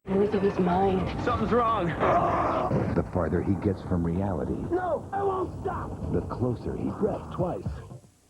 Of his mind. Something's wrong. The farther he gets from reality, No, I won't stop. the closer he Breath twice.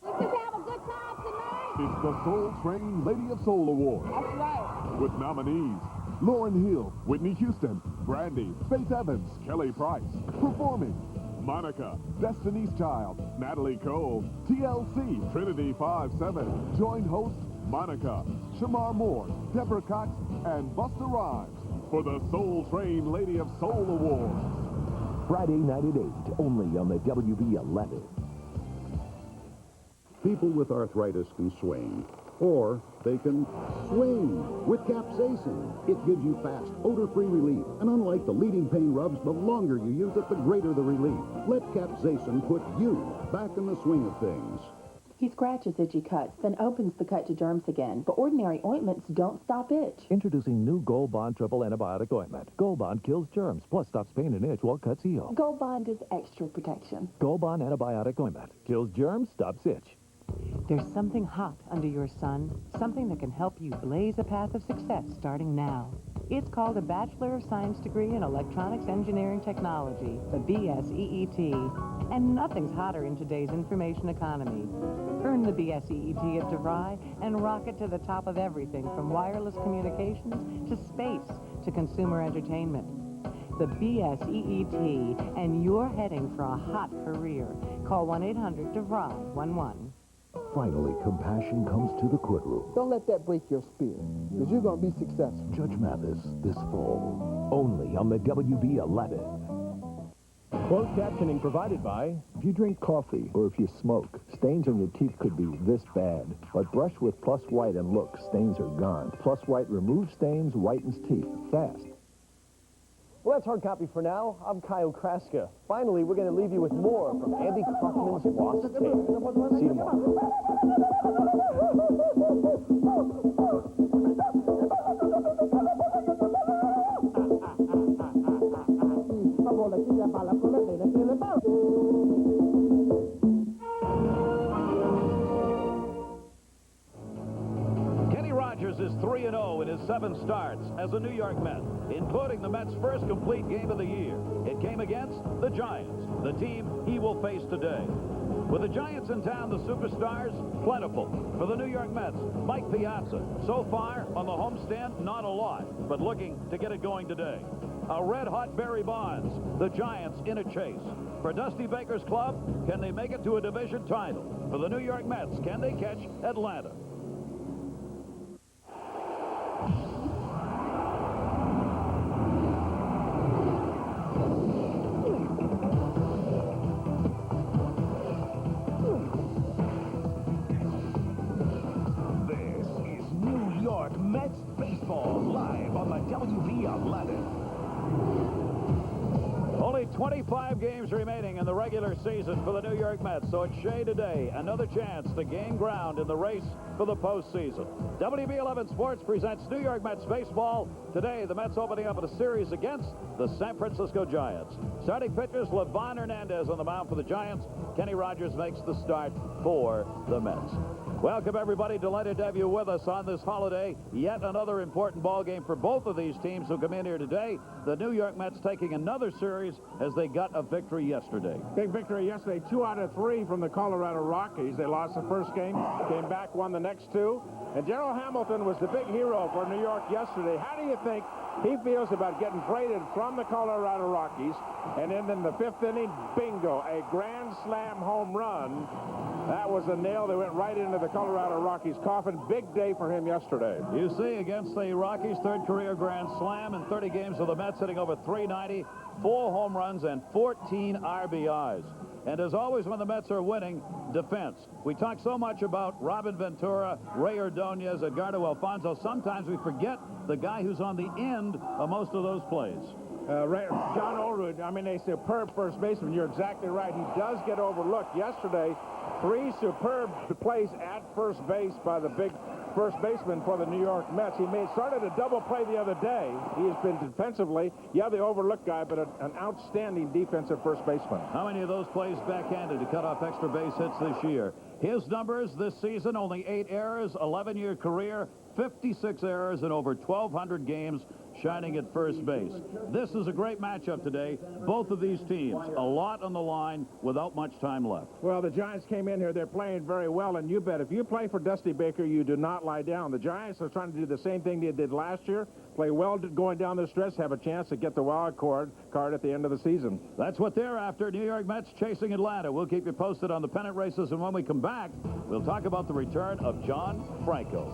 Let's just have a good time tonight. It's the Soul Train Lady of Soul Award. That's right. With nominees Lauryn Hill, Whitney Houston, Brandy, Faith Evans, Kelly Price. Performing Monica, Destiny's Child, Natalie Cole, TLC, Trinity 5-7. Joint hosts Monica, Shamar Moore, Deborah Cox, and Busta Rhymes for the Soul Train Lady of Soul Award. Friday night at 8, only on the WB11. People with arthritis can swing, or they can swing with capsaicin. It gives you fast, odor-free relief. And unlike the leading pain rubs, the longer you use it, the greater the relief. Let capsaicin put you back in the swing of things. He scratches itchy cuts, then opens the cut to germs again. But ordinary ointments don't stop itch. Introducing new Gold Bond Triple Antibiotic Ointment. Gold Bond kills germs, plus stops pain and itch while cuts heal. Gold Bond is extra protection. Gold Bond Antibiotic Ointment. Kills germs, stops itch. There's something hot under your sun, something that can help you blaze a path of success starting now. It's called a Bachelor of Science degree in Electronics Engineering Technology, the BSEET. And nothing's hotter in today's information economy. Earn the BSEET at DeVry and rock it to the top of everything from wireless communications to space to consumer entertainment. The BSEET, and you're heading for a hot career. Call 1-800-DeVry-11. Finally, compassion comes to the courtroom. Don't let that break your spirit, because you're going to be successful. Judge Mathis, this fall, only on the WB11. Closed captioning provided by... If you drink coffee or if you smoke, stains on your teeth could be this bad. But brush with Plus White and look, stains are gone. Plus White removes stains, whitens teeth, fast. Well, that's hard copy for now. I'm Kyle Kraska. Finally, we're going to leave you with more from Andy Kaufman's Lost Tale. See you tomorrow. Is 3-0 in his 7 starts as a New York Met, including the Mets' first complete game of the year. It came against the Giants, the team he will face today. With the Giants in town, the superstars plentiful. For the New York Mets, Mike Piazza. So far on the homestand, not a lot, but looking to get it going today. A red-hot Barry Bonds, the Giants in a chase. For Dusty Baker's club, can they make it to a division title? For the New York Mets, can they catch Atlanta? Mets baseball live on the WB11. Only 25 games remaining in the regular season for the New York Mets. So at Shea today, another chance to gain ground in the race for the postseason. WB11 Sports presents New York Mets baseball. Today, the Mets opening up in a series against the San Francisco Giants. Starting pitchers, Livan Hernandez on the mound for the Giants. Kenny Rogers makes the start for the Mets. Welcome, everybody. Delighted to have you with us on this holiday. Yet another important ball game for both of these teams who come in here today. The New York Mets taking another series as they got a victory yesterday. Big victory yesterday, 2 out of 3 from the Colorado Rockies. They lost the first game, came back, won the next 2. And Gerald Hamilton was the big hero for New York yesterday. How do you think he feels about getting traded from the Colorado Rockies? And then in the 5th inning, bingo, a grand slam home run. That was a nail that went right into the Colorado Rockies' coffin. Big day for him yesterday. You see, against the Rockies, 3rd career grand slam in 30 games of the Mets, hitting over .390, 4 home runs, and 14 RBIs. And as always, when the Mets are winning, defense. We talk so much about Robin Ventura, Ray Ordonez, Edgardo Alfonso. Sometimes we forget the guy who's on the end of most of those plays. John Olerud, I mean, a superb first baseman. You're exactly right. He does get overlooked. Yesterday, 3 superb plays at first base by the big first baseman for the New York Mets. He started a double play the other day. He has been defensively, the overlooked guy, but an outstanding defensive first baseman. How many of those plays backhanded to cut off extra base hits this year? His numbers this season, only 8 errors, 11-year career, 56 errors in over 1,200 games, shining at first base. This is a great matchup today. Both of these teams, a lot on the line without much time left. Well, the Giants came in here. They're playing very well, and you bet if you play for Dusty Baker, you do not lie down. The Giants are trying to do the same thing they did last year, play well going down the stretch, have a chance to get the wild card at the end of the season. That's what they're after. New York Mets chasing Atlanta. We'll keep you posted on the pennant races, and when we come back, we'll talk about the return of John Franco.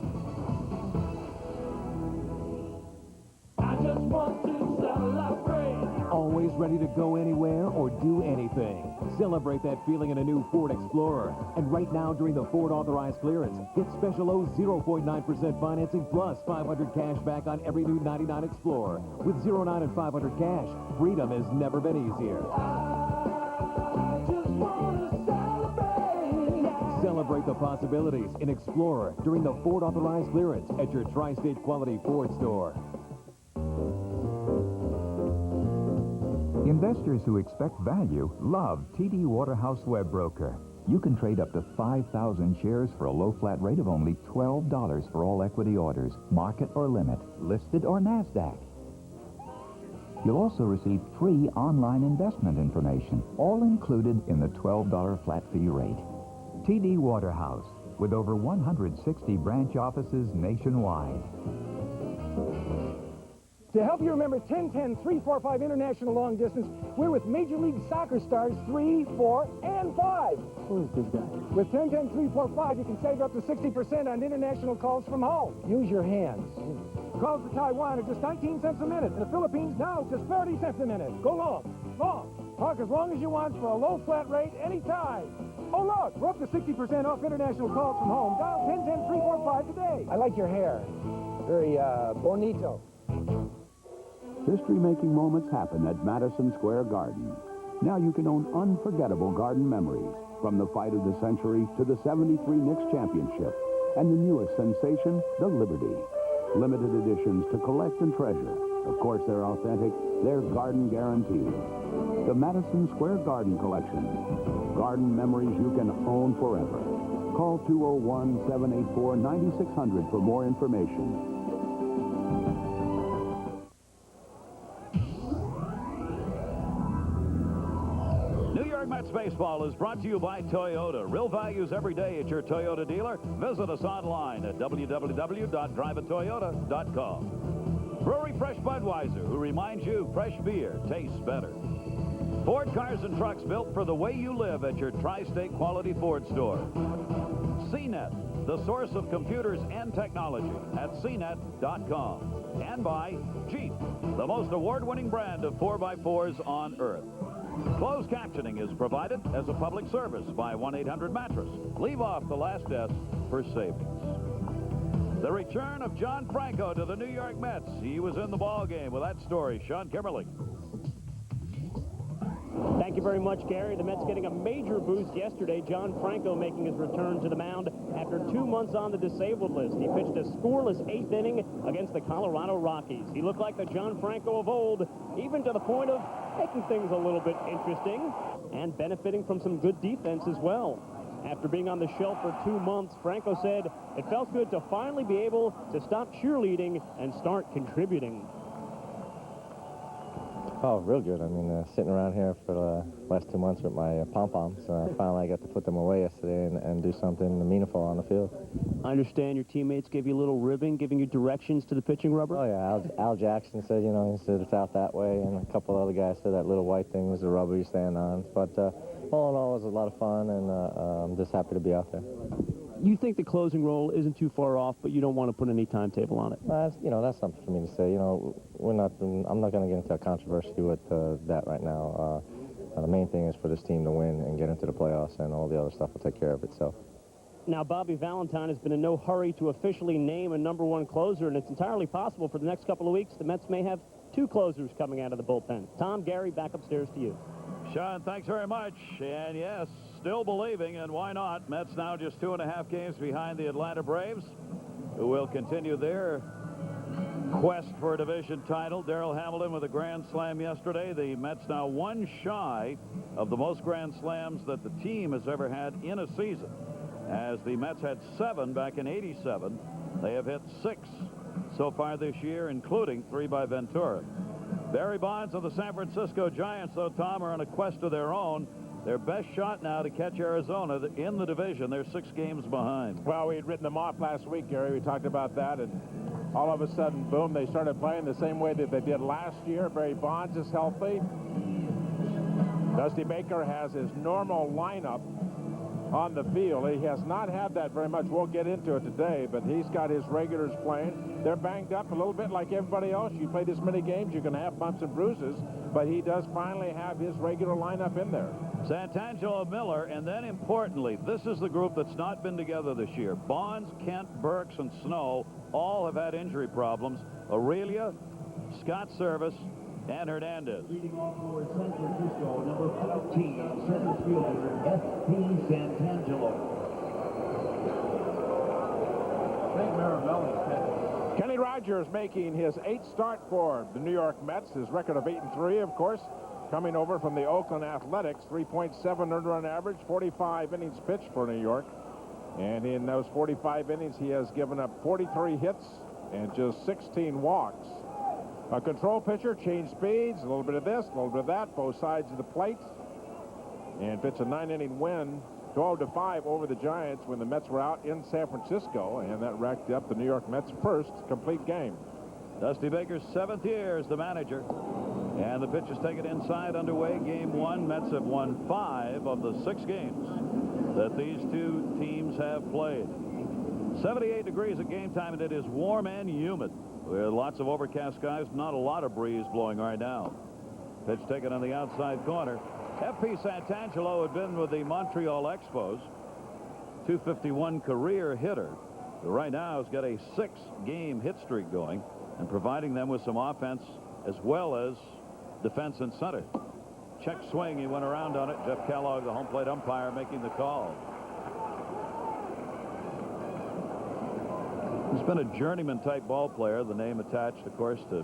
I just want to celebrate. Always ready to go anywhere or do anything. Celebrate that feeling in a new Ford Explorer. And right now, during the Ford authorized clearance, get special low 0.9% financing plus 500 cash back on every new 99 Explorer. With 0.9 and 500 cash, freedom has never been easier. I just want to celebrate. Celebrate the possibilities in Explorer during the Ford authorized clearance at your Tri-State Quality Ford store. Investors who expect value love TD Waterhouse Web Broker. You can trade up to 5,000 shares for a low flat rate of only $12 for all equity orders, market or limit, listed or NASDAQ. You'll also receive free online investment information, all included in the $12 flat fee rate. TD Waterhouse, with over 160 branch offices nationwide. To help you remember 10-10-3-4-5 international long distance, we're with Major League Soccer stars 3, 4, and 5. Who is this guy? With 10-10-3-4-5, you can save up to 60% on international calls from home. Use your hands. Calls to Taiwan are just 19 cents a minute. In the Philippines, now just 30 cents a minute. Go long. Talk as long as you want for a low flat rate anytime. Oh, look, we're up to 60% off international calls from home. Dial 10-10-3-4-5 today. I like your hair. Very, bonito. History-making moments happen at Madison Square Garden. Now you can own unforgettable garden memories, from the fight of the century to the '73 Knicks championship, and the newest sensation, the Liberty. Limited editions to collect and treasure. Of course, they're authentic. They're garden guaranteed. The Madison Square Garden Collection. Garden memories you can own forever. Call 201-784-9600 for more information. Mets baseball is brought to you by Toyota. Real values every day at your Toyota dealer. Visit us online at www.driveatoyota.com. Brewery Fresh Budweiser, who reminds you fresh beer tastes better. Ford Cars and Trucks, built for the way you live at your Tri-State Quality Ford store. CNET, the source of computers and technology at cnet.com. And by Jeep, the most award-winning brand of 4x4s on earth. Closed captioning is provided as a public service by 1-800-Mattress. Leave off the last S for savings. The return of John Franco to the New York Mets. He was in the ball game with that story. Sean Kimberly. Thank you very much, Gary. The Mets getting a major boost yesterday. John Franco making his return to the mound after 2 months on the disabled list. He pitched a scoreless 8th inning against the Colorado Rockies. He looked like the John Franco of old, even to the point of making things a little bit interesting and benefiting from some good defense as well. After being on the shelf for 2 months, Franco said it felt good to finally be able to stop cheerleading and start contributing. Oh, real good. I mean, sitting around here for the last 2 months with my pom-poms, finally I got to put them away yesterday and do something meaningful on the field. I understand your teammates gave you a little ribbon, giving you directions to the pitching rubber? Oh, yeah. Al Jackson said, you know, he said it's out that way, and a couple other guys said that little white thing was the rubber you stand on. But all in all, it was a lot of fun, and I'm just happy to be out there. You think the closing role isn't too far off, but you don't want to put any timetable on it? You know, that's something for me to say. You know, I'm not going to get into a controversy with that right now. The main thing is for this team to win and get into the playoffs, and all the other stuff will take care of itself. Now, Bobby Valentine has been in no hurry to officially name a #1 closer, and it's entirely possible for the next couple of weeks the Mets may have 2 closers coming out of the bullpen. Tom, Gary, back upstairs to you. Sean, thanks very much. And yes, still believing, and why not? Mets now just 2.5 games behind the Atlanta Braves, who will continue their quest for a division title. Darrell Hamilton with a grand slam yesterday. The Mets now 1 shy of the most grand slams that the team has ever had in a season, as the Mets had 7 back in '87 They have hit 6 so far this year, including 3 by Ventura. Barry Bonds of the San Francisco Giants, though, Tom, are on a quest of their own. Their best shot now to catch Arizona in the division. They're 6 games behind. Well, we had written them off last week, Gary. We talked about that, and all of a sudden, boom, they started playing the same way that they did last year. Barry Bonds is healthy. Dusty Baker has his normal lineup on the field. He has not had that very much. We'll get into it today, but he's got his regulars playing. They're banged up a little bit like everybody else. You play this many games, you're going to have bumps and bruises, but he does finally have his regular lineup in there. Santangelo, Miller, and then importantly, this is the group that's not been together this year. Bonds, Kent, Burks, and Snow all have had injury problems. Aurelia, Scott Service, and Hernandez. Leading off for San Francisco, number 14, center fielder F.P. Santangelo. Frank Mirabelli. Kenny Rogers making his 8th start for the New York Mets. His record of 8-3, of course, coming over from the Oakland Athletics. 3.7 earned run average, 45 innings pitched for New York. And in those 45 innings, he has given up 43 hits and just 16 walks. A control pitcher, change speeds, a little bit of this, a little bit of that, both sides of the plate. And pitched a 9-inning win, 12-5 over the Giants when the Mets were out in San Francisco, and that racked up the New York Mets' first complete game. Dusty Baker's 7th year as the manager. And the pitch is taken inside, underway. Game 1. Mets have won 5 of the 6 games that these two teams have played. 78 degrees at game time, and it is warm and humid. With lots of overcast skies, not a lot of breeze blowing right now. Pitch taken on the outside corner. F.P. Santangelo had been with the Montreal Expos. .251 career hitter. But right now has got a 6-game hit streak going and providing them with some offense as well as defense and center. Check swing. He went around on it. Jeff Kellogg, the home plate umpire, making the call. He's been a journeyman-type ball player, the name attached, of course, to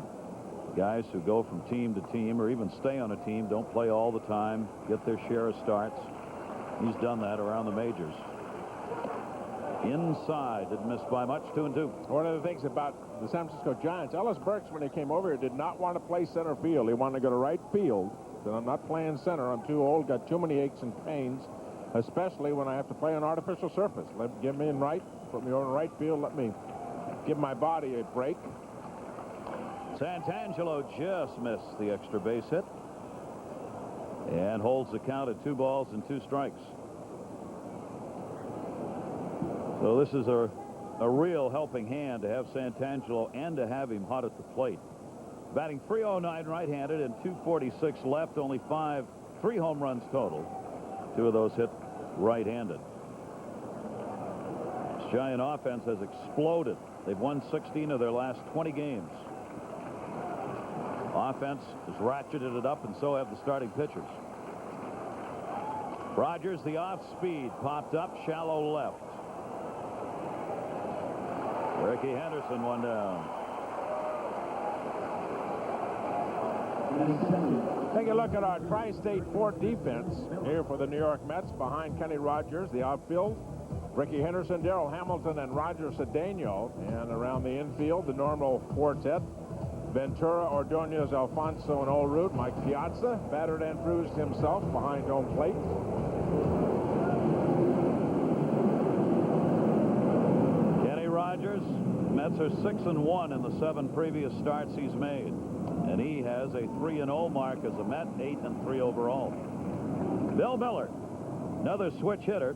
guys who go from team to team or even stay on a team, don't play all the time, get their share of starts. He's done that around the majors. Inside, didn't miss by much, 2-2. One of the things about the San Francisco Giants, Ellis Burks, when he came over here, did not want to play center field. He wanted to go to right field. Said, I'm not playing center. I'm too old, got too many aches and pains, especially when I have to play on artificial surface. Get me in right, put me over in right field, let me give my body a break. Santangelo just missed the extra base hit and holds the count at 2 balls and 2 strikes. So this is a real helping hand to have Santangelo and to have him hot at the plate. Batting .309 right-handed and .246 left, only 3 home runs total. 2 of those hit right-handed. This Giant offense has exploded. They've won 16 of their last 20 games. Offense has ratcheted it up, and so have the starting pitchers. Rogers, the off-speed, popped up, shallow left. Ricky Henderson, one down. Take a look at our Tri-State Fort defense here for the New York Mets. Behind Kenny Rogers, the outfield, Ricky Henderson, Darrell Hamilton, and Roger Cedeno. And around the infield, the normal quartet, Ventura, Ordonez, Alfonso, and Old Root. Mike Piazza, battered and bruised himself behind home plate. Kenny Rogers, Mets are 6-1 in the 7 previous starts he's made. And he has a 3-0 mark as a Met, 8-3 overall. Bill Miller, another switch hitter.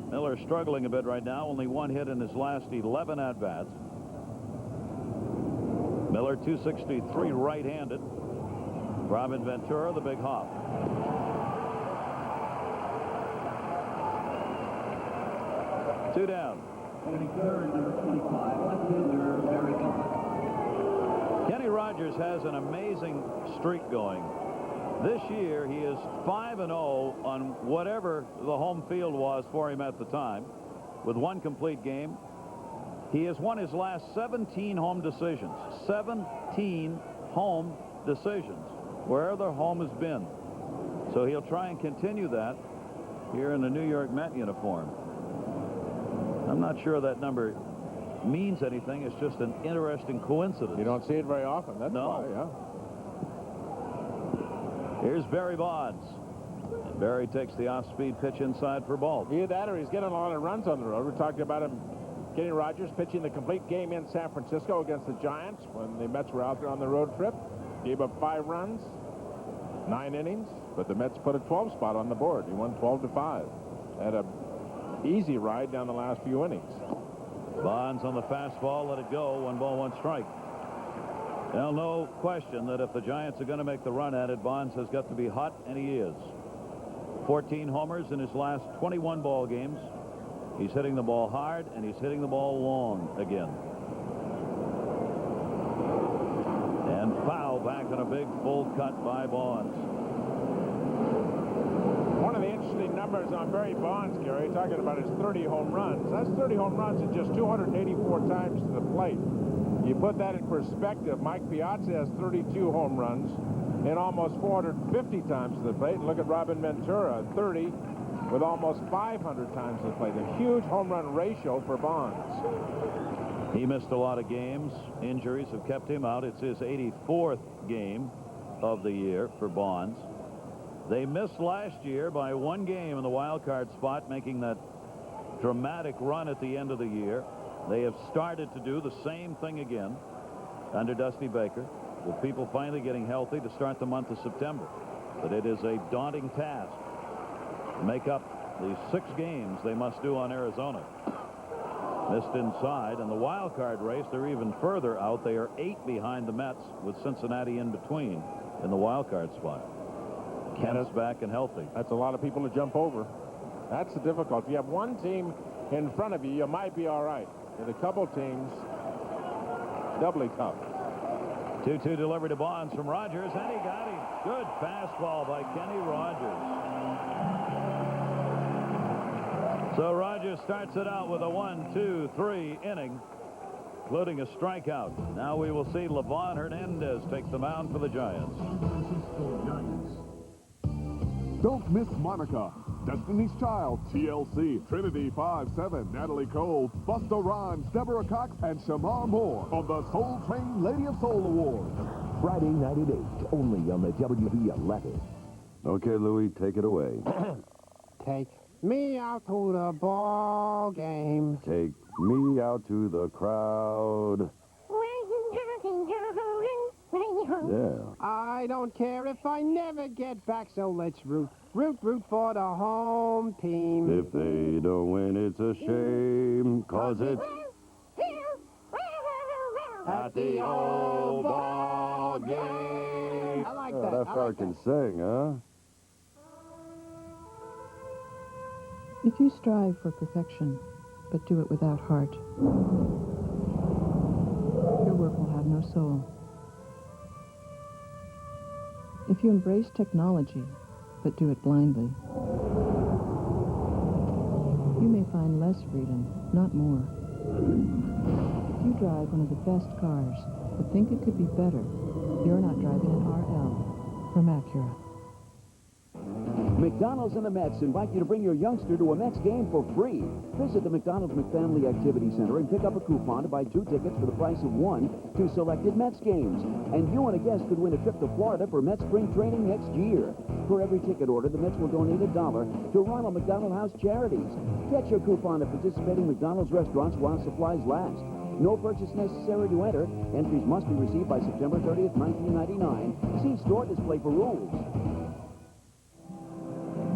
Miller struggling a bit right now, only 1 hit in his last 11 at-bats. Miller, .263 right-handed. Robin Ventura, the big hop. Two down. Kenny Rogers has an amazing streak going. This year, he is 5-0 on whatever the home field was for him at the time, with 1 complete game. He has won his last 17 home decisions. 17 home decisions, where the home has been. So he'll try and continue that here in the New York Met uniform. I'm not sure that number means anything. It's just an interesting coincidence. You don't see it very often. That's why, yeah. Here's Barry Bonds. And Barry takes the off-speed pitch inside for ball. Either that or he's getting a lot of runs on the road. We talked about him, Kenny Rogers, pitching the complete game in San Francisco against the Giants when the Mets were out there on the road trip. Gave up 5 runs, 9 innings, but the Mets put a 12 spot on the board. He won 12-5. Had a easy ride down the last few innings. Bonds on the fastball, let it go. 1 ball, 1 strike. Now, no question that if the Giants are going to make the run at it, Bonds has got to be hot, and he is. 14 homers in his last 21 ball games. He's hitting the ball hard, and he's hitting the ball long again. And foul back on a big full cut by Bonds. One of the interesting numbers on Barry Bonds, Gary, talking about his 30 home runs. That's 30 home runs in just 284 times to the plate. You put that in perspective, Mike Piazza has 32 home runs and almost 450 times to the plate. And look at Robin Ventura, 30 with almost 500 times to the plate. A huge home run ratio for Bonds. He missed a lot of games. Injuries have kept him out. It's his 84th game of the year for Bonds. They missed last year by 1 game in the wild card spot, making that dramatic run at the end of the year. They have started to do the same thing again under Dusty Baker, with people finally getting healthy to start the month of September. But it is a daunting task to make up the 6 games they must do on Arizona. Missed inside. In the wild card race, they're even further out. They are 8 behind the Mets, with Cincinnati in between in the wild card spot. Kent's back and healthy. That's a lot of people to jump over. That's the difficulty. If you have one team in front of you, you might be all right. With a couple teams, doubly tough. 2-2 delivery to Bonds from Rogers, and he got him. Good fastball by Kenny Rogers. So Rogers starts it out with a 1-2-3 inning, including a strikeout. Now we will see Livan Hernandez take the mound for the Giants. Don't miss Monica, Destiny's Child, TLC, Trinity 5-7, Natalie Cole, Busta Rhymes, Deborah Cox, and Shamar Moore on the Soul Train Lady of Soul Award. Friday night at 8, only on the WV11. Okay, Louie, take it away. Take me out to the ball game. Take me out to the crowd. Yeah. I don't care if I never get back, so let's root for the home team. If they don't win, it's a shame, 'cause it's at the old ball game. I like that. That fella can sing, huh? If you strive for perfection, but do it without heart, your work will have no soul. If you embrace technology, but do it blindly, you may find less freedom, not more. If you drive one of the best cars, but think it could be better, you're not driving an RL from Acura. McDonald's and the Mets invite you to bring your youngster to a Mets game for free. Visit the McDonald's McFamily Activity Center and pick up a coupon to buy 2 tickets for the price of 1 to selected Mets games. And you and a guest could win a trip to Florida for Mets spring training next year. For every ticket order, the Mets will donate $1 to Ronald McDonald House Charities. Get your coupon at participating McDonald's restaurants while supplies last. No purchase necessary to enter. Entries must be received by September 30th, 1999. See store display for rules.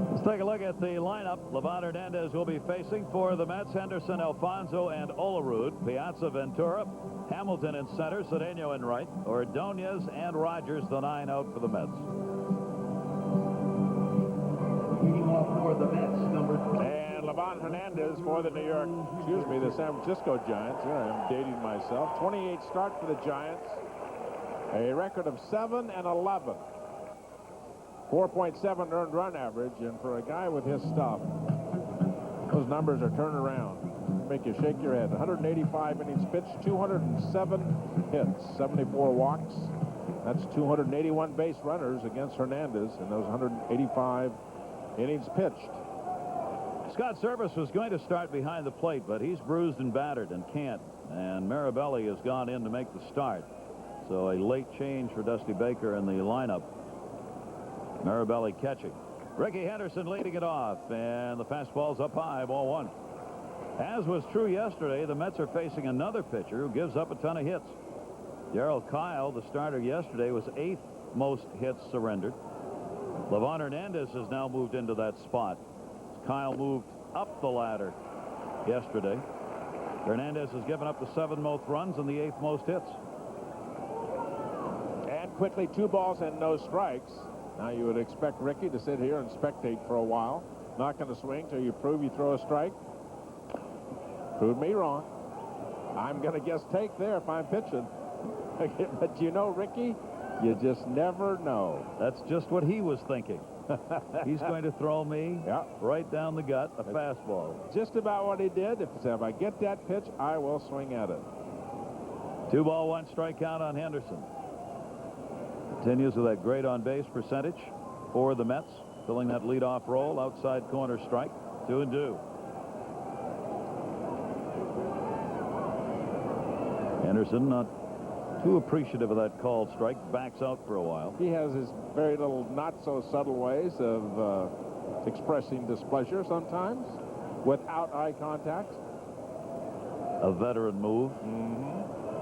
Let's take a look at the lineup. Livan Hernandez will be facing for the Mets. Henderson, Alfonso, and Olerud. Piazza, Ventura, Hamilton in center, Cedeno in right. Ordonez and Rogers, the 9 out for the Mets. Leading off for the Mets, number 2. And Livan Hernandez for the the San Francisco Giants. Here I am dating myself. 28 start for the Giants. A record of 7-11. 4.7 earned run average, and for a guy with his stuff, those numbers are turned around. Make you shake your head. 185 innings pitched, 207 hits, 74 walks. That's 281 base runners against Hernandez in those 185 innings pitched. Scott Service was going to start behind the plate, but he's bruised and battered and can't. and Mirabelli has gone in to make the start. So a late change for Dusty Baker in the lineup. Mirabelli catching. Ricky Henderson leading it off, and the fastball's up high, ball one. As was true yesterday, the Mets are facing another pitcher who gives up a ton of hits. Darryl Kyle, the starter yesterday, was 8th most hits surrendered. Levon Hernandez has now moved into that spot. Kyle moved up the ladder yesterday. Hernandez has given up the 7th most runs and the 8th most hits. And quickly, 2 balls and no strikes. Now you would expect Ricky to sit here and spectate for a while. Not going to swing till you prove you throw a strike. Prove me wrong. I'm going to guess take there if I'm pitching. But you know, Ricky, you just never know. That's just what he was thinking. He's going to throw me right down the gut, a fastball. Just about what he did. If I get that pitch, I will swing at it. 2 ball, 1 strike count on Henderson. Continues with that great on-base percentage for the Mets, filling that leadoff role, outside corner strike, 2-2. Henderson not too appreciative of that called strike, backs out for a while. He has his very little not-so-subtle ways of expressing displeasure sometimes without eye contact. A veteran move.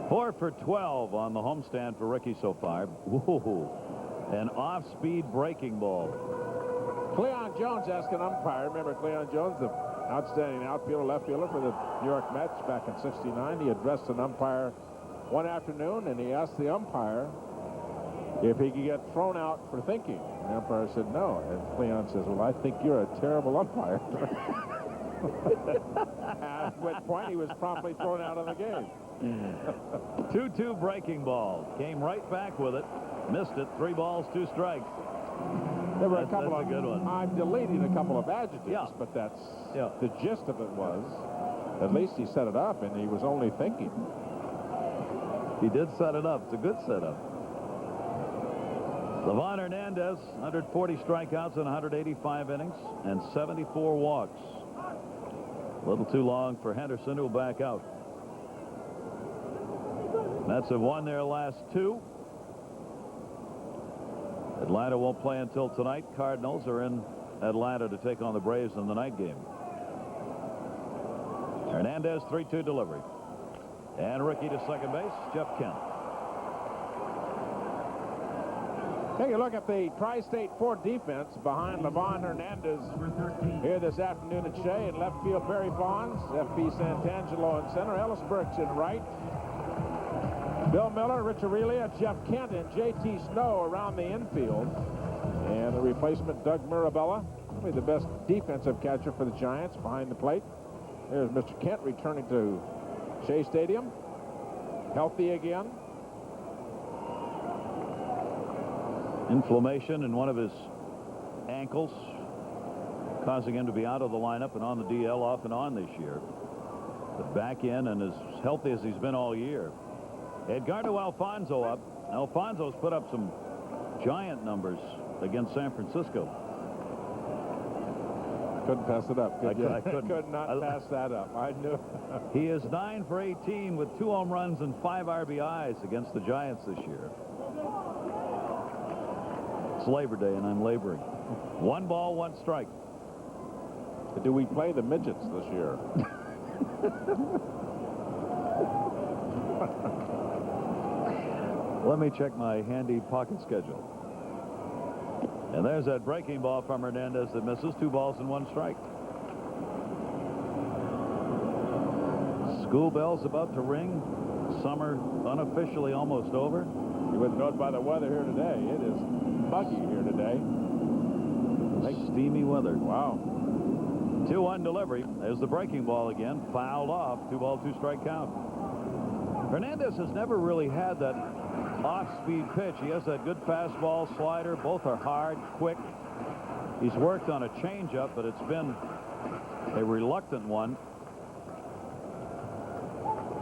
4 for 12 on the homestand for Ricky so far. Whoa. An off-speed breaking ball. Cleon Jones asked an umpire. Remember Cleon Jones, the outstanding outfielder, left fielder for the New York Mets back in '69. He addressed an umpire one afternoon, and he asked the umpire if he could get thrown out for thinking. And the umpire said no. And Cleon says, well, I think you're a terrible umpire. At which point he was promptly thrown out of the game. 2-2 breaking ball. Came right back with it. Missed it. 3 balls, 2 strikes. There were a couple that's of a good one. I'm deleting a couple of adjectives, but that's the gist of it was at least he set it up and he was only thinking. He did set it up. It's a good setup. Levon Hernandez, 140 strikeouts in 185 innings and 74 walks. A little too long for Henderson, who'll back out. Mets have won their last 2. Atlanta won't play until tonight. Cardinals are in Atlanta to take on the Braves in the night game. Hernandez, 3-2 delivery. And Ricky to second base, Jeff Kent. Take a look at the Tri-State 4 defense behind Levon Hernandez here this afternoon at Shea. In left field, Barry Bonds, F.P. Santangelo in center, Ellis Burks in right. Bill Miller, Rich Aurelia, Jeff Kent, and J.T. Snow around the infield. And the replacement, Doug Mirabella, probably the best defensive catcher for the Giants behind the plate. There's Mr. Kent returning to Shea Stadium. Healthy again. Inflammation in one of his ankles, causing him to be out of the lineup and on the DL off and on this year. But back in and as healthy as he's been all year. Edgardo Alfonso up. Alfonso's put up some giant numbers against San Francisco. Couldn't pass it up. Could I couldn't. Could not pass that up. I knew. He is 9 for 18 with 2 home runs and 5 RBIs against the Giants this year. It's Labor Day and I'm laboring. 1 ball, 1 strike. Do we play the midgets this year? Let me check my handy pocket schedule. And there's that breaking ball from Hernandez that misses. 2 balls and 1 strike. School bell's about to ring. Summer unofficially almost over. You wouldn't know it by the weather here today. It is muggy here today. Steamy weather. Wow. 2-1 delivery. There's the breaking ball again. Fouled off. 2 ball, 2 strike count. Hernandez has never really had that off-speed pitch. He has that good fastball, slider. Both are hard, quick. He's worked on a changeup, but it's been a reluctant one.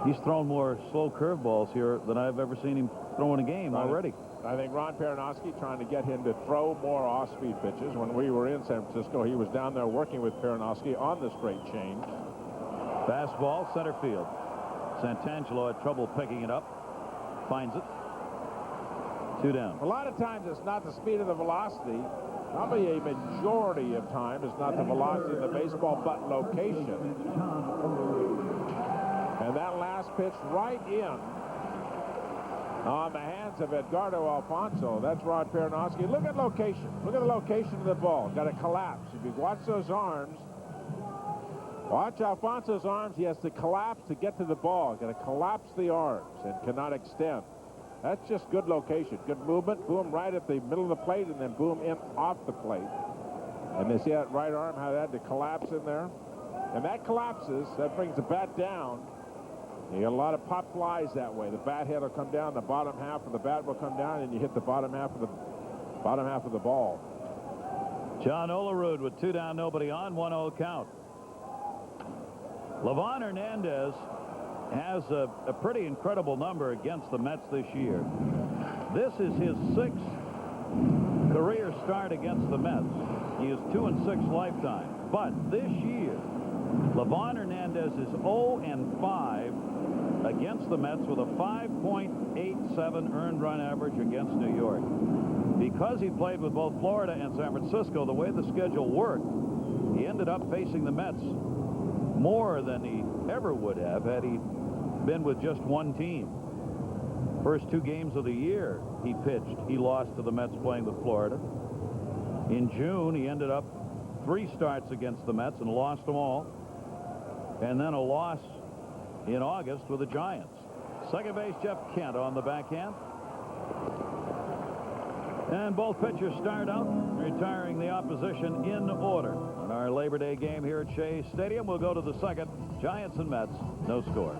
He's thrown more slow curveballs here than I've ever seen him throw in a game already. I think Ron Peronowski trying to get him to throw more off-speed pitches. When we were in San Francisco, he was down there working with Peronowski on the straight change. Fastball, center field. Santangelo had trouble picking it up. Finds it. 2 down. A lot of times it's not the speed of the velocity. Probably a majority of time it's not the velocity of the baseball, but location. And that last pitch right in on the hands of Edgardo Alfonso. That's Rod Peronowski. Look at location. Look at the location of the ball. Got to collapse. If you watch those arms, watch Alfonso's arms. He has to collapse to get to the ball. Got to collapse the arms and cannot extend. That's just good location. Good movement. Boom right at the middle of the plate and then boom in off the plate. And you see that right arm, how that had to collapse in there? And that collapses. That brings the bat down. You get a lot of pop flies that way. The bat head will come down, the bottom half of the bat will come down, and you hit the bottom half of the ball. John Olerud with 2 down, nobody on, 1-0 count. Livan Hernandez has a pretty incredible number against the Mets this year. This is his 6th career start against the Mets. He is 2-6 lifetime. But this year, Livan Hernandez is 0-5 against the Mets with a 5.87 earned run average against New York. Because he played with both Florida and San Francisco, the way the schedule worked, he ended up facing the Mets more than he ever would have had he been with just one team. First 2 games of the year he pitched, he lost to the Mets playing with Florida. In June, he ended up 3 starts against the Mets and lost them all. And then a loss in August with the Giants. Second base, Jeff Kent on the backhand. And both pitchers start out, retiring the opposition in order. In our Labor Day game here at Shea Stadium, we'll go to the second. Giants and Mets, no score.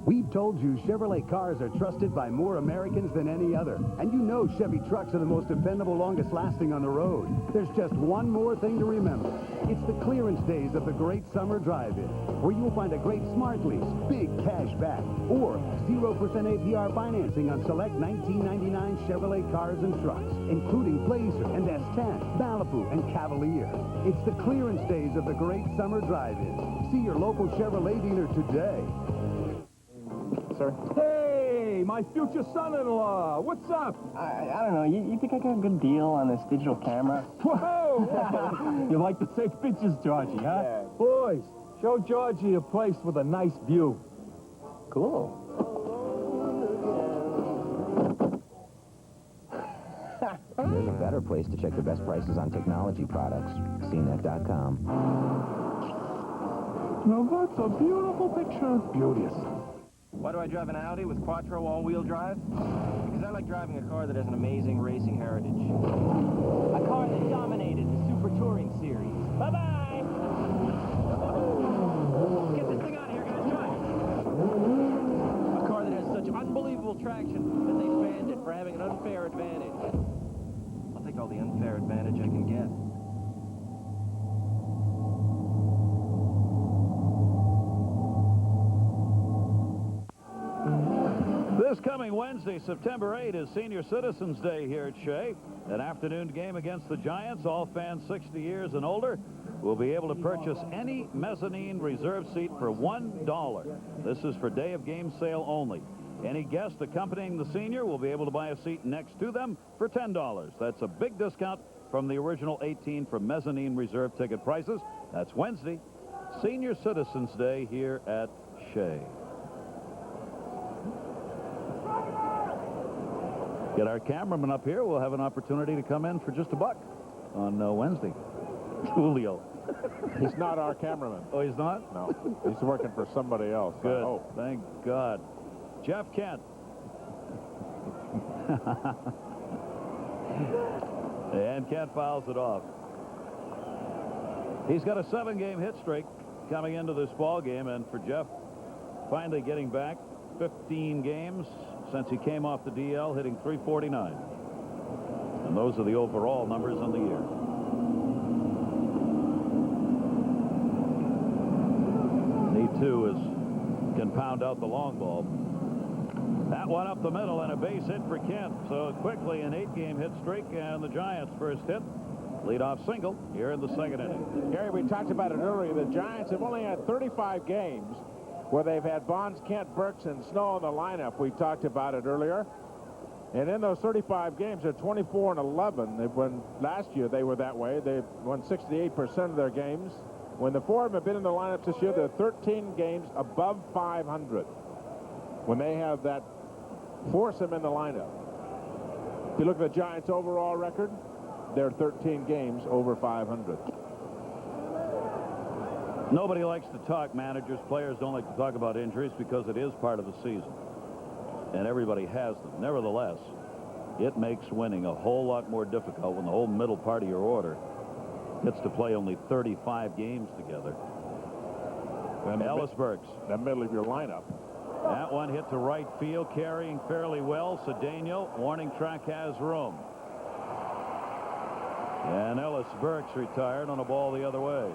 We've told you Chevrolet cars are trusted by more Americans than any other. And you know Chevy trucks are the most dependable, longest lasting on the road. There's just one more thing to remember. It's the clearance days of the Great Summer Drive-In, where you'll find a great smart lease, big cash back, or 0% APR financing on select 1999 Chevrolet cars and trucks, including Blazer and S10, Malibu, and Cavalier. It's the clearance days of the Great Summer Drive-In. See your local Chevrolet dealer today. Sir? Hey, my future son-in-law. What's up? I don't know. You think I got a good deal on this digital camera? Whoa! You like to take pictures, Georgie, huh? Yeah. Boys, show Georgie a place with a nice view. Cool. There's a better place to check the best prices on technology products. CNET.com. Now that's a beautiful picture. Beauteous. Why do I drive an Audi with Quattro all-wheel drive? Because I like driving a car that has an amazing racing heritage. A car that dominated the Super Touring Series. Bye-bye! Get this thing out of here, guys. Come on. A car that has such unbelievable traction that they banned it for having an unfair advantage. I'll take all the unfair advantage I can get. This coming Wednesday, September 8, is Senior Citizens Day here at Shea. An afternoon game against the Giants. All fans 60 years and older will be able to purchase any mezzanine reserve seat for $1. This is for day of game sale only. Any guest accompanying the senior will be able to buy a seat next to them for $10. That's a big discount from the original $18 for mezzanine reserve ticket prices. That's Wednesday, Senior Citizens Day here at Shea. Get our cameraman up here. We'll have an opportunity to come in for just $1 on Wednesday. Julio. He's not our cameraman. Oh, he's not? No. He's working for somebody else. Good. Oh, thank God. Jeff Kent. And Kent fouls it off. He's got a 7-game hit streak coming into this ball game, and for Jeff, finally getting back 15 games since he came off the DL, hitting .349. And those are the overall numbers in the year. He, too, can pound out the long ball. That one up the middle and a base hit for Kent. So quickly an 8-game hit streak, and the Giants' first hit. Leadoff single here in the second inning. Gary, we talked about it earlier. The Giants have only had 35 games where they've had Bonds, Kent, Burks, and Snow in the lineup. We talked about it earlier. And in those 35 games, they're 24-11. They've won, last year they were that way. They won 68% of their games. When the four of them have been in the lineups this year, they're 13 games above 500. When they have that, force them in the lineup. If you look at the Giants' overall record, they're 13 games over 500. Nobody likes to talk, managers, players don't like to talk about injuries because it is part of the season. And everybody has them. Nevertheless, it makes winning a whole lot more difficult when the whole middle part of your order gets to play only 35 games together. And Ellis Burks. The middle of your lineup. That one hit to right field, carrying fairly well. Cedeno, warning track has room. And Ellis Burks retired on a ball the other way.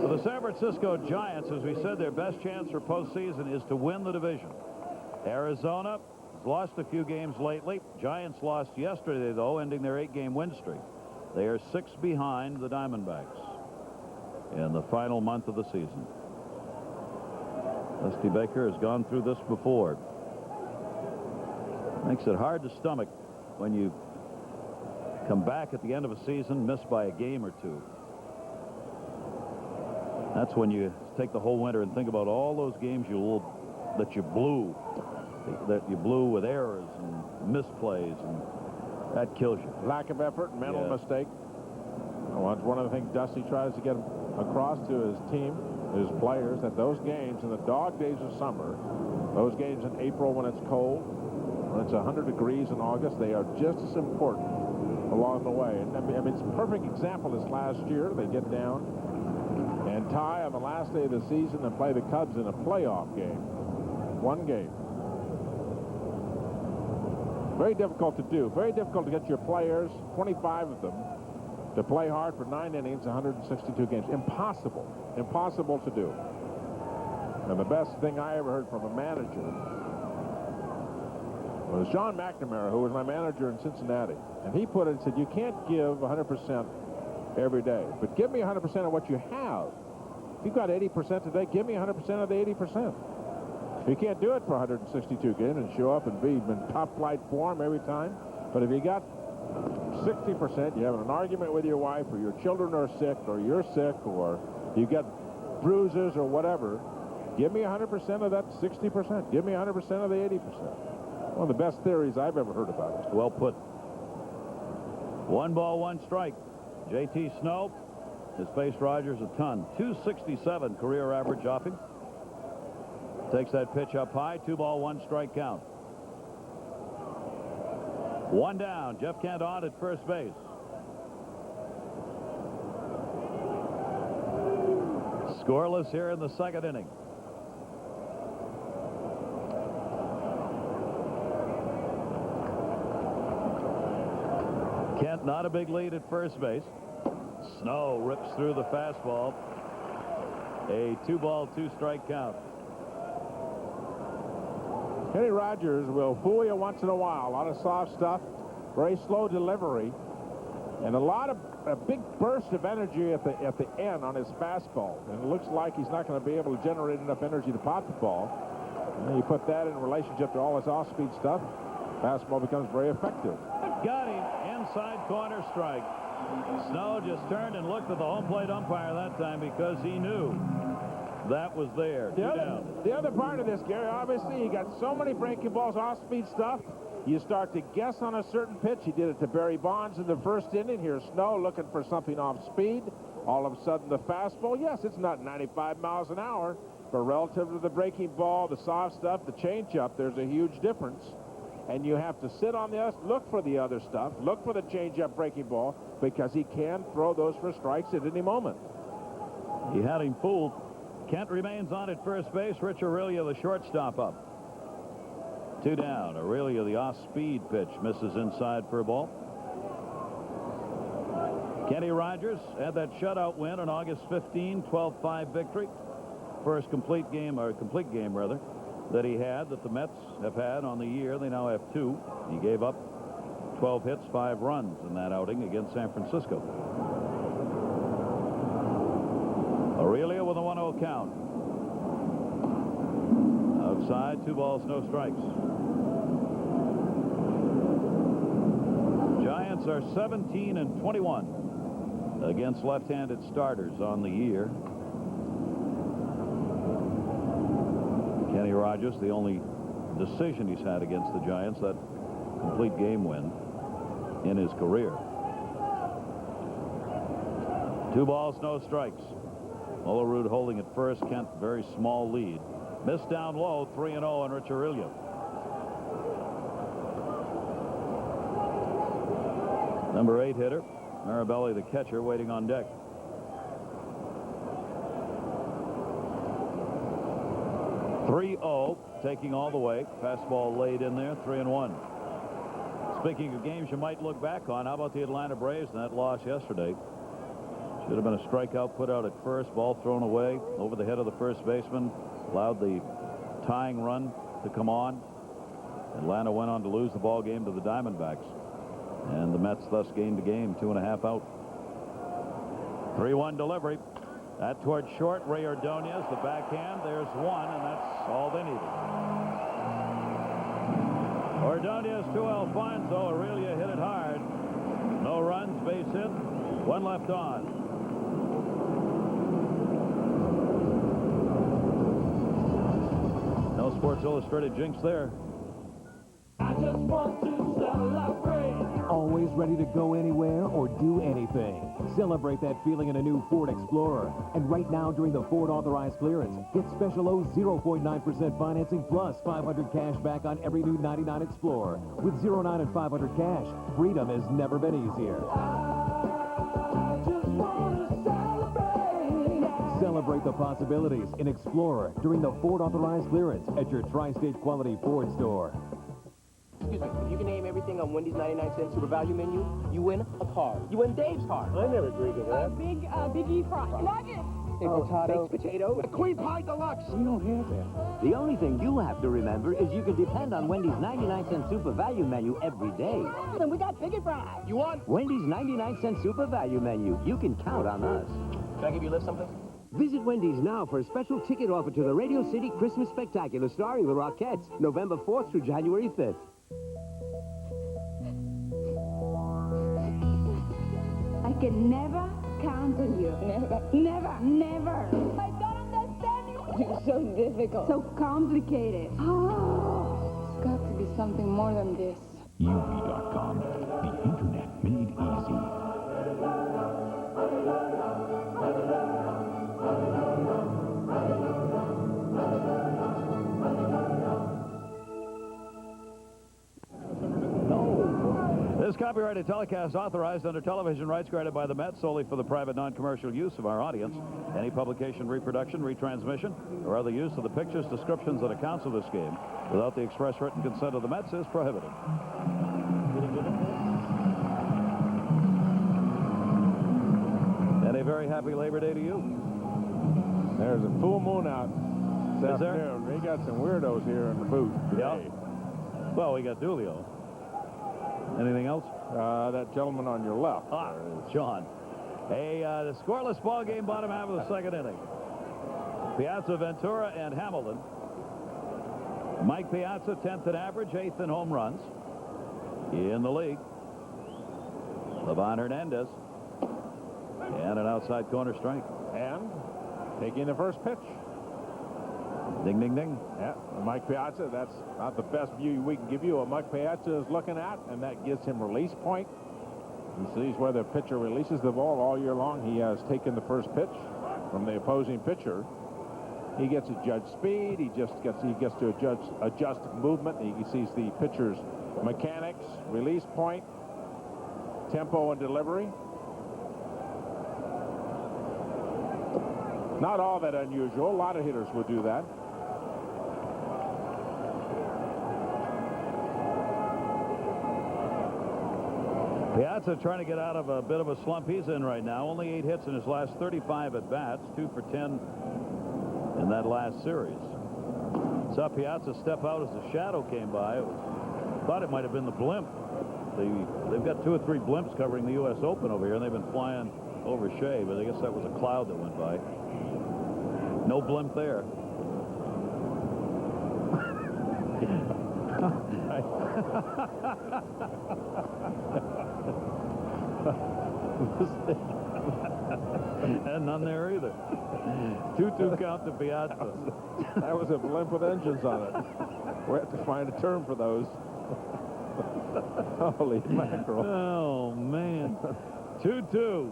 For the San Francisco Giants, as we said, their best chance for postseason is to win the division. Arizona has lost a few games lately. Giants lost yesterday, though, ending their 8-game win streak. They are 6 behind the Diamondbacks in the final month of the season. Dusty Baker has gone through this before. Makes it hard to stomach when you come back at the end of a season, missed by a game or two. That's when you take the whole winter and think about all those games that you blew with errors and misplays, and that kills you. Lack of effort, mental mistake. One of the things Dusty tries to get across to his team, his players, that those games in the dog days of summer, those games in April when it's cold, when it's 100 degrees in August, they are just as important along the way. And I mean, it's a perfect example this last year. They get down and tie on the last day of the season and play the Cubs in a playoff game. One game. Very difficult to do. Very difficult to get your players, 25 of them, to play hard for 9 innings, 162 games. Impossible. Impossible to do. And the best thing I ever heard from a manager was John McNamara, who was my manager in Cincinnati. And he put it and said, you can't give 100% every day, but give me 100% of what you have. If you've got 80% today, give me 100% of the 80%. You can't do it for 162 games and show up and be in top flight form every time. But if you got 60%, you have an argument with your wife, or your children are sick, or you're sick, or you got bruises or whatever, give me 100% of that 60%. Give me 100% of the 80%. One of the best theories I've ever heard about it. Well put. 1 ball, 1 strike. J.T. Snow has faced Rogers a ton. 267 career average off him. Takes that pitch up high. 2 ball, 1 strike count. 1 down. Jeff Kent on at first base. Scoreless here in the 2nd inning. Kent not a big lead at first base. Snow rips through the fastball. A 2 ball, 2 strike count. Kenny Rogers will fool you once in a while. A lot of soft stuff, very slow delivery, and a big burst of energy at the end on his fastball. And it looks like he's not going to be able to generate enough energy to pop the ball. And then you put that in relationship to all his off-speed stuff, fastball becomes very effective. Got him. Inside corner strike. Snow just turned and looked at the home plate umpire that time because he knew that was there. The other part of this, Gary, obviously, you got so many breaking balls, off-speed stuff. You start to guess on a certain pitch. He did it to Barry Bonds in the 1st inning. Here's Snow looking for something off-speed. All of a sudden, the fastball, yes, it's not 95 miles an hour, but relative to the breaking ball, the soft stuff, the changeup, there's a huge difference. And you have to sit on this, look for the other stuff, look for the changeup breaking ball, because he can throw those for strikes at any moment. He had him fooled. Kent remains on at first base. Rich Aurelia, the shortstop, up. 2 down. Aurelia, the off-speed pitch, misses inside for a ball. Kenny Rogers had that shutout win on August 15, 12-5 victory. First complete game rather, that he had, that the Mets have had on the year. They now have 2. He gave up 12 hits, 5 runs in that outing against San Francisco. Aurelia with a 1-0 count. Outside, 2 balls, no strikes. Giants are 17-21 against left-handed starters on the year. Kenny Rogers, the only decision he's had against the Giants, that complete game win in his career. 2 balls, no strikes. Olerud holding at first. Kent, very small lead. Missed down low, 3-0 on Rich Aurelio. Number 8 hitter, Marabelli, the catcher, waiting on deck. .30, taking all the way. Fastball laid in there, 3-1. Speaking of games you might look back on, how about the Atlanta Braves and that loss yesterday? Should have been a strikeout put out at first, ball thrown away over the head of the first baseman, allowed the tying run to come on. Atlanta went on to lose the ball game to the Diamondbacks, and the Mets thus gained the game, 2.5 out. 3-1 delivery. That towards short. Ray Ordonez, the backhand. There's one, and that's all they needed. Ordonez to Alfonso. Aurelia hit it hard. No runs, base hit. 1 left on. No Sports Illustrated jinx there. I just want to celebrate. Always ready to go anywhere or do anything. Celebrate that feeling in a new Ford Explorer. And right now, during the Ford authorized clearance, get special low 0.9% financing plus 500 cash back on every new 99 Explorer. With 0.9 and 500 cash, freedom has never been easier. I just want to celebrate. Celebrate the possibilities in Explorer during the Ford authorized clearance at your Tri-State Quality Ford store. Excuse me, if you can name everything on Wendy's 99-cent super value menu, you win a car. You win Dave's car. I never agreed to that. Big E fry. Nuggets. Hey, potatoes, potatoes. A Queen Pie Deluxe. We don't have that. The only thing you have to remember is you can depend on Wendy's 99-cent super value menu every day. Then we got biggie fries. You want? Wendy's 99-cent super value menu. You can count on us. Can I give you a lift someplace? Visit Wendy's now for a special ticket offer to the Radio City Christmas Spectacular starring the Rockettes, November 4th through January 5th. I can never count on you. Never. Never. Never. I don't understand you. You're so difficult. So complicated. Oh, it's got to be something more than this. UV.com, the internet made easy. This copyrighted telecast authorized under television rights granted by the Mets solely for the private non-commercial use of our audience. Any publication, reproduction, retransmission, or other use of the pictures, descriptions, and accounts of this game without the express written consent of the Mets is prohibited. And a very happy Labor Day to you. There's a full moon out this Is there? afternoon. We got some weirdos here in the booth today. Yeah. Well, we got Dulio. Anything else? That gentleman on your left. Sean. The scoreless ball game, bottom half of the second inning. Piazza, Ventura, and Hamilton. Mike Piazza, 10th in average, 8th in home runs in the league. Levon Hernandez. And an outside corner strike. And taking the first pitch. Ding, ding, ding. Yeah, Mike Piazza, that's not the best view we can give you of Mike Piazza is looking at, and that gives him release point. He sees where the pitcher releases the ball all year long. He has taken the first pitch from the opposing pitcher. He gets to judge speed. He gets to adjust movement. He sees the pitcher's mechanics, release point, tempo, and delivery. Not all that unusual. A lot of hitters would do that. Piazza trying to get out of a bit of a slump he's in right now. Only 8 hits in his last 35 at-bats, 2 for 10 in that last series. Saw Piazza step out as the shadow came by. Thought it might have been the blimp. They've got 2 or 3 blimps covering the U.S. Open over here, and they've been flying over Shea, but I guess that was a cloud that went by. No blimp there. And none there either. 2-2 count to Piazza. That was a blimp with engines on it. We have to find a term for those. Holy mackerel. Oh, man. 2-2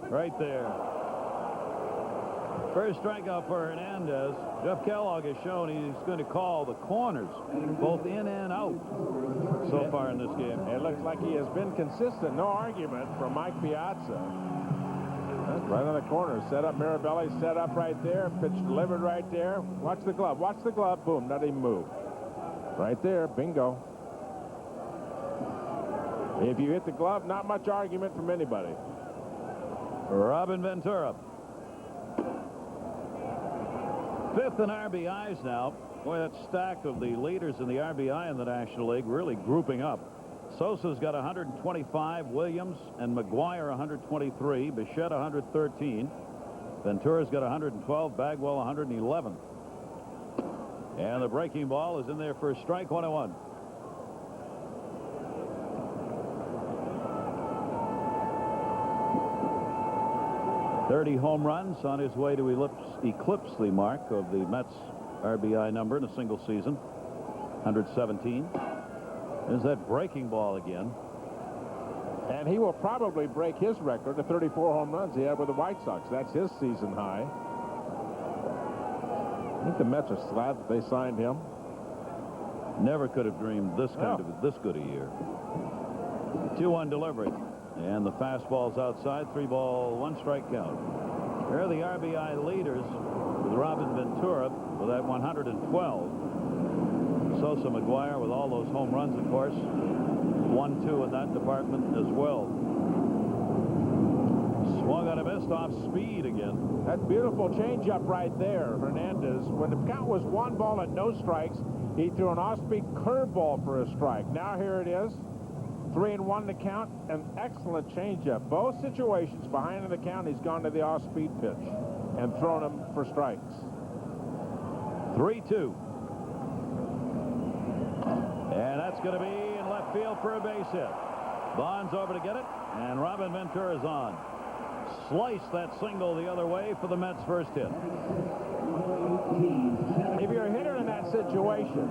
right there. First strikeout for Hernandez. Jeff Kellogg has shown he's going to call the corners, both in and out, so far in this game. It looks like he has been consistent. No argument from Mike Piazza. Right on the corner. Set up Mirabelli. Set up right there. Pitch delivered right there. Watch the glove. Watch the glove. Boom. Not even move. Right there. Bingo. If you hit the glove, not much argument from anybody. Robin Ventura. Fifth in RBIs now. Boy, that stack of the leaders in the RBI in the National League really grouping up. Sosa's got 125, Williams and McGuire 123, Bichette 113, Ventura's got 112, Bagwell 111. And the breaking ball is in there for strike 101. .30 home runs, on his way to eclipse the mark of the Mets RBI number in a single season. 117. There's that breaking ball again. And he will probably break his record of 34 home runs he had with the White Sox. That's his season high. I think the Mets are glad that they signed him. Never could have dreamed this good a year. 2-1 delivery. And the fastball's outside. 3-ball, 1-strike count. Here are the RBI leaders with Robin Ventura with that 112. Sosa, McGuire with all those home runs, of course. 1-2 in that department as well. Swung on a missed off speed again. That beautiful changeup right there, Hernandez. When the count was 1 ball and no strikes, he threw an off-speed curveball for a strike. Now here it is. 3-1 to count. An excellent changeup. Both situations behind in the count, he's gone to the off-speed pitch and thrown them for strikes. 3-2. And that's going to be in left field for a base hit. Bonds over to get it, and Robin Ventura's on. Slice that single the other way for the Mets' first hit. If you're a hitter in that situation,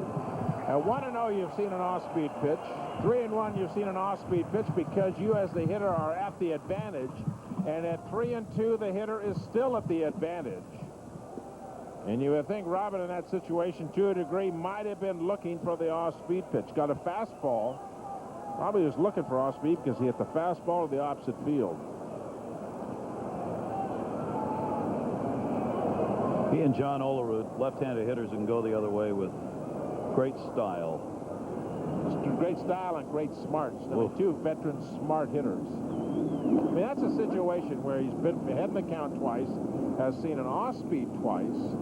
at 1-0 you've seen an off-speed pitch. 3-1 you've seen an off-speed pitch because you as the hitter are at the advantage. And at 3-2 the hitter is still at the advantage. And you would think Robin in that situation, to a degree, might have been looking for the off-speed pitch. Got a fastball. Probably was looking for off-speed because he hit the fastball to the opposite field. He and John Olerud, left-handed hitters, can go the other way with great style. Great style and great smarts. I mean, 2 veteran smart hitters. I mean, that's a situation where he's been ahead in the count twice, has seen an off-speed twice.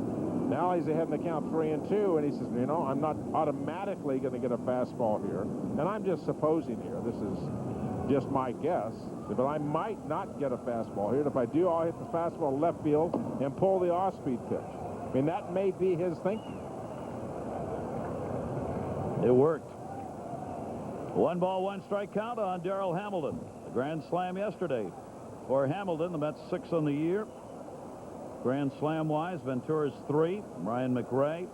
Now he's ahead in the count 3-2, and he says, you know, I'm not automatically going to get a fastball here. And I'm just supposing here. This is just my guess. But I might not get a fastball here. And if I do, I'll hit the fastball left field and pull the off-speed pitch. I mean, that may be his thinking. It worked. 1 ball, 1-strike count on Darrell Hamilton. A grand slam yesterday for Hamilton. The Mets 6 on the year. Grand slam-wise, Ventura's 3. Ryan McRae,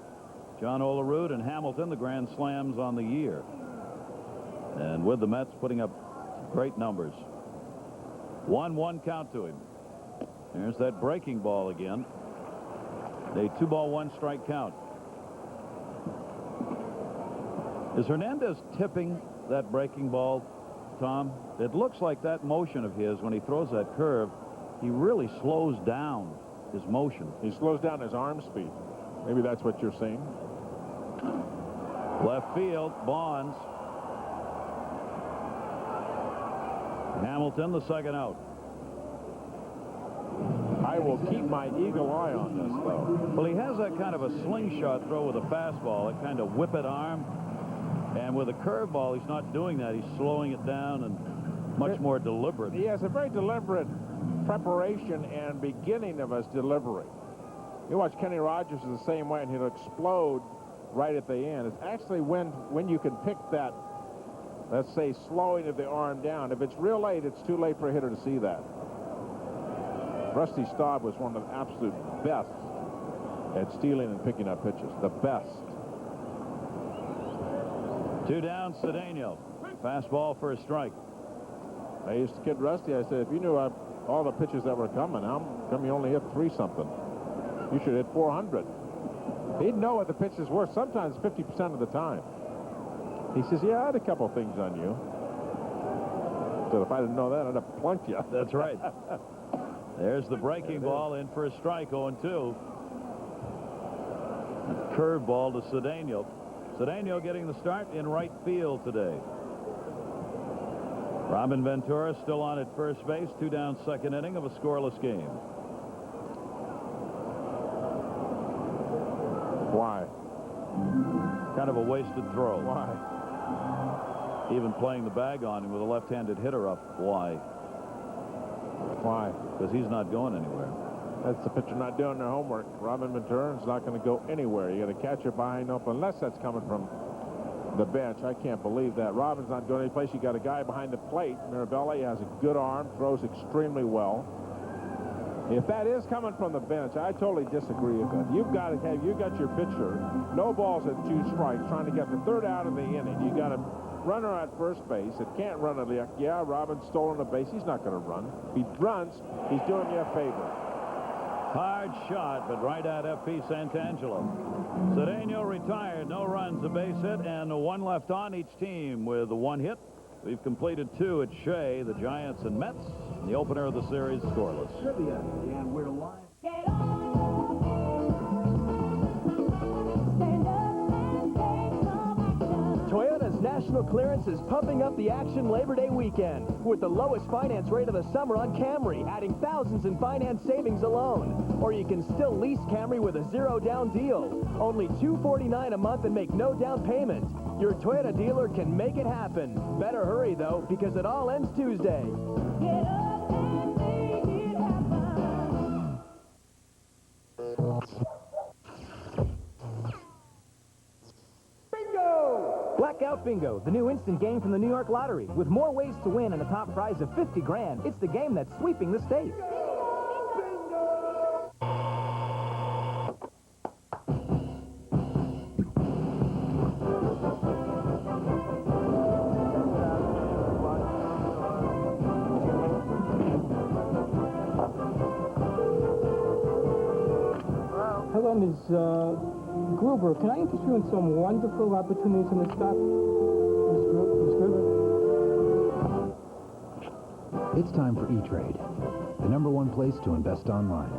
John Olerud, and Hamilton, the grand slams on the year. And with the Mets putting up great numbers. 1-1 count to him. There's that breaking ball again. A 2 ball, 1-strike count. Is Hernandez tipping that breaking ball, Tom? It looks like that motion of his when he throws that curve, he really slows down his motion. He slows down his arm speed. Maybe that's what you're seeing. Left field, Bonds. Hamilton, the second out. I will keep my eagle eye on this, though. Well, he has that kind of a slingshot throw with a fastball, that kind of whip-it arm. And with a curveball, he's not doing that. He's slowing it down and much more deliberate. He has a very deliberate preparation and beginning of his delivery. You watch Kenny Rogers is the same way, and he'll explode right at the end. It's actually when you can pick that let's say, slowing of the arm down. If it's real late, it's too late for a hitter to see that. Rusty Staub was one of the absolute best at stealing and picking up pitches. The best. 2 down, Cedeno. Fastball for a strike. I used to kid Rusty. I said, if you knew all the pitches that were coming, how come you only hit 3-something? You should hit 400. He'd know what the pitches were, sometimes 50% of the time. He says, yeah, I had a couple things on you. So if I didn't know that, I'd have plunked you. That's right. There's the breaking ball in for a strike, 0-2. Curveball to Cedeno. Cedeno getting the start in right field today. Robin Ventura still on at first base. 2 down, second inning of a scoreless game. Why? Kind of a wasted throw. Why? Even playing the bag on him with a left-handed hitter up. Why? Why? Because he's not going anywhere. That's the pitcher not doing their homework. Robin Ventura's not going to go anywhere. You got a catcher behind up, unless that's coming from the bench. I can't believe that. Robin's not going any place. You got a guy behind the plate. Mirabelli has a good arm, throws extremely well. If that is coming from the bench, I totally disagree with that. You've got to have, you got your pitcher, no balls at 2 strikes, trying to get the 3rd out of the inning. You got a runner at first base. It can't run it. Yeah, Robin's stolen a base. He's not going to run. If he runs, he's doing you a favor. Hard shot, but right at F.P. Santangelo. Cedeno retired. No runs, a base hit, and 1 left on each team with 1 hit. We've completed 2 at Shea, the Giants and Mets. The opener of the series scoreless. Trivia, and we're live. Toyota's national clearance is pumping up the action Labor Day weekend with the lowest finance rate of the summer on Camry, adding thousands in finance savings alone. Or you can still lease Camry with a 0 down deal. Only $249 a month and make no down payment. Your Toyota dealer can make it happen. Better hurry, though, because it all ends Tuesday. Get up and make it happen. Bingo! Blackout Bingo, the new instant game from the New York Lottery. With more ways to win and a top prize of $50 grand, it's the game that's sweeping the state. Hello, Ms. Gruber. Can I interest you in some wonderful opportunities in the stock? Ms. Gruber? It's time for E-Trade, the #1 place to invest online.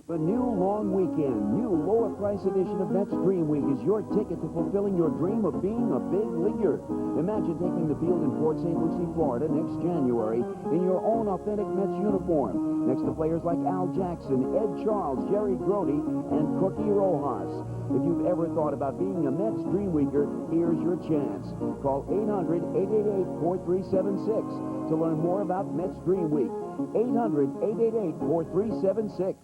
The new long weekend, new lower price edition of Mets Dream Week is your ticket to fulfilling your dream of being a big leaguer. Imagine taking the field in Port St. Lucie, Florida next January in your own authentic Mets uniform, next to players like Al Jackson, Ed Charles, Jerry Grody, and Cookie Rojas. If you've ever thought about being a Mets Dream Weeker, here's your chance. Call 800-888-4376 to learn more about Mets Dream Week. 800-888-4376.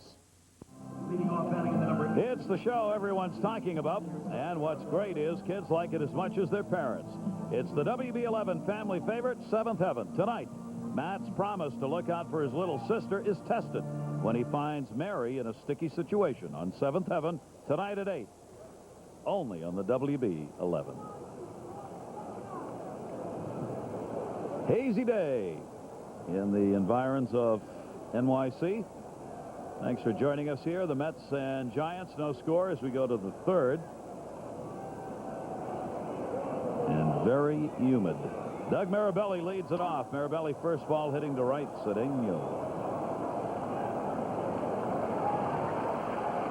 It's the show everyone's talking about, and what's great is kids like it as much as their parents. It's the WB11 family favorite, Seventh Heaven. Tonight, Matt's promise to look out for his little sister is tested when he finds Mary in a sticky situation on Seventh Heaven, tonight at 8, only on the WB11. Hazy day in the environs of NYC. Thanks for joining us here. The Mets and Giants, no score as we go to the 3rd. And very humid. Doug Mirabelli leads it off. Mirabelli first ball hitting to right. Cedeno.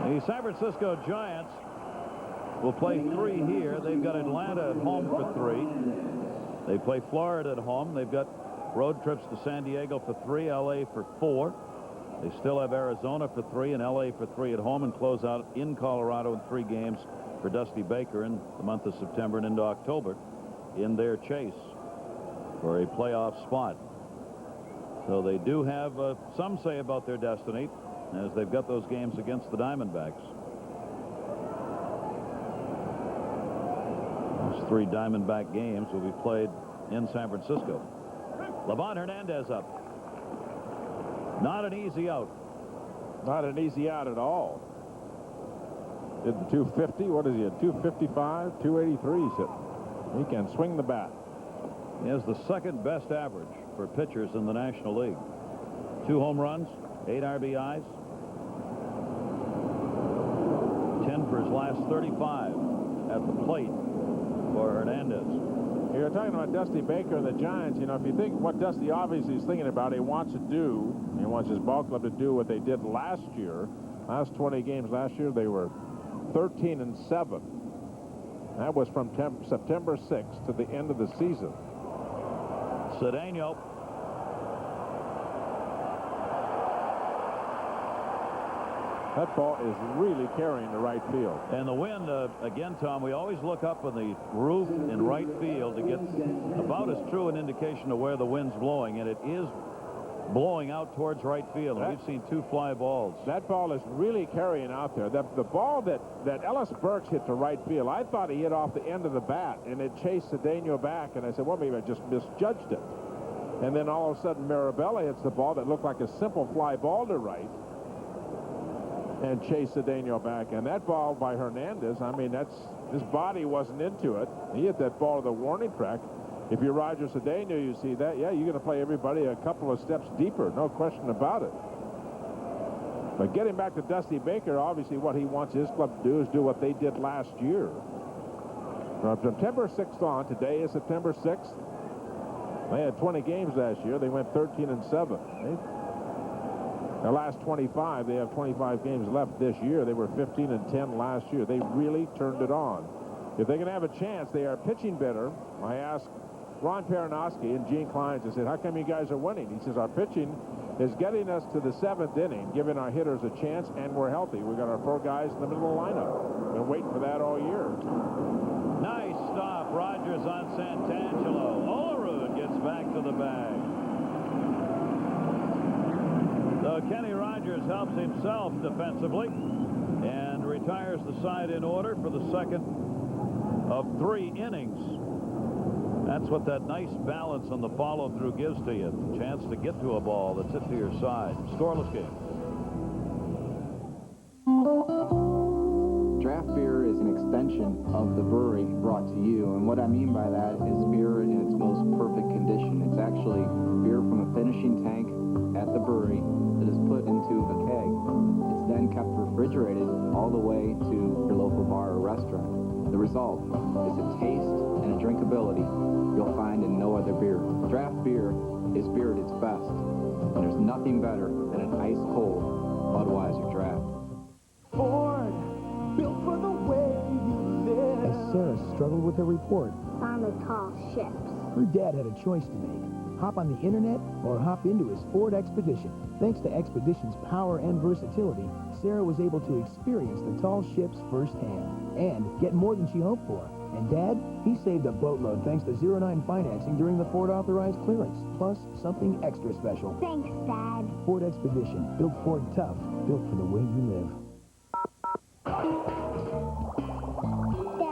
The San Francisco Giants will play 3 here. They've got Atlanta at home for 3. They play Florida at home. They've got road trips to San Diego for 3, LA for 4. They still have Arizona for 3 and LA for 3 at home, and close out in Colorado in 3 games for Dusty Baker in the month of September and into October in their chase for a playoff spot. So they do have some say about their destiny, as they've got those games against the Diamondbacks. Those 3 Diamondback games will be played in San Francisco. Levon Hernandez up. Not an easy out. Not an easy out at all. Did the 250. What is he at? 255, 283 he's hitting. He can swing the bat. He has the second best average for pitchers in the National League. 2 home runs, 8 RBIs. 10 for his last 35 at the plate for Hernandez. You're talking about Dusty Baker and the Giants. You know, if you think what Dusty obviously is thinking about, he wants to do, he wants his ball club to do what they did last year. Last 20 games last year, they were 13-7. That was from September 6th to the end of the season. Cedeno. That ball is really carrying the right field. And the wind, again, Tom, we always look up on the roof in right field to get about as true an indication of where the wind's blowing, and it is blowing out towards right field. And we've seen 2 fly balls. That ball is really carrying out there. The ball that Ellis Burks hit to right field, I thought he hit off the end of the bat, and it chased Cedeno back, and I said, well, maybe I just misjudged it. And then all of a sudden, Mirabella hits the ball that looked like a simple fly ball to right, and chased Cedeno back. And that ball by Hernandez, I mean, his body wasn't into it. He hit that ball to the warning track. If you're Roger Cedeno, you see that, yeah, you're going to play everybody a couple of steps deeper, no question about it. But getting back to Dusty Baker, obviously what he wants his club to do is do what they did last year. From September 6th on, today is September 6th. They had 20 games last year. They went 13-7. Their last 25, they have 25 games left this year. They were 15-10 last year. They really turned it on. If they can have a chance, they are pitching better. I asked Ron Peronowski and Gene Kleins, I said, how come you guys are winning? He says, our pitching is getting us to the 7th inning, giving our hitters a chance, and we're healthy. We got our 4 guys in the middle of the lineup. Been waiting for that all year. Nice stop. Rogers on Santangelo. Olerud gets back to the bag. So Kenny Rogers helps himself defensively and retires the side in order for the second of 3 innings. That's what that nice balance on the follow-through gives to you. Chance to get to a ball that's hit to your side. Scoreless game. Draft beer is an extension of the brewery brought to you, and what I mean by that is beer in its most perfect condition. It's actually beer from a finishing tank at the brewery that is put into a keg. It's then kept refrigerated all the way to your local bar or restaurant. The result is a taste and a drinkability you'll find in no other beer. Draft beer is beer at its best, and there's nothing better than an ice-cold Budweiser draft. Ford, built for the way you live. As Sarah struggled with her report, on the tall ships. her dad had a choice to make. Hop on the internet or hop into his Ford Expedition. Thanks to Expedition's power and versatility, Sarah was able to experience the tall ships firsthand and get more than she hoped for. And Dad, he saved a boatload thanks to 0-9 financing during the Ford authorized clearance. Plus, something extra special. Thanks, Dad. Ford Expedition. Built Ford tough. Built for the way you live. Dad,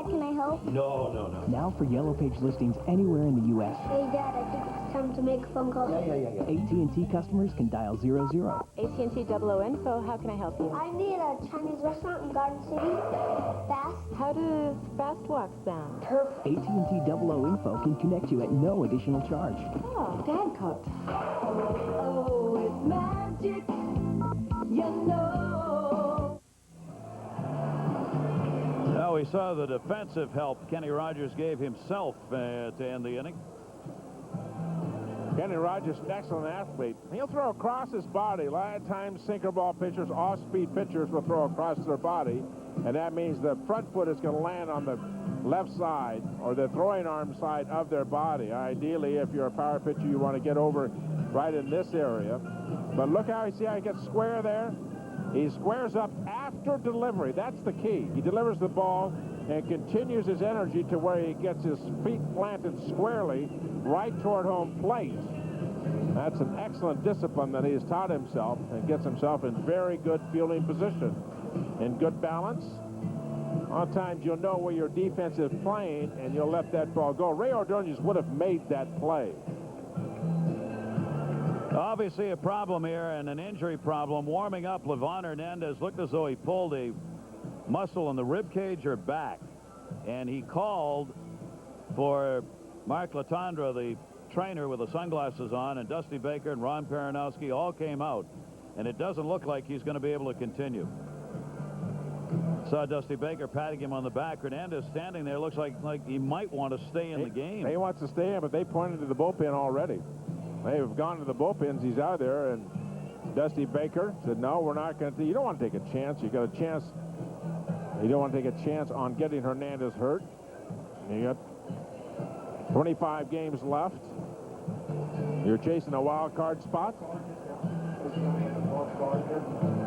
can I help? No. Now for Yellow Page listings anywhere in the U.S. Hey, Dad, I think it's time to make a phone call. Yeah. AT&T customers can dial 00. AT&T 00 Info, how can I help you? I need a Chinese restaurant in Garden City. Fast. How does Fast Walk sound? Perfect. AT&T 00 Info can connect you at no additional charge. Oh, Dad cooked. Oh, it's magic, you know. Now we saw the defensive help Kenny Rogers gave himself to end the inning. Kenny Rogers, an excellent athlete. He'll throw across his body. A lot of times, sinker ball pitchers, off-speed pitchers will throw across their body, and that means the front foot is going to land on the left side or the throwing arm side of their body. Ideally, if you're a power pitcher, you want to get over right in this area. But look how he gets square there. He squares up after delivery. That's the key. He delivers the ball and continues his energy to where he gets his feet planted squarely right toward home plate. That's an excellent discipline that he has taught himself and gets himself in very good fielding position. In good balance. A lot of times you'll know where your defense is playing, and you'll let that ball go. Ray Ordonez would have made that play. Obviously a problem here and an injury problem. Warming up, Levon Hernandez looked as though he pulled a muscle in the rib cage or back. And he called for Mark Latondra, the trainer with the sunglasses on, and Dusty Baker and Ron Peronowski all came out. And it doesn't look like he's going to be able to continue. Saw Dusty Baker patting him on the back. Hernandez standing there, looks like he might want to stay in the game. He wants to stay in, but they pointed to the bullpen already. They've gone to the bullpens. He's out there, and Dusty Baker said, no, we're not going to. You don't want to take a chance. You got a chance. You don't want to take a chance on getting Hernandez hurt. You got 25 games left. You're chasing a wild card spot.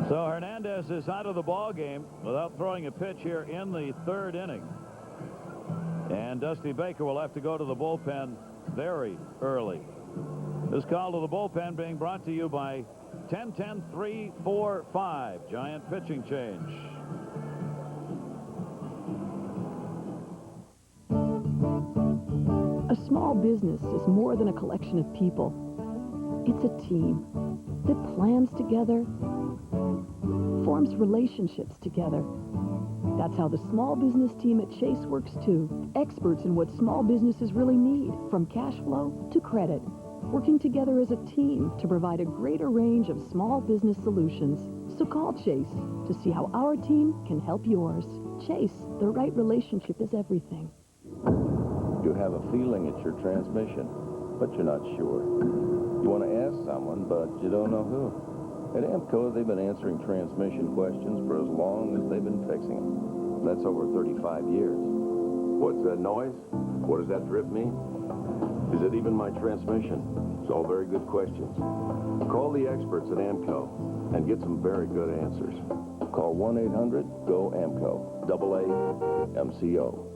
So Hernandez is out of the ball game without throwing a pitch here in the third inning. And Dusty Baker will have to go to the bullpen very early. This call to the bullpen being brought to you by 10-10-3-4-5. Giant pitching change. A small business is more than a collection of people. It's a team that plans together, forms relationships together. That's how the small business team at Chase works too. Experts in what small businesses really need, from cash flow to credit. Working together as a team to provide a greater range of small business solutions. So call Chase to see how our team can help yours. Chase, the right relationship is everything. You have a feeling it's your transmission, but you're not sure. You want to ask someone, but you don't know who. At AMCO, they've been answering transmission questions for as long as they've been fixing them. That's over 35 years. What's that noise? What does that drip mean? Is it even my transmission? It's all very good questions. Call the experts at AMCO and get some very good answers. Call 1-800-GO-AMCO, AA-MCO.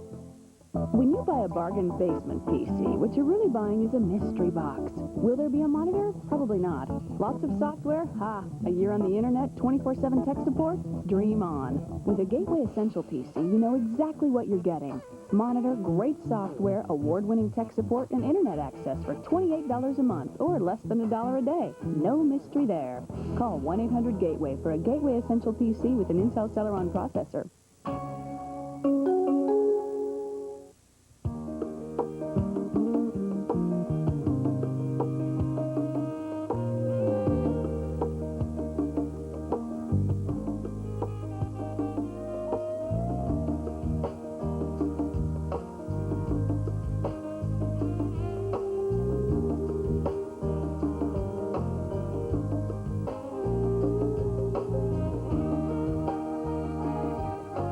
When you buy a bargain basement PC, what you're really buying is a mystery box. Will there be a monitor? Probably not. Lots of software? Ha! A year on the internet, 24/7 tech support? Dream on. With a Gateway Essential PC, you know exactly what you're getting. Monitor, great software, award-winning tech support, and internet access for $28 a month, or less than $1 a day. No mystery there. Call 1-800-GATEWAY for a Gateway Essential PC with an Intel Celeron processor.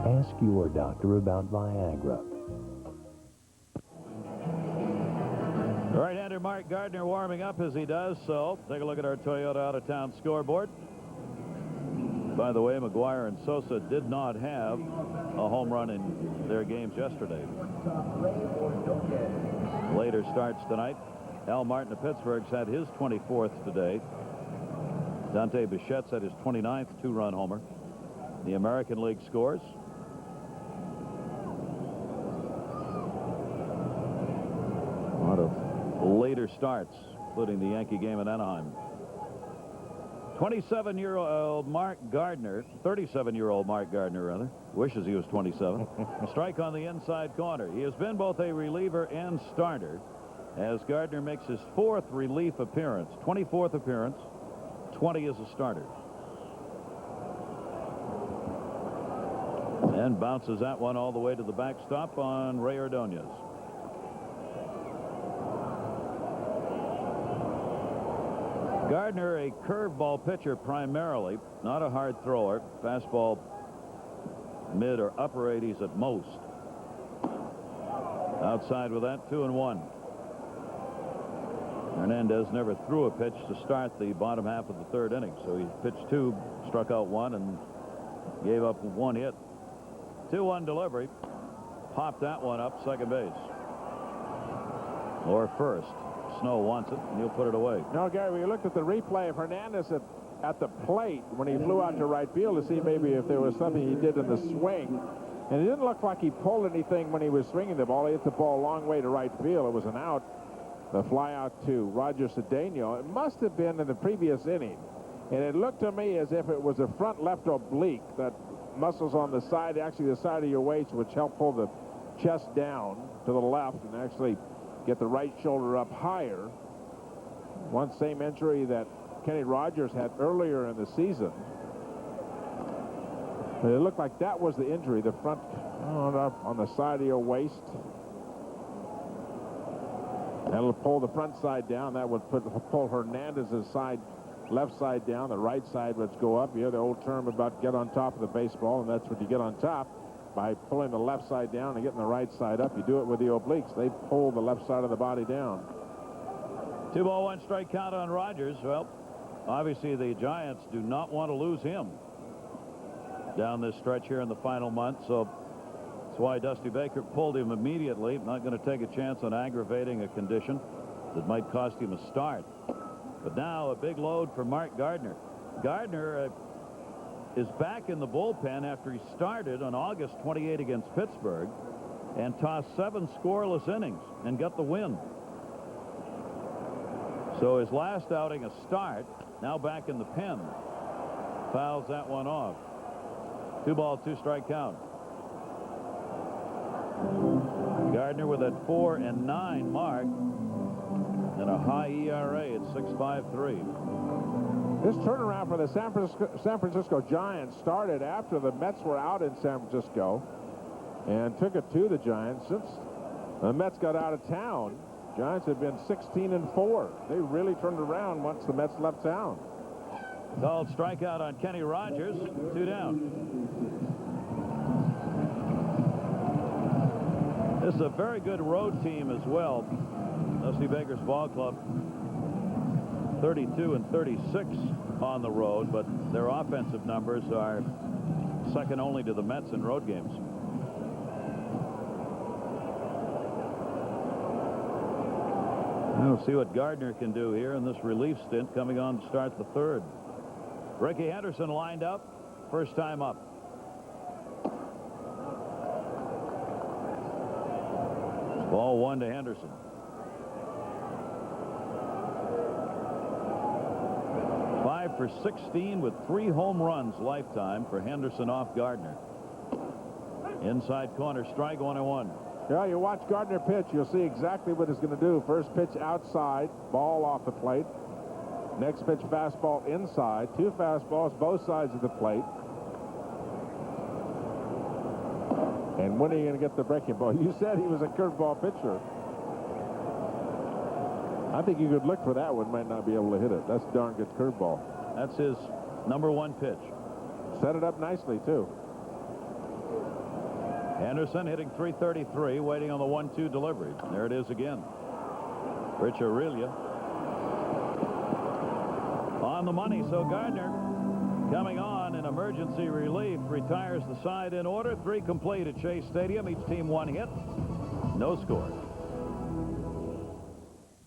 Ask your doctor about Viagra. Right-hander Mark Gardner warming up as he does so. Take a look at our Toyota out-of-town scoreboard. By the way, McGuire and Sosa did not have a home run in their games yesterday. Later starts tonight. Al Martin of Pittsburgh's had his 24th today. Dante Bichette's had his 29th two-run homer. The American League scores. A lot of later starts, including the Yankee game in Anaheim. 27-year-old Mark Gardner, 37-year-old Mark Gardner, rather, wishes he was 27. Strike on the inside corner. He has been both a reliever and starter as Gardner makes his 4th relief appearance, 24th appearance, 20 as a starter. And bounces that one all the way to the backstop on Ray Ordonez. Gardner, a curveball pitcher primarily, not a hard thrower. Fastball mid or upper 80s at most. Outside with that, 2-1. Hernandez never threw a pitch to start the bottom half of the third inning, so he pitched 2, struck out 1, and gave up 1 hit. 2-1 delivery. Popped that one up second base. Or first. Snow wants it, and he'll put it away. No, Gary, we looked at the replay of Hernandez at the plate when he flew out to right field to see maybe if there was something he did in the swing. And it didn't look like he pulled anything when he was swinging the ball. He hit the ball a long way to right field. It was an out. The fly out to Roger Cedeno. It must have been in the previous inning. And it looked to me as if it was a front left oblique, that muscles on the side, actually the side of your waist, which help pull the chest down to the left and actually get the right shoulder up higher. One same injury that Kenny Rogers had earlier in the season. But it looked like that was the injury, the front on the side of your waist. That'll pull the front side down. That would pull Hernandez's side, left side down. The right side would go up. You hear the old term about get on top of the baseball, and that's what you get on top by pulling the left side down and getting the right side up. You do it with the obliques. They pull the left side of the body down. 2-ball, 1 strike count on Rogers. Well, obviously the Giants do not want to lose him down this stretch here in the final month, so that's why Dusty Baker pulled him immediately. Not going to take a chance on aggravating a condition that might cost him a start. But now a big load for Mark Gardner. Gardner is back in the bullpen after he started on August 28 against Pittsburgh and tossed 7 scoreless innings and got the win. So his last outing a start, now back in the pen. Fouls that one off. 2-ball, 2 strike count. Gardner with a 4-9 mark and a high ERA at 6.53. This turnaround for the San Francisco Giants started after the Mets were out in San Francisco and took it to the Giants. Since the Mets got out of town, Giants have been 16-4. They really turned around once the Mets left town. Called strikeout on Kenny Rogers. 2 down. This is a very good road team as well. Dusty Baker's ball club 32-36 on the road, but their offensive numbers are second only to the Mets in road games. We'll see what Gardner can do here in this relief stint coming on to start the 3rd. Ricky Henderson lined up, first time up. Ball 1 to Henderson. 5 for 16 with 3 home runs lifetime for Henderson off Gardner. Inside corner, strike 1-1. Yeah, you watch Gardner pitch, you'll see exactly what he's going to do. First pitch outside, ball off the plate. Next pitch fastball inside. 2 fastballs both sides of the plate. And when are you going to get the breaking ball? You said he was a curveball pitcher. I think you could look for that one, might not be able to hit it. That's a darn good curveball. That's his number 1 pitch. Set it up nicely, too. Henderson hitting .333, waiting on the 1-2 delivery. There it is again. Rich Aurelia on the money. So Gardner coming on in emergency relief, retires the side in order. 3 complete at Shea Stadium. Each team 1 hit. No score.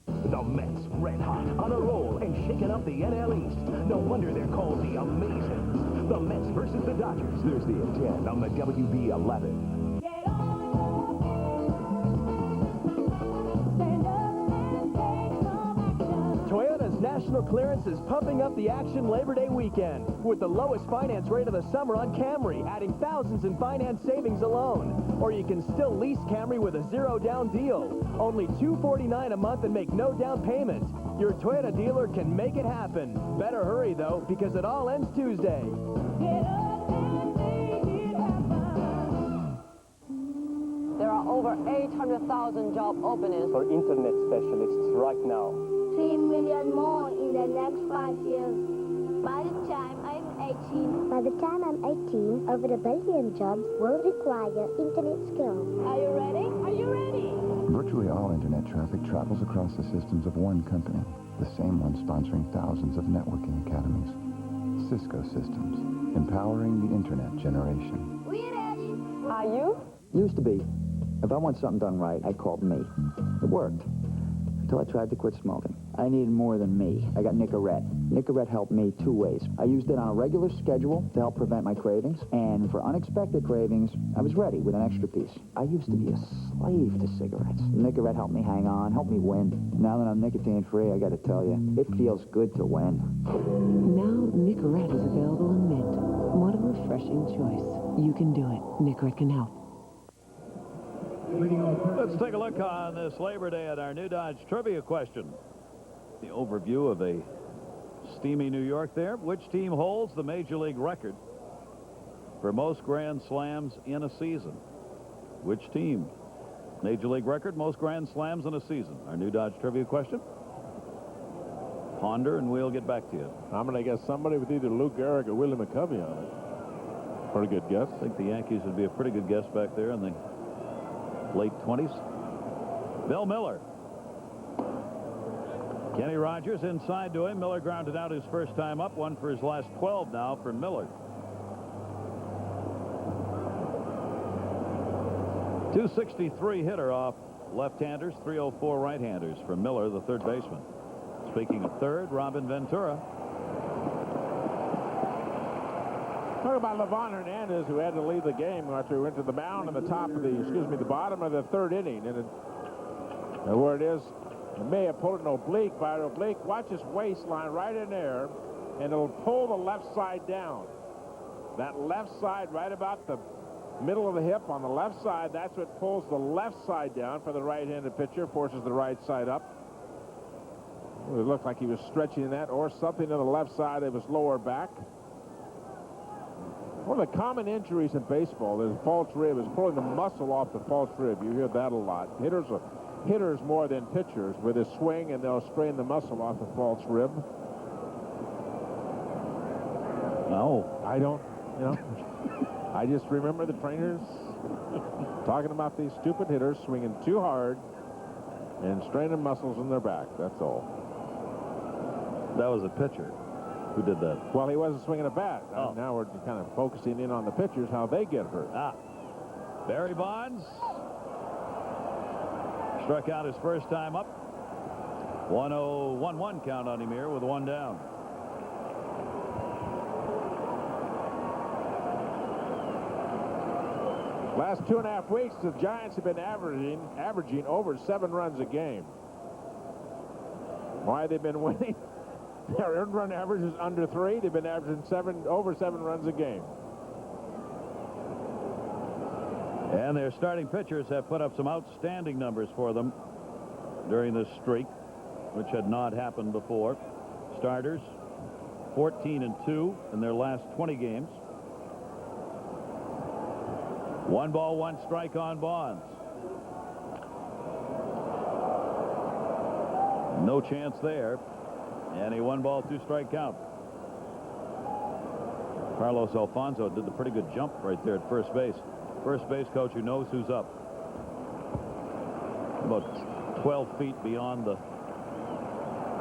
The Mets red hot, on a roll, and shaking up the NL East. No wonder they're called the Amazing. The Mets versus the Dodgers, Thursday at 10 on the WB 11. Toyota's national clearance is pumping up the action Labor Day weekend with the lowest finance rate of the summer on Camry, adding thousands in finance savings alone. Or you can still lease Camry with a 0 down deal. Only $249 a month and make no down payment. Your Toyota dealer can make it happen. Better hurry, though, because it all ends Tuesday. There are over 800,000 job openings for internet specialists right now. 3 million more in the next 5 years. By the time I'm 18. By the time I'm 18, over a billion jobs will require internet skills. Are you ready? Are you ready? Virtually all internet traffic travels across the systems of one company, the same one sponsoring thousands of networking academies. Cisco Systems, empowering the internet generation. We ready? Are you? Used to be. If I want something done right, I called me. It worked. till I tried to quit smoking. I needed more than me. I got Nicorette. Nicorette helped me 2 ways. I used it on a regular schedule to help prevent my cravings, and for unexpected cravings, I was ready with an extra piece. I used to be a slave to cigarettes. Nicorette helped me hang on, helped me win. Now that I'm nicotine-free, I gotta tell you, it feels good to win. Now, Nicorette is available in mint. What a refreshing choice. You can do it. Nicorette can help. Let's take a look on this Labor Day at our New Dodge Trivia question. The overview of a steamy New York there. Which team holds the Major League record for most Grand Slams in a season? Which team? Major League record, most Grand Slams in a season. Our New Dodge Trivia question. Ponder, and we'll get back to you. I'm going to guess somebody with either Lou Gehrig or Willie McCovey on it. Pretty good guess. I think the Yankees would be a pretty good guess back there in the late 20s. Bill Miller. Kenny Rogers inside to him. Miller grounded out his first time up. One for his last 12 now for Miller. 263 hitter off left-handers, 304 right-handers for Miller, the third baseman. Speaking of third, Robin Ventura. Talk about Levon Hernandez, who had to leave the game after he went to the mound in the top of the bottom of the third inning. And where it is, it may have pulled an oblique by an oblique. Watch his waistline right in there, and it'll pull the left side down. That left side right about the middle of the hip on the left side, that's what pulls the left side down for the right-handed pitcher, forces the right side up. It looked like he was stretching that, or something to the left side of his lower back. One of the common injuries in baseball is false rib, is pulling the muscle off the false rib. You hear that a lot. Hitters more than pitchers with a swing, and they'll strain the muscle off the false rib. No. I don't, I just remember the trainers talking about these stupid hitters swinging too hard and straining muscles in their back. That's all. That was a pitcher who did that. Well, he wasn't swinging a bat. Now we're kind of focusing in on the pitchers, how they get hurt. Barry Bonds struck out his first time up. 1-0-1-1 count on him here with one down. Last 2.5 weeks, the Giants have been averaging over 7 runs a game. Why they've been winning? Their earned run average is under 3. They've been averaging over 7 runs a game. And their starting pitchers have put up some outstanding numbers for them during this streak, which had not happened before. Starters, 14-2 in their last 20 games. 1 ball, 1 strike on Bonds. No chance there. And a 1 ball, 2 strike count. Carlos Alfonso did the pretty good jump right there at first base. First base coach who knows who's up. About 12 feet beyond the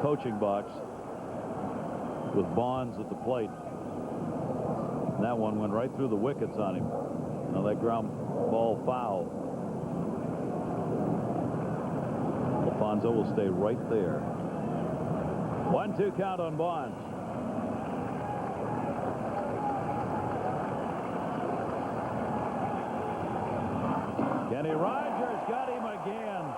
coaching box with Bonds at the plate. And that one went right through the wickets on him. Now that ground ball foul. Alfonso will stay right there. 1-2 count on Bonds. Kenny Rogers got him again.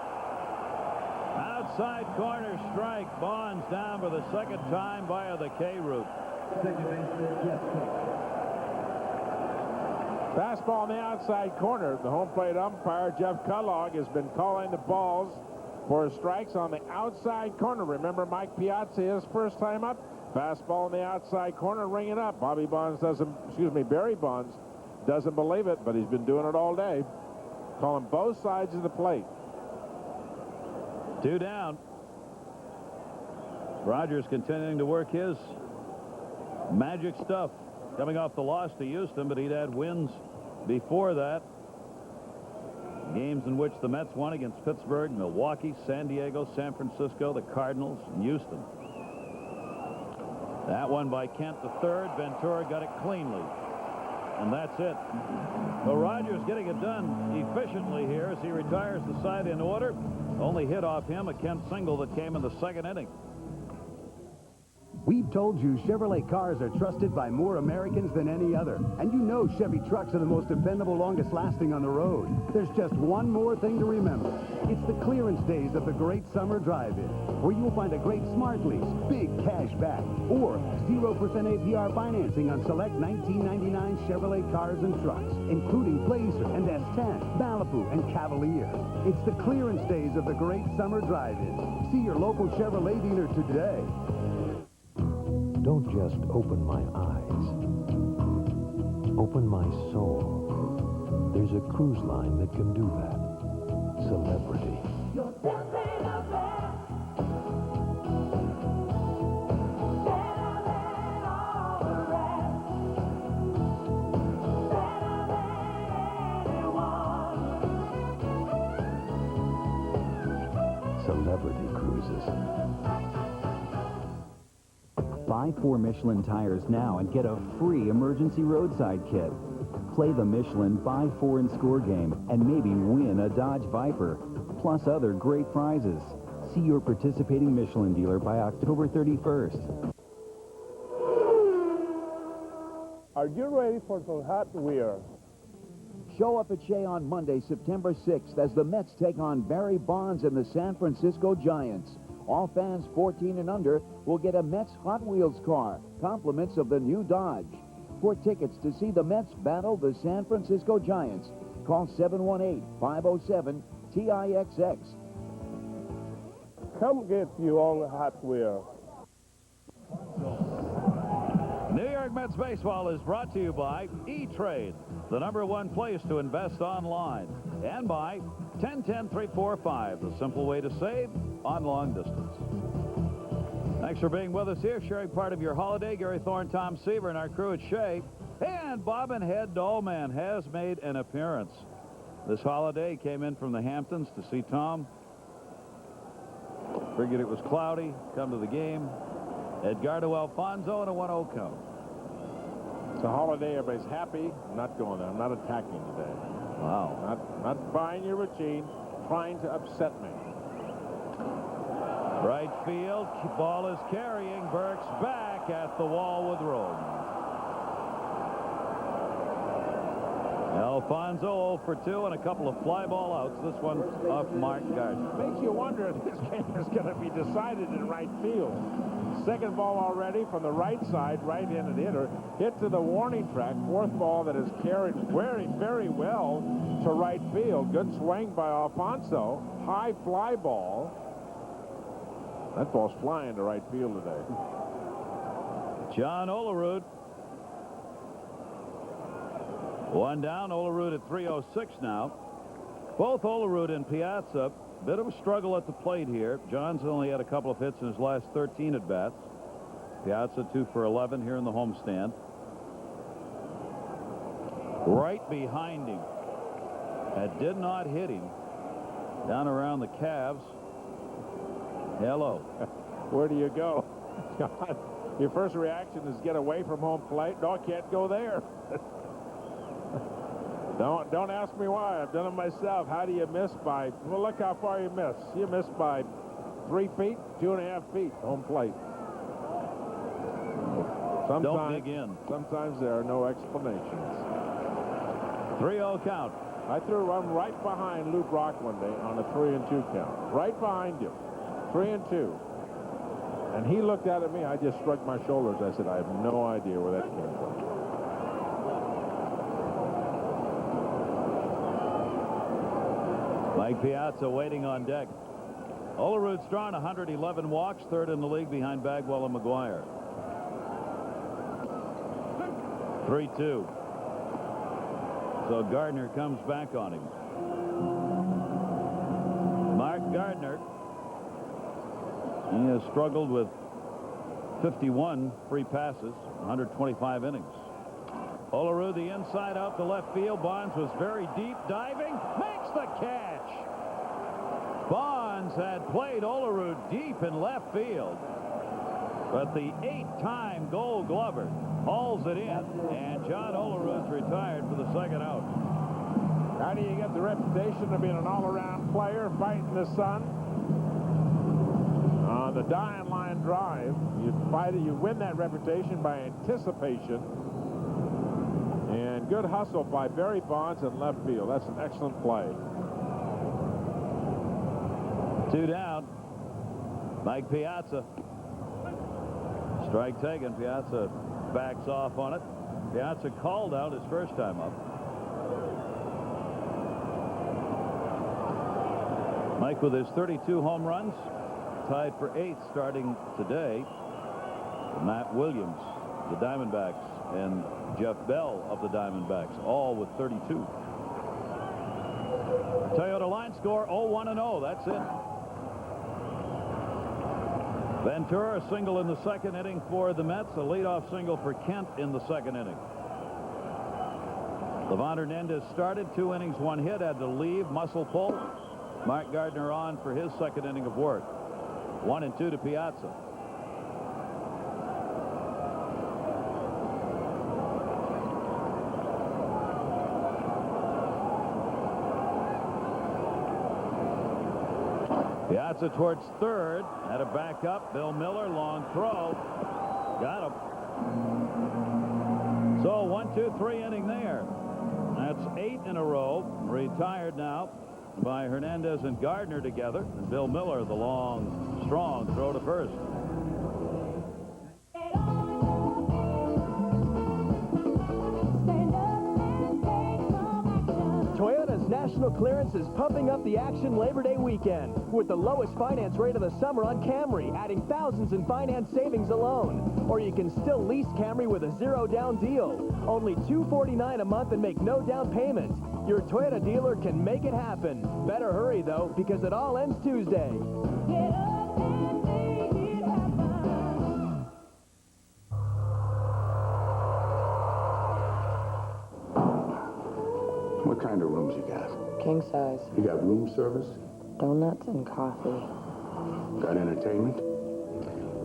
Outside corner strike. Bonds down for the second time via the K route. Fastball on the outside corner. The home plate umpire, Jeff Kellogg, has been calling the balls for strikes on the outside corner. Remember Mike Piazza, his first time up? Fastball on the outside corner, ringing up. Barry Bonds doesn't believe it, but he's been doing it all day. Calling both sides of the plate. 2 down. Rogers continuing to work his magic stuff. Coming off the loss to Houston, but he'd had wins before that. Games in which the Mets won against Pittsburgh, Milwaukee, San Diego, San Francisco, the Cardinals, and Houston. That one by Kent the third. Ventura got it cleanly. And that's it. Well, Rogers getting it done efficiently here as he retires the side in order. Only hit off him a Kent single that came in the second inning. We've told you Chevrolet cars are trusted by more Americans than any other. And you know Chevy trucks are the most dependable, longest lasting on the road. There's just one more thing to remember. It's the clearance days of the Great Summer Drive-In, where you'll find a great smart lease, big cash back, or 0% APR financing on select 1999 Chevrolet cars and trucks, including Blazer and S10, Malibu, and Cavalier. It's the clearance days of the Great Summer Drive-In. See your local Chevrolet dealer today. Don't just open my eyes. Open my soul. There's a cruise line that can do that. Celebrity. Celebrity Cruises. Buy 4 Michelin tires now and get a free emergency roadside kit. Play the Michelin Buy 4 and Score game and maybe win a Dodge Viper, plus other great prizes. See your participating Michelin dealer by October 31st. Are you ready for some hot wear? Show up at Shea on Monday, September 6th, as the Mets take on Barry Bonds and the San Francisco Giants. All fans 14 and under will get a Mets Hot Wheels car, compliments of the new Dodge. For tickets to see the Mets battle the San Francisco Giants, call 718-507-TIXX. Come get you on the Hot Wheel. New York Mets baseball is brought to you by E-Trade, the #1 place to invest online, and by 10-10-345, the simple way to save on long distance. Thanks for being with us here, sharing part of your holiday. Gary Thorne, Tom Seaver, and our crew at Shea. And Bob and Head Dollman has made an appearance. This holiday came in from the Hamptons to see Tom. Figured it was cloudy, come to the game. Edgardo Alfonso and a 1-0 count. It's a holiday, everybody's happy. I'm not going there. I'm not attacking today. Wow. Not buying your routine, trying to upset me. Right field, ball is carrying. Burks back at the wall with room. Alfonso 0 for 2 and a couple of fly ball outs. This one off Mark Gardner. Makes you wonder if this game is going to be decided in right field. Second ball already from the right side, right-handed hitter, hit to the warning track. Fourth ball that is carried very, very well to right field. Good swing by Alfonso. High fly ball. That ball's flying to right field today. John Olerud. One down. Olerud at 306 now. Both Olerud and Piazza. Bit of a struggle at the plate here. John's only had a couple of hits in his last 13 at-bats. Piazza 2 for 11 here in the homestand. Right behind him. That did not hit him. Down around the calves. Hello. Where do you go? Your first reaction is get away from home plate. No, I can't go there. Don't ask me why. I've done it myself. How do you miss by? Well, look how far you miss. You miss by 3 feet, 2.5 feet home plate. Don't dig in. Sometimes there are no explanations. 3-0 count. I threw one right behind Lou Brock one day on a 3-2 count. Right behind him. 3-2. And he looked out at me. I just shrugged my shoulders. I said, I have no idea where that came from. Mike Piazza waiting on deck. Olerud's drawn 111 walks, third in the league behind Bagwell and McGuire. 3-2. So Gardner comes back on him. Mark Gardner. He has struggled with 51 free passes, 125 innings. Olerud the inside out to left field. Bonds was very deep, diving, makes the catch. Bonds had played Olerud deep in left field, but the 8-time Gold Glover hauls it in, and John Olerud's retired for the second out. How do you get the reputation of being an all-around player, fighting the sun? On the dying line drive, you fight it, you win that reputation by anticipation. And good hustle by Barry Bonds in left field. That's an excellent play. 2 down. Mike Piazza. Strike taken. Piazza backs off on it. Piazza called out his first time up. Mike with his 32 home runs, tied for 8th starting today. Matt Williams, the Diamondbacks, and Jeff Bell of the Diamondbacks, all with 32. Toyota line score 0-1-0. That's it. Ventura, a single in the second inning for the Mets, a leadoff single for Kent in the second inning. Livan Hernandez started 2 innings, 1 hit, had to leave, muscle pull. Mark Gardner on for his second inning of work. 1-2 to Piazza. Piazza towards third. Had a back up. Bill Miller, long throw. Got him. So 1-2-3 inning there. That's 8 in a row. Retired now by Hernandez and Gardner together. And Bill Miller, the long, strong throw to first. Toyota's national clearance is pumping up the action Labor Day weekend with the lowest finance rate of the summer on Camry, adding thousands in finance savings alone. Or you can still lease Camry with a zero-down deal. Only $249 a month and make no down payment. Your Toyota dealer can make it happen. Better hurry, though, because it all ends Tuesday. What kind of rooms you got? King size. You got room service? Donuts and coffee. Got entertainment?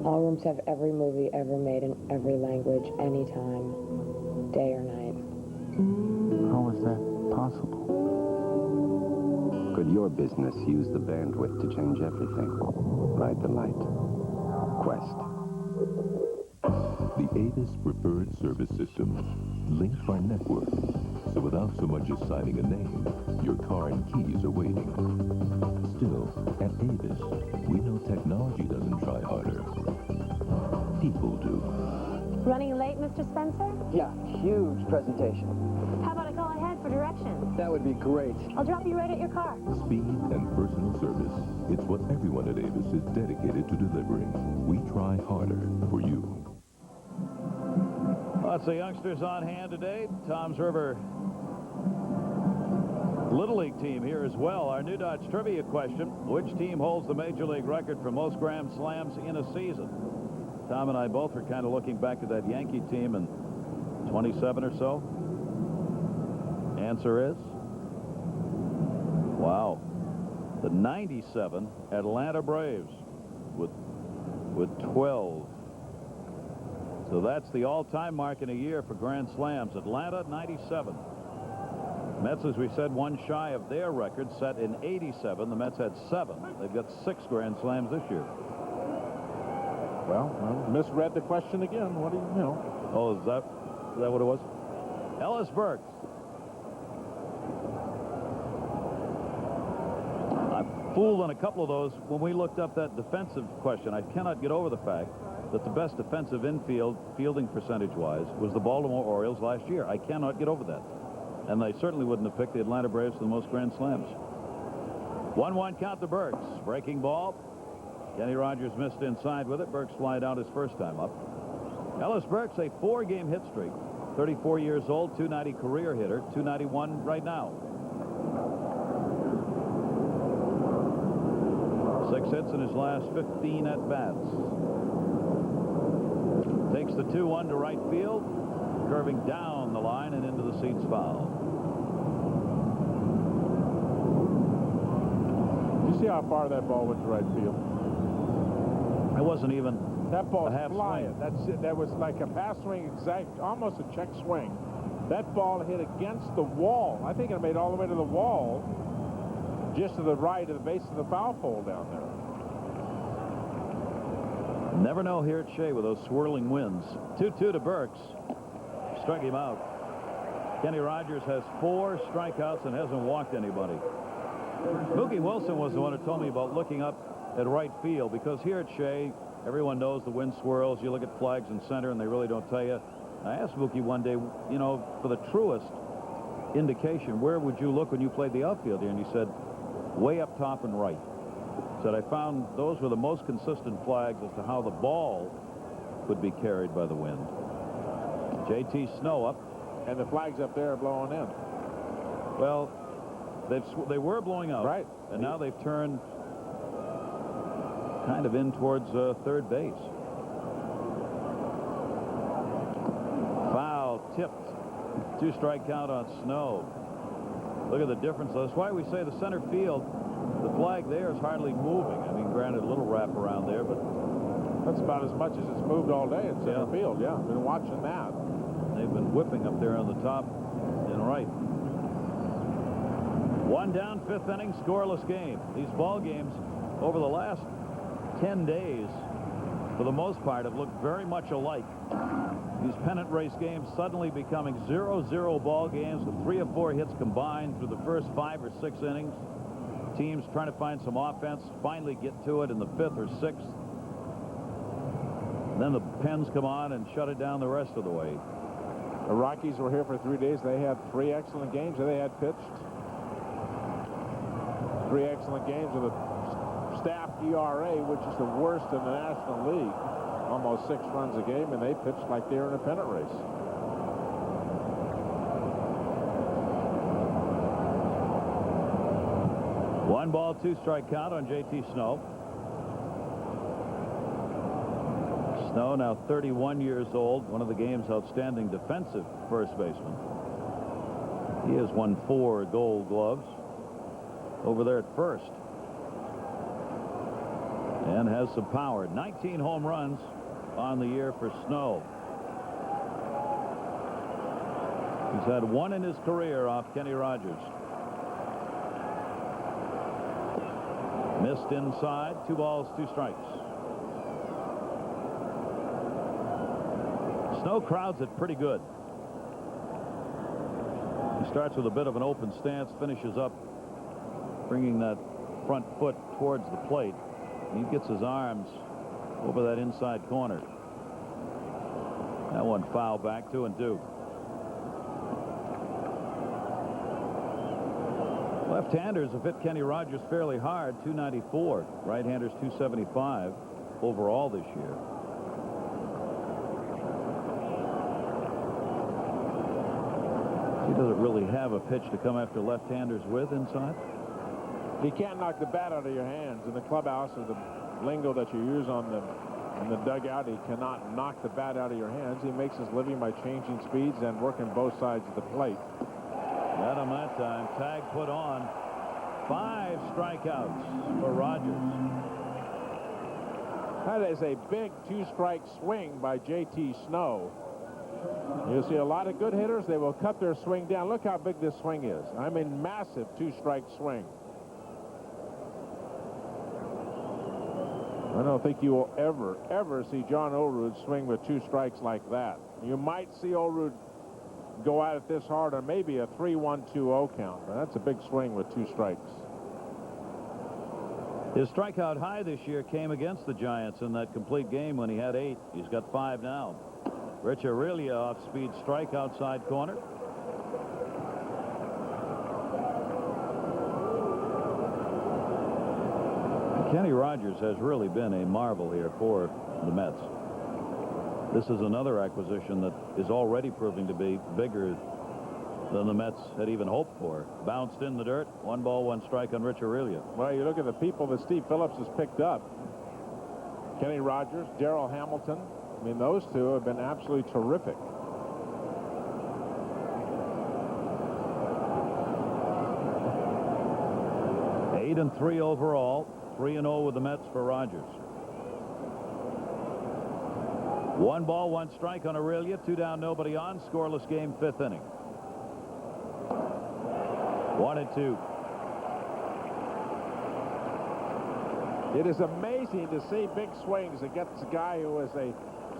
All rooms have every movie ever made in every language, anytime, day or night. How is that possible? Could your business use the bandwidth to change everything? Ride the light. Quest. The Avis Preferred Service System, linked by network. So without so much as signing a name, your car and keys are waiting. Still, at Avis, we know technology doesn't try harder. People do. Running late, Mr. Spencer? Yeah, huge presentation. How about I call ahead for directions? That would be great. I'll drop you right at your car. Speed and personal service. It's what everyone at Avis is dedicated to delivering. We try harder for you. Lots of youngsters on hand today. Tom's River Little League team here as well. Our New Dodge trivia question: which team holds the Major League record for most Grand Slams in a season? Tom and I both are kind of looking back at that Yankee team in 27 or so. Answer is, wow, the 97 Atlanta Braves with 12. So that's the all-time mark in a year for Grand Slams. Atlanta, 97. Mets, as we said, one shy of their record set in 87. The Mets had 7. They've got 6 Grand Slams this year. Well, misread the question again. What do you know? Oh, is that what it was? Ellis Burks. I fooled on a couple of those when we looked up that defensive question. I cannot get over the fact that the best defensive infield fielding percentage-wise was the Baltimore Orioles last year. I cannot get over that. And they certainly wouldn't have picked the Atlanta Braves for the most Grand Slams. 1-1 count to Burks. Breaking ball. Kenny Rogers missed inside with it. Burks flied out his first time up. Ellis Burks, a 4-game hit streak. 34 years old, 290 career hitter, 291 right now. 6 hits in his last 15 at-bats. Takes the 2-1 to right field, curving down the line and into the seats foul. You see how far that ball went to right field? It wasn't even that ball a half flying. swing. That's it. That was like a pass swing, exact, almost a check swing. That ball hit against the wall. I think it made all the way to the wall, just to the right of the base of the foul pole down there. Never know here at Shea with those swirling winds. 2-2 to Burks. Struck him out. Kenny Rogers has 4 strikeouts and hasn't walked anybody. Mookie Wilson was the one who told me about looking up at right field, because here at Shea, everyone knows the wind swirls. You look at flags in center, and they really don't tell you. I asked Mookie one day, you know, for the truest indication, where would you look when you played the outfield here? And he said, way up top and right. Said, I found those were the most consistent flags as to how the ball would be carried by the wind. J.T. Snow up. And the flags up there are blowing in. Well, they were blowing out. Right. And now they've turned kind of in towards third base. Foul, tipped. 2-strike count on Snow. Look at the difference. That's why we say the center field, the flag there is hardly moving. I mean, granted, a little wrap around there, but that's about as much as it's moved all day in center field. Yeah, I've been watching that. They've been whipping up there on the top and right. 1 down, 5th inning, scoreless game. These ball games over the last 10 days, for the most part, have looked very much alike. These pennant race games suddenly becoming 0-0 ball games with 3 or 4 hits combined through the first 5 or 6 innings. Teams trying to find some offense, finally get to it in the 5th or 6th. Then the Pens come on and shut it down the rest of the way. The Rockies were here for 3 days. They had 3 excellent games that they had pitched. 3 excellent games with a staff ERA, which is the worst in the National League. Almost 6 runs a game, and they pitched like they were in a pennant race. One ball, 2-strike count on J.T. Snow. Snow, now 31 years old, one of the game's outstanding defensive first basemen. He has won 4 Gold Gloves over there at first. And has some power. 19 home runs on the year for Snow. He's had 1 in his career off Kenny Rogers. Missed inside. 2 balls, 2 strikes. Snow crowds it pretty good. He starts with a bit of an open stance, finishes up bringing that front foot towards the plate. He gets his arms over that inside corner. That one foul back, 2-2. Left-handers have hit Kenny Rogers fairly hard, 294. Right-handers 275 overall this year. He doesn't really have a pitch to come after left-handers with inside. You can't knock the bat out of your hands. In the clubhouse, or the lingo that you use in the dugout, he cannot knock the bat out of your hands. He makes his living by changing speeds and working both sides of the plate. Got him that time. Tag put on. 5 strikeouts for Rogers. That is a big 2-strike swing by J.T. Snow. You'll see a lot of good hitters. They will cut their swing down. Look how big this swing is. I mean, massive 2-strike swing. I don't think you will ever see John Olerud swing with 2 strikes like that. You might see Olerud go at it this hard on maybe a 3-1-2-0 count, but that's a big swing with 2 strikes. His strikeout high this year came against the Giants in that complete game when he had 8. He's got 5 now. Rich Aurelia off-speed strike outside corner. Kenny Rogers has really been a marvel here for the Mets. This is another acquisition that is already proving to be bigger than the Mets had even hoped for. Bounced in the dirt. 1 ball, 1 strike on Rich Aurelia. Well, you look at the people that Steve Phillips has picked up. Kenny Rogers, Darrell Hamilton. I mean, those 2 have been absolutely terrific. Eight and 3 overall. 3-0 with the Mets for Rogers. 1 ball, 1 strike on Aurelia. 2 down, nobody on. Scoreless game, 5th inning. 1-2. It is amazing to see big swings against a guy who is a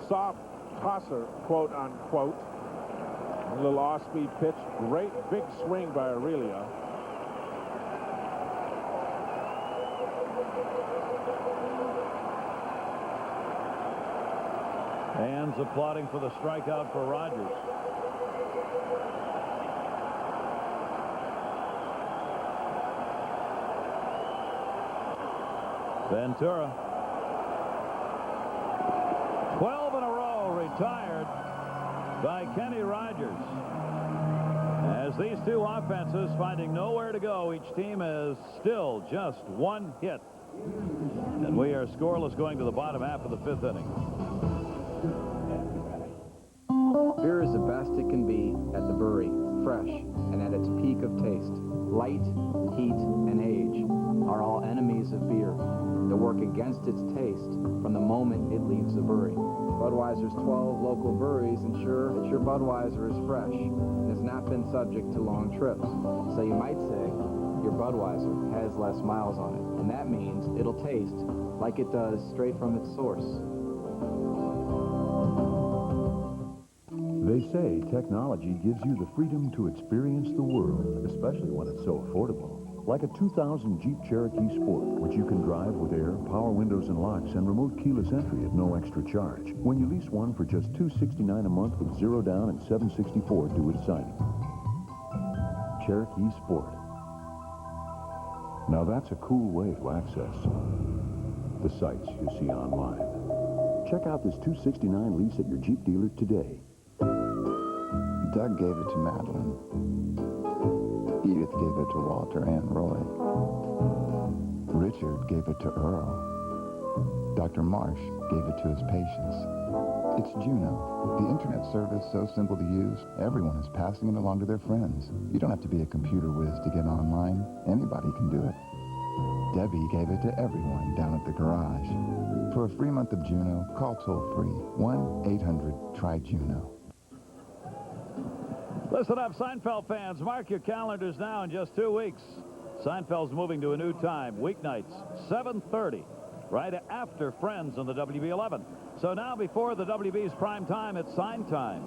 soft tosser, quote unquote. A little off-speed pitch. Great big swing by Aurelia. Fans applauding for the strikeout for Rogers. Ventura. 12 in a row retired by Kenny Rogers. As these two offenses finding nowhere to go, each team is still just 1 hit. And we are scoreless going to the bottom half of the 5th inning. Beer is the best it can be at the brewery, fresh and at its peak of taste. Light, heat, and age are all enemies of beer that work against its taste from the moment it leaves the brewery. Budweiser's 12 local breweries ensure that your Budweiser is fresh and has not been subject to long trips. So you might say your Budweiser has less miles on it, and that means it'll taste like it does straight from its source. They say technology gives you the freedom to experience the world, especially when it's so affordable. Like a 2000 Jeep Cherokee Sport, which you can drive with air, power windows and locks, and remote keyless entry at no extra charge. When you lease one for just $269 a month with 0 down and $764 due at signing. Cherokee Sport. Now that's a cool way to access the sites you see online. Check out this $269 lease at your Jeep dealer today. Doug gave it to Madeline. Edith gave it to Walter and Roy. Richard gave it to Earl. Dr. Marsh gave it to his patients. It's Juno, the internet service so simple to use, everyone is passing it along to their friends. You don't have to be a computer whiz to get online. Anybody can do it. Debbie gave it to everyone down at the garage. For a free month of Juno, call toll-free 1-800-TRY-JUNO. Listen up, Seinfeld fans. Mark your calendars now. In just 2 weeks, Seinfeld's moving to a new time. Weeknights, 7:30, right after Friends on the WB11. So now before the WB's prime time, it's Sign Time.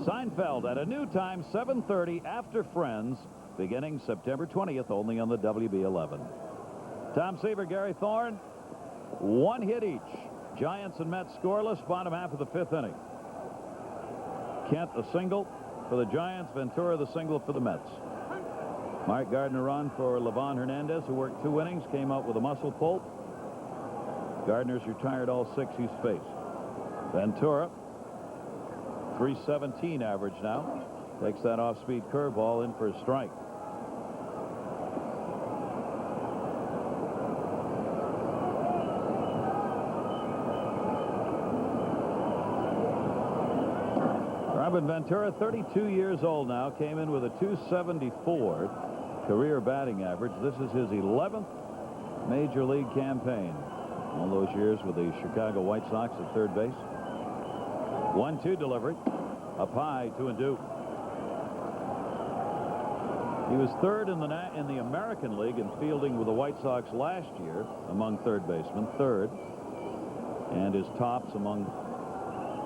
Seinfeld at a new time, 7:30 after Friends, beginning September 20th, only on the WB11. Tom Seaver, Gary Thorne, 1 hit each. Giants and Mets scoreless, bottom half of the 5th inning. Kent a single for the Giants, Ventura the single for the Mets. Mark Gardner on for Levon Hernandez, who worked 2 innings, came out with a muscle pull. Gardner's retired all 6 he's faced. Ventura, 317 average now, takes that off-speed curveball in for a strike. Robin Ventura, 32 years old now, came in with a 274 career batting average. This is his 11th major league campaign. All those years with the Chicago White Sox at third base. 1-2 delivery. Up high, 2-2. He was third in the American League in fielding with the White Sox last year among third basemen. Third. And his tops among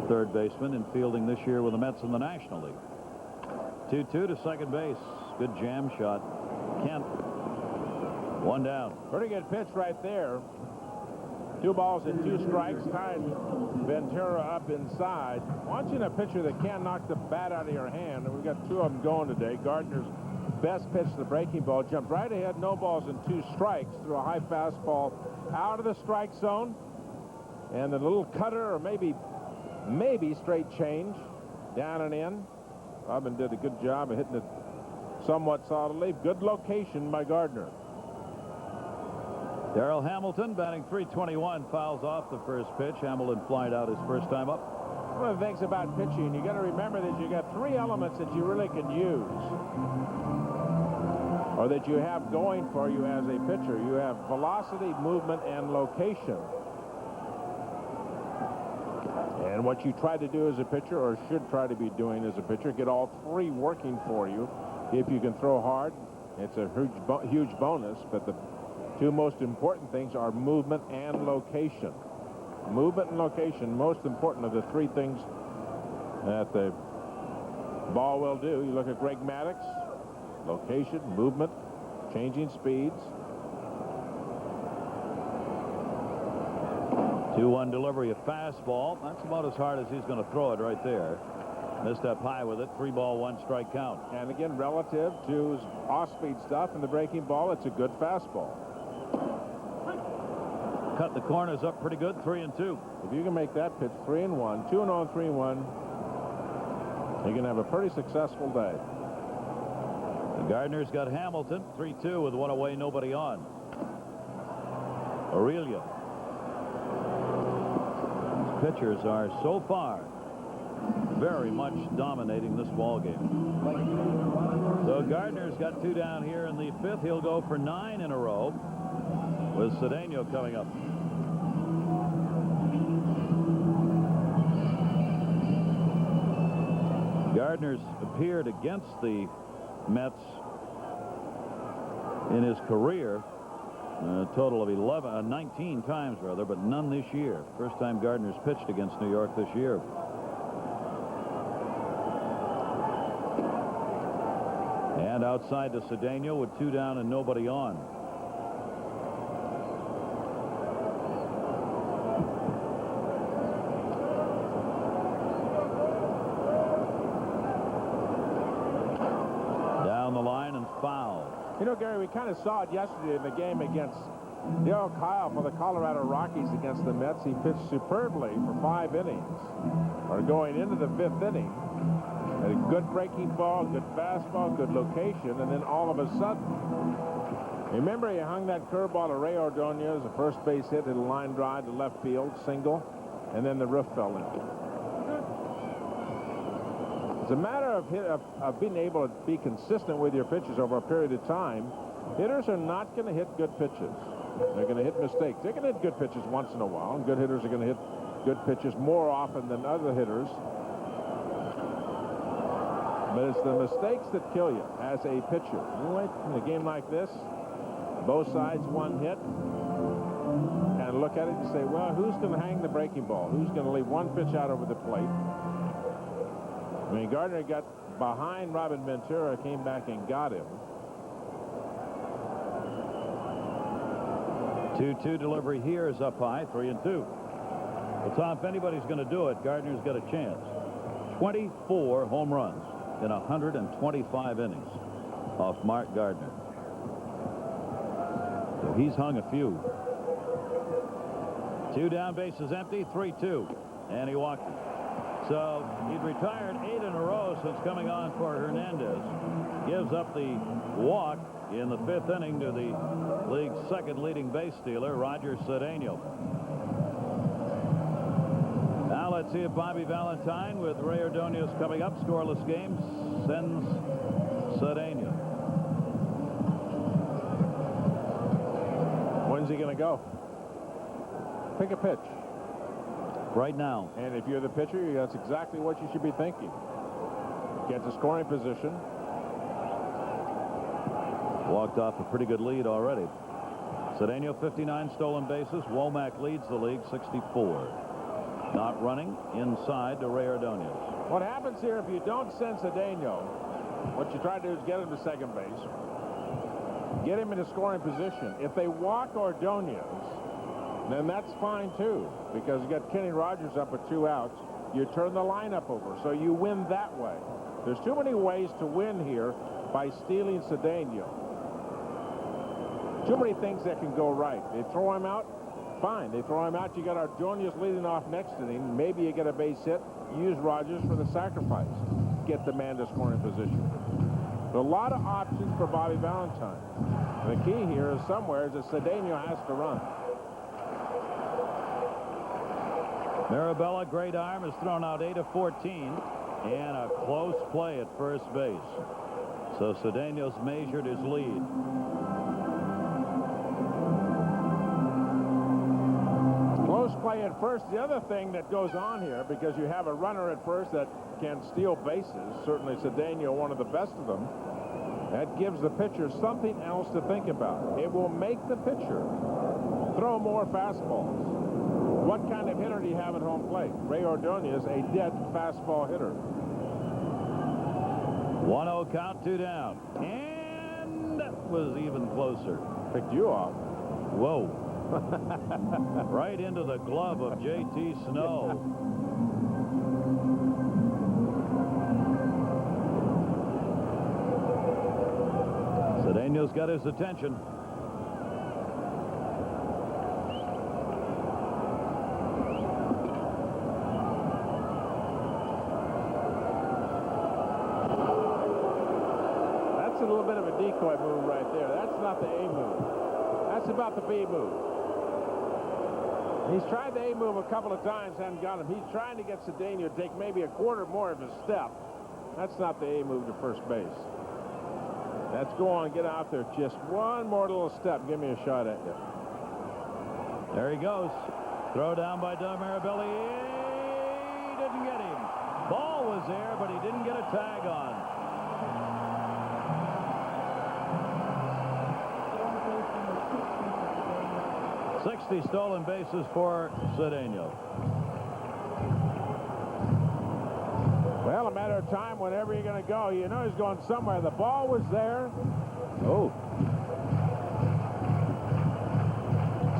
third baseman in fielding this year with the Mets in the National League. 2-2 to second base. Good jam shot. Kent. 1 down. Pretty good pitch right there. 2 balls and 2 strikes. Tied Ventura up inside. Watching a pitcher that can't knock the bat out of your hand, and we've got 2 of them going today. Gardner's best pitch, the breaking ball, jumped right ahead, no balls and 2 strikes, threw a high fastball out of the strike zone, and the little cutter, or maybe straight change, down and in. Robin did a good job of hitting it somewhat solidly. Good location by Gardner. Darrell Hamilton batting .321, fouls off the first pitch. Hamilton flied out his first time up. One of the things about pitching, you got to remember that you got 3 elements that you really can use, or that you have going for you as a pitcher. You have velocity, movement, and location. And And what you try to do as a pitcher, or should try to be doing as a pitcher, get all three working for you. If you can throw hard, it's a huge bonus, but the two most important things are movement and location. Movement and location, most important of the three things that the ball will do. You look at Greg Maddux, location, movement, changing speeds. 2-1 delivery, a fastball. That's about as hard as he's going to throw it right there. Missed up high with it. 3 ball, 1 strike count. And again, relative to his off-speed stuff and the breaking ball, it's a good fastball. Cut the corners up pretty good, 3-2. If you can make that pitch 3-1, 2-0, 3-1, you're going to have a pretty successful day. The Gardner's got Hamilton, 3-2 with 1 away, nobody on. Aurelia. Pitchers are so far very much dominating this ball game. So Gardner's got 2 down here in the 5th. He'll go for 9 in a row with Cedeno coming up. Gardner's appeared against the Mets in his career a total of 19 times, rather, but none this year. First time Gardner's pitched against New York this year. And outside to Cedeno with 2 down and nobody on. Down the line and foul. You know, Gary, we kind of saw it yesterday in the game against Dale Kyle for the Colorado Rockies against the Mets. He pitched superbly for 5 innings, or going into the 5th inning. A good breaking ball, good fastball, good location, and then all of a sudden, remember he hung that curveball to Ray Ordonez, a first base hit, hit a line drive to left field, single, and then the roof fell in. It's a matter of being able to be consistent with your pitches over a period of time. Hitters are not going to hit good pitches. They're going to hit mistakes. They're going to hit good pitches once in a while, and good hitters are going to hit good pitches more often than other hitters. But it's the mistakes that kill you as a pitcher. In a game like this, both sides 1 hit, and look at it and say, well, who's going to hang the breaking ball? Who's going to leave 1 pitch out over the plate? I mean, Gardner got behind Robin Ventura, came back and got him. 2-2 delivery here is up high, 3-2. Well, Tom, if anybody's going to do it, Gardner's got a chance. 24 home runs in 125 innings off Mark Gardner. So he's hung a few. 2 down, bases empty, 3-2, and he walked it. So he'd retired 8 in a row since coming on for Hernandez. Gives up the walk in the 5th inning to the league's 2nd leading base stealer, Roger Cedeno. Now let's see if Bobby Valentine, with Ray Ordonez coming up, scoreless game, sends Cedeno. When's he going to go? Pick a pitch. Right now. And if you're the pitcher, that's exactly what you should be thinking. Get to scoring position. Walked off a pretty good lead already. Cedeno 59 stolen bases. Womack leads the league 64. Not running inside to Ray Ordonez. What happens here if you don't send Cedeno, what you try to do is get him to second base. Get him in a scoring position. If they walk Ordonez, then that's fine too, because you got Kenny Rogers up with 2 outs. You turn the lineup over, so you win that way. There's too many ways to win here by stealing Cedeno. Too many things that can go right. They throw him out, fine. They throw him out. You got Ordonez leading off next inning. Maybe you get a base hit. Use Rogers for the sacrifice. Get the man to scoring position. There's a lot of options for Bobby Valentine. And the key here is somewhere is that Cedeno has to run. Marabella, great arm, has thrown out 8 of 14, and a close play at first base. So Cedeno's measured his lead. Close play at first. The other thing that goes on here, because you have a runner at first that can steal bases, certainly Cedeno, one of the best of them, that gives the pitcher something else to think about. It will make the pitcher throw more fastballs. What kind of hitter do you have at home plate? Ray Ordonez, a dead fastball hitter. 1-0 count, 2 down. And that was even closer. Picked you off. Whoa. Right into the glove of J.T. Snow. Cedeno's got his attention. That's a little bit of a decoy move right there. That's not the A move. That's about the B move. He's tried the A move a couple of times, hadn't got him. He's trying to get Cedeno to take maybe a quarter more of a step. That's not the A move to first base. That's go on, get out there. Just one more little step. Give me a shot at you. There he goes. Throw down by Doug Mirabelli. Didn't get him. Ball was there, but he didn't get a tag on. .60 stolen bases for Cedeno. Well, a matter of time, whenever you're going to go. You know he's going somewhere. The ball was there. Oh.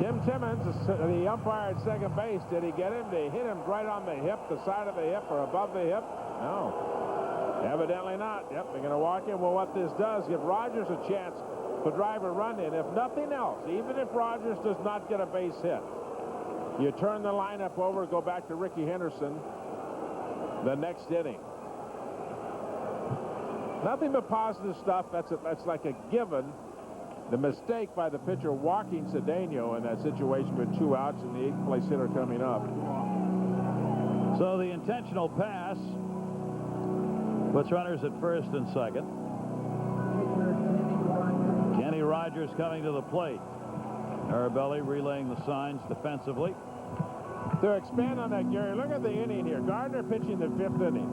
Tim Timmons, the umpire at second base, did he get him? Did he hit him right on the hip, the side of the hip, or above the hip? No. Evidently not. Yep, they're going to walk in. Well, what this does, give Rogers a chance to drive a run in. If nothing else, even if Rogers does not get a base hit, you turn the lineup over, go back to Ricky Henderson the next inning. Nothing but positive stuff. That's like a given. The mistake by the pitcher walking Cedeno in that situation with 2 outs and the 8th place hitter coming up. So the intentional pass puts runners at first and second. Kenny Rogers coming to the plate. Mirabelli relaying the signs defensively. To expand on that, Gary, look at the inning here. Gardner pitching the 5th inning.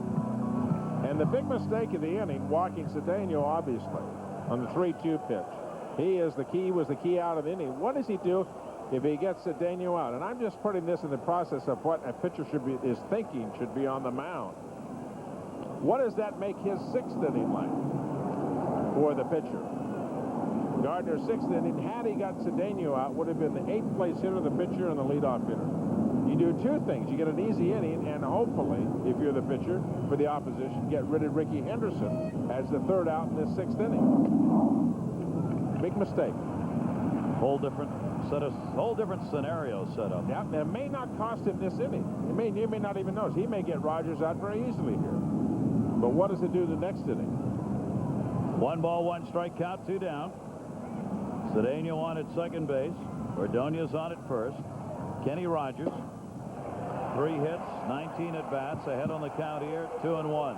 And the big mistake of the inning, walking Cedeno, obviously, on the 3-2 pitch. He was the key out of the inning. What does he do if he gets Cedeno out? And I'm just putting this in the process of what a pitcher is thinking should be on the mound. What does that make his 6th inning like for the pitcher? Gardner's 6th inning, had he got Cedeno out, would have been the 8th place hitter, the pitcher, and the leadoff hitter. You do 2 things. You get an easy inning, and hopefully, if you're the pitcher for the opposition, get rid of Ricky Henderson as the 3rd out in this 6th inning. Big mistake. Whole different scenario set up. Yeah, it may not cost him this inning. You may not even notice. He may get Rogers out very easily here. But what does it do the next inning? 1 ball, 1 strike count, 2 down. Cedeno on at second base. Ordonez on at first. Kenny Rogers. 3 hits, 19 at bats, ahead on the count here, 2-1.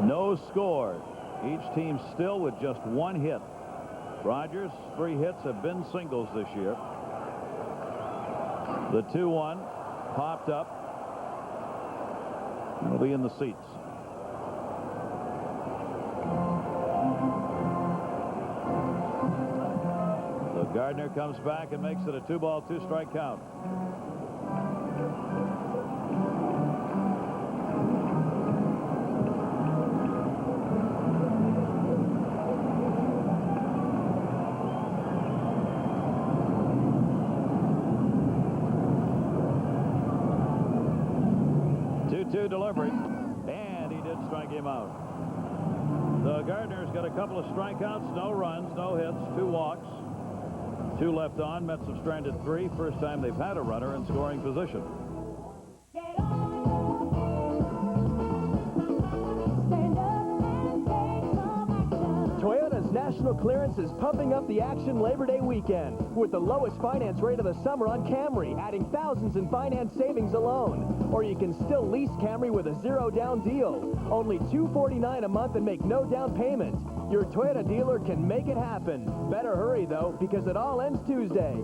No score. Each team still with just 1 hit. Rogers' 3 hits have been singles this year. The 2-1 popped up. It'll be in the seats. So Gardner comes back and makes it a 2 ball, 2 strike count. Delivery, and he did strike him out. So Gardner's got a couple of strikeouts, no runs, no hits, 2 walks, 2 left on. Mets have stranded 3. First time they've had a runner in scoring position. Toyota's national national clearance is pumping up the action Labor Day weekend with the lowest finance rate of the summer on Camry, adding thousands in finance savings alone. Or you can still lease Camry with a zero-down deal. Only $249 a month and make no down payment. Your Toyota dealer can make it happen. Better hurry, though, because it all ends Tuesday.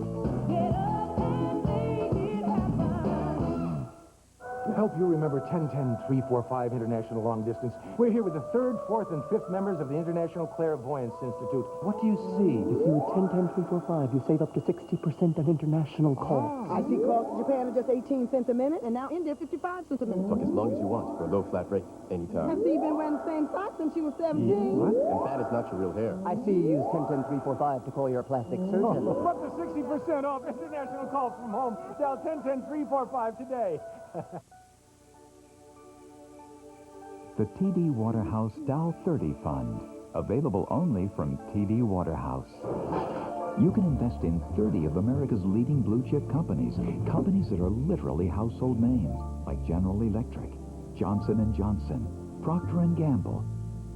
To help you remember 10-10-3-4-5 International Long Distance, we're here with the 3rd, 4th, and 5th members of the International Clairvoyance Institute. What do you see? You see, with 10-10-3-4-5, you save up to 60% on international calls. I see calls to Japan are just 18 cents a minute, and now India 55 cents a minute. Talk as long as you want for a low flat rate, anytime. Have you been wearing the same socks since she was 17? What? And that is not your real hair. I see you use 10-10-3-4-5 to call your plastic surgeon. Up to 60% off international calls from home. Dial 10-10-3-4-5 today. The TD Waterhouse Dow 30 Fund, available only from TD Waterhouse. You can invest in 30 of America's leading blue chip companies, companies that are literally household names, like General Electric, Johnson & Johnson, Procter & Gamble,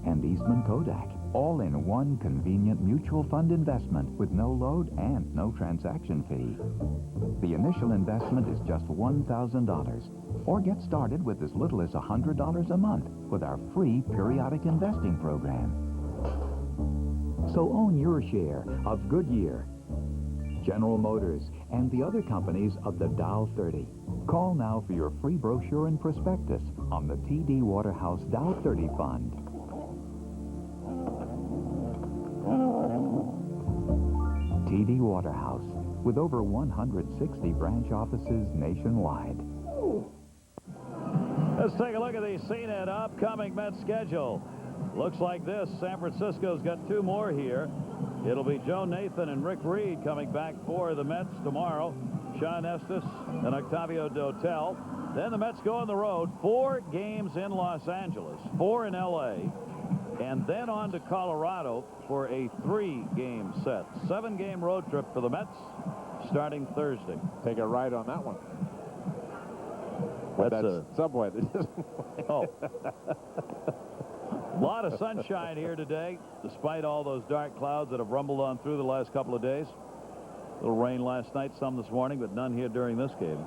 and Eastman Kodak, all in one convenient mutual fund investment with no load and no transaction fee. The initial investment is just $1,000, or get started with as little as $100 a month with our free periodic investing program. So own your share of Goodyear, General Motors, and the other companies of the Dow 30. Call now for your free brochure and prospectus on the TD Waterhouse Dow 30 Fund. TD Waterhouse, with over 160 branch offices nationwide. Let's take a look at the CNET upcoming Mets schedule. Looks like this. San Francisco's got 2 more here. It'll be Joe Nathan and Rick Reed coming back for the Mets tomorrow. Sean Estes and Octavio Dotel. Then the Mets go on the road. 4 games in Los Angeles, 4 in L.A., and then on to Colorado for a 3-game set. 7-game road trip for the Mets starting Thursday. Take a ride on that one. That's a subway. Oh. A lot of sunshine here today, despite all those dark clouds that have rumbled on through the last couple of days. A little rain last night, some this morning, but none here during this game.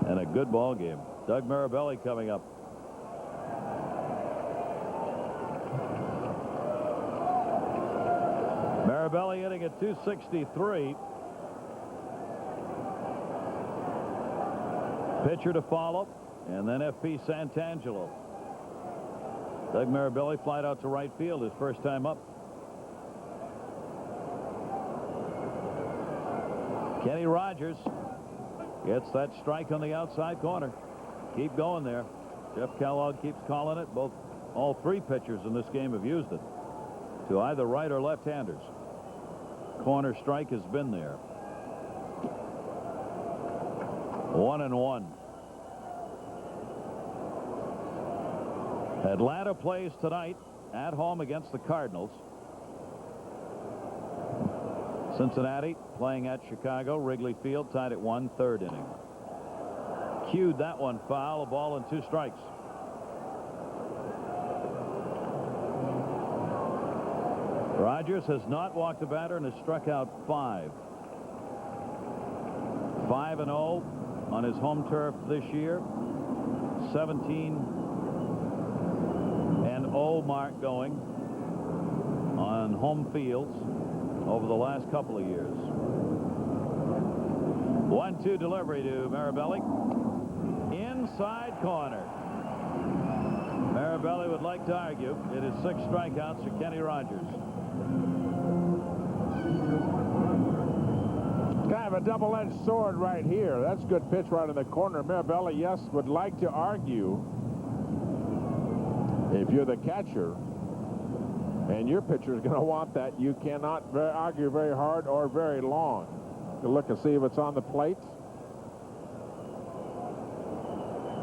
And a good ball game. Doug Mirabelli coming up. Mirabelli hitting at 263. Pitcher to follow, and then F.P. Santangelo. Doug Mirabelli flied out to right field his first time up. Kenny Rogers gets that strike on the outside corner. Keep going there. Jeff Kellogg keeps calling it. All 3 pitchers in this game have used it to either right or left-handers. Corner strike has been there. 1-1. Atlanta plays tonight at home against the Cardinals. Cincinnati playing at Chicago. Wrigley Field tied at 1, 3rd inning. Cued that one foul. A ball and 2 strikes. Rogers has not walked a batter and has struck out 5. 5-0 on his home turf this year. 17-0 mark going on home fields over the last couple of years. 1-2 delivery to Mirabelli. Inside corner. Mirabelli would like to argue it is 6 strikeouts for Kenny Rogers. Kind of a double-edged sword right here. That's a good pitch right in the corner. Mirabelli, yes, would like to argue. If you're the catcher and your pitcher is going to want that, you cannot argue very hard or very long. You look and see if it's on the plate.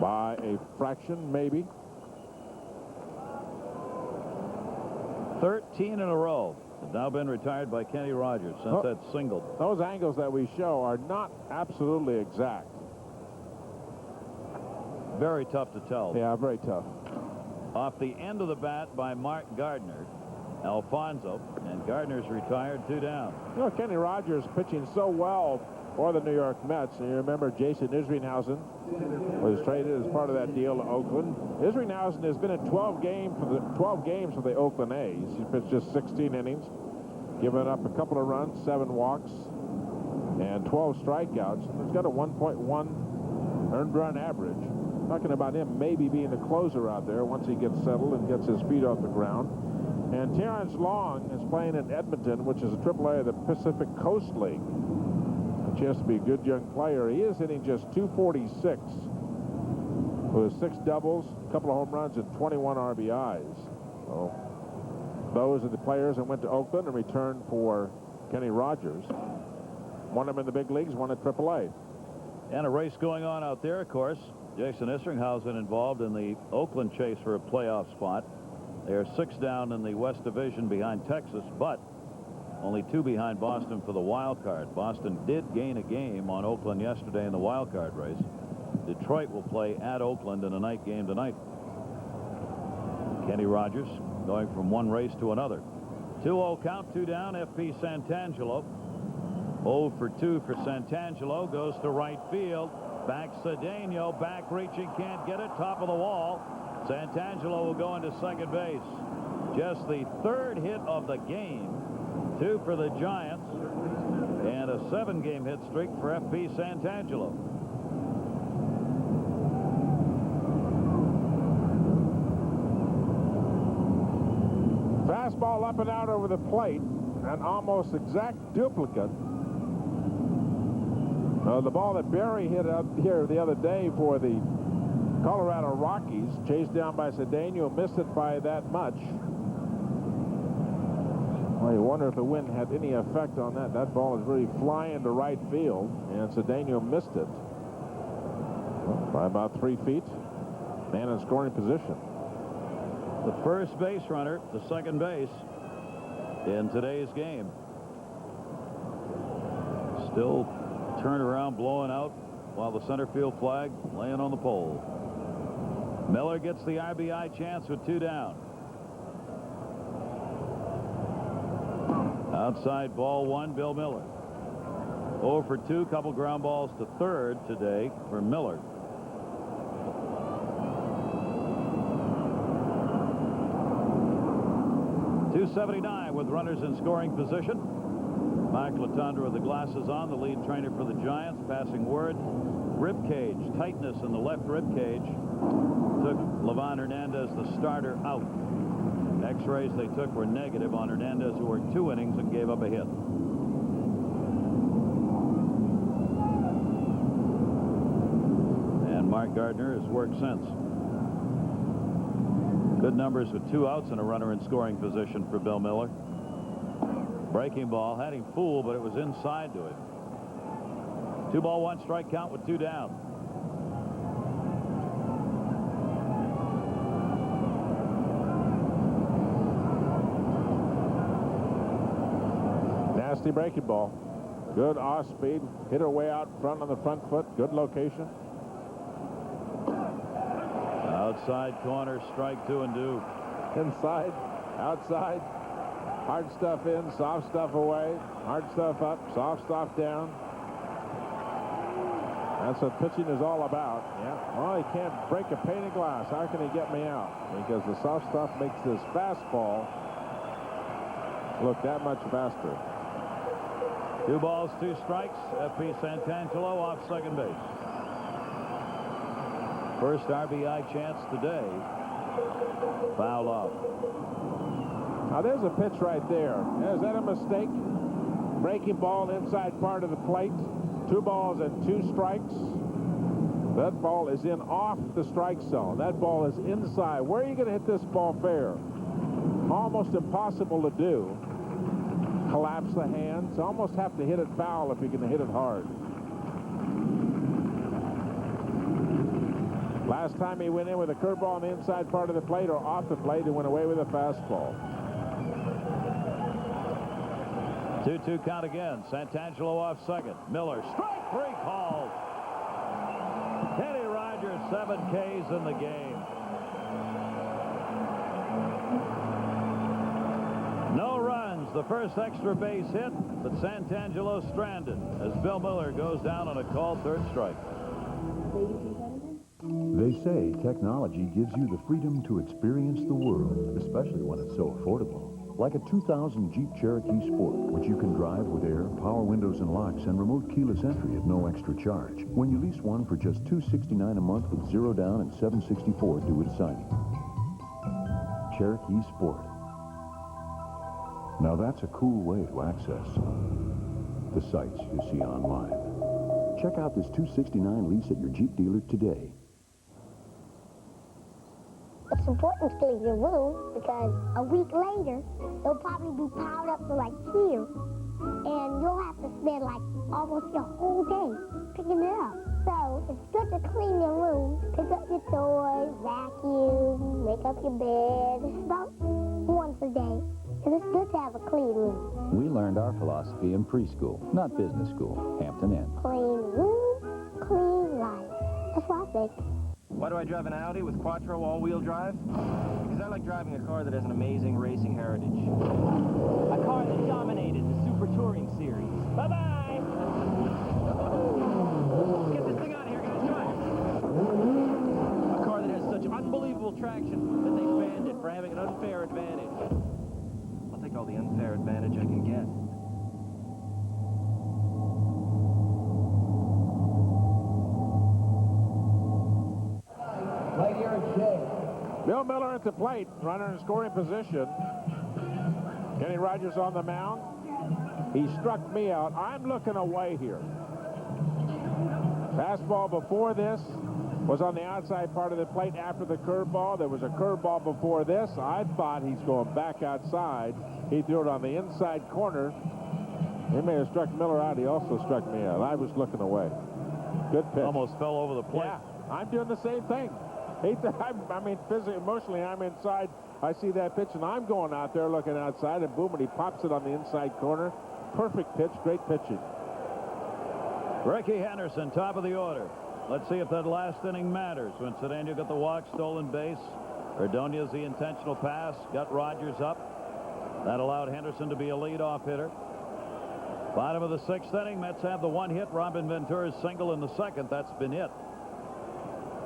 By a fraction, maybe. 13 in a row have now been retired by Kenny Rogers since that single. Those angles that we show are not absolutely exact. Very tough to tell. Yeah, very tough. Off the end of the bat by Mark Gardner. Alfonso, and Gardner's retired, 2 down. You know, Kenny Rogers pitching so well for the New York Mets. And you remember Jason Isringhausen was traded as part of that deal to Oakland. Isringhausen has been in 12 games for the Oakland A's. He pitched just 16 innings, given up a couple of runs, 7 walks, and 12 strikeouts. And he's got a 1.1 earned run average. Talking about him maybe being the closer out there once he gets settled and gets his feet off the ground. And Terrence Long is playing in Edmonton, which is a AAA of the Pacific Coast League. A chance to be a good young player. He is hitting just .246 with 6 doubles, a couple of home runs, and 21 RBIs. So those are the players that went to Oakland and returned for Kenny Rogers. One of them in the big leagues, one at AAA. And a race going on out there, of course. Jason Isringhausen involved in the Oakland chase for a playoff spot. They are 6 down in the West Division behind Texas, but only 2 behind Boston for the wild card. Boston did gain a game on Oakland yesterday in the wild card race. Detroit will play at Oakland in a night game tonight. Kenny Rogers going from one race to another. 2-0 count, 2 down. F.P. Santangelo. 0 for 2 for Santangelo. Goes to right field. Back Cedeno, back reaching, can't get it, top of the wall. Santangelo will go into second base. Just the 3rd hit of the game. 2 for the Giants, and a 7-game hit streak for F.P. Santangelo. Fastball up and out over the plate, an almost exact duplicate the ball that Barry hit up here the other day for the Colorado Rockies, chased down by Cedeno, missed it by that much. Well, you wonder if the wind had any effect on that. That ball is really flying to right field, and Cedeno missed it by about 3 feet. Man in scoring position. The first base runner to second base in today's game. Still turned around, blowing out while the center field flag laying on the pole. Miller gets the RBI chance with 2 down. Outside ball 1, Bill Miller. 0 for 2, couple ground balls to third today for Miller. .279 with runners in scoring position. Mike Latondra with the glasses on, the lead trainer for the Giants, passing word. Rib cage, tightness in the left rib cage. Took Livan Hernandez, the starter, out. X-rays they took were negative on Hernandez, who worked 2 innings and gave up a hit. And Mark Gardner has worked since. Good numbers with 2 outs and a runner in scoring position for Bill Miller. Breaking ball had him fooled, but it was inside to him. 2-1 strike count with 2 down. Nasty breaking ball. Good off speed. Hit her way out front on the front foot. Good location. Outside corner, strike 2 and due. Inside, outside. Hard stuff in, soft stuff away. Hard stuff up, soft stuff down. That's what pitching is all about. Yeah. Well, he can't break a pane of glass. How can he get me out? Because the soft stuff makes this fastball look that much faster. 2 balls, 2 strikes. F.P. Santangelo off second base. First RBI chance today. Fouled off. Now there's a pitch right there. Is that a mistake? Breaking ball inside part of the plate. 2 balls and 2 strikes. That ball is in off the strike zone. That ball is inside. Where are you going to hit this ball fair? Almost impossible to do. Collapse the hands. Almost have to hit it foul if you're going to hit it hard. Last time he went in with a curveball on the inside part of the plate or off the plate, he went away with a fastball. 2-2 count again. Santangelo off second. Miller, strike 3 called. Kenny Rogers, 7 Ks in the game. the first extra base hit, but Santangelo stranded as Bill Miller goes down on a called third strike. They say technology gives you the freedom to experience the world, especially when it's so affordable. Like a 2000 Jeep Cherokee Sport, which you can drive with air, power windows and locks, and remote keyless entry at no extra charge. When you lease one for just $269 a month with 0 down and $764 due at signing. Cherokee Sport. Now that's a cool way to access the sites you see online. Check out this $269 lease at your Jeep dealer today. It's important to clean your room because a week later, it'll probably be piled up to like here. And you'll have to spend like almost your whole day picking it up. So it's good to clean your room, pick up your toys, vacuum, make up your bed, about once a day. And it's good to have a clean room. We learned our philosophy in preschool, not business school. Hampton Inn. Clean room, clean life. That's what I think. Why do I drive an Audi with Quattro all-wheel drive? Because I like driving a car that has an amazing racing heritage. A car that dominated the Super Touring Series. Bye-bye! Let's get this thing out of here, guys. Come on. A car that has such unbelievable traction that they banned it for having an unfair advantage. I'll take all the unfair advantage I can get. Right here at Shea. Bill Miller at the plate, runner in scoring position. Kenny Rogers on the mound. He struck me out. I'm looking away here. Fastball before this was on the outside part of the plate after the curveball. There was a curveball before this. I thought he's going back outside. He threw it on the inside corner. He may have struck Miller out. He also struck me out. I was looking away. Good pitch. Almost fell over the plate. Yeah, I'm doing the same thing. I mean, physically, emotionally, I'm inside. I see that pitch, and I'm going out there looking outside, and boom, and he pops it on the inside corner. Perfect pitch, great pitching. Ricky Henderson, top of the order. Let's see if that last inning matters. When Cedeno got the walk, stolen base. Ordonez the intentional pass, got Rogers up. That allowed Henderson to be a leadoff hitter. Bottom of the sixth inning, Mets have the one hit. Robin Ventura's single in the second. That's been it.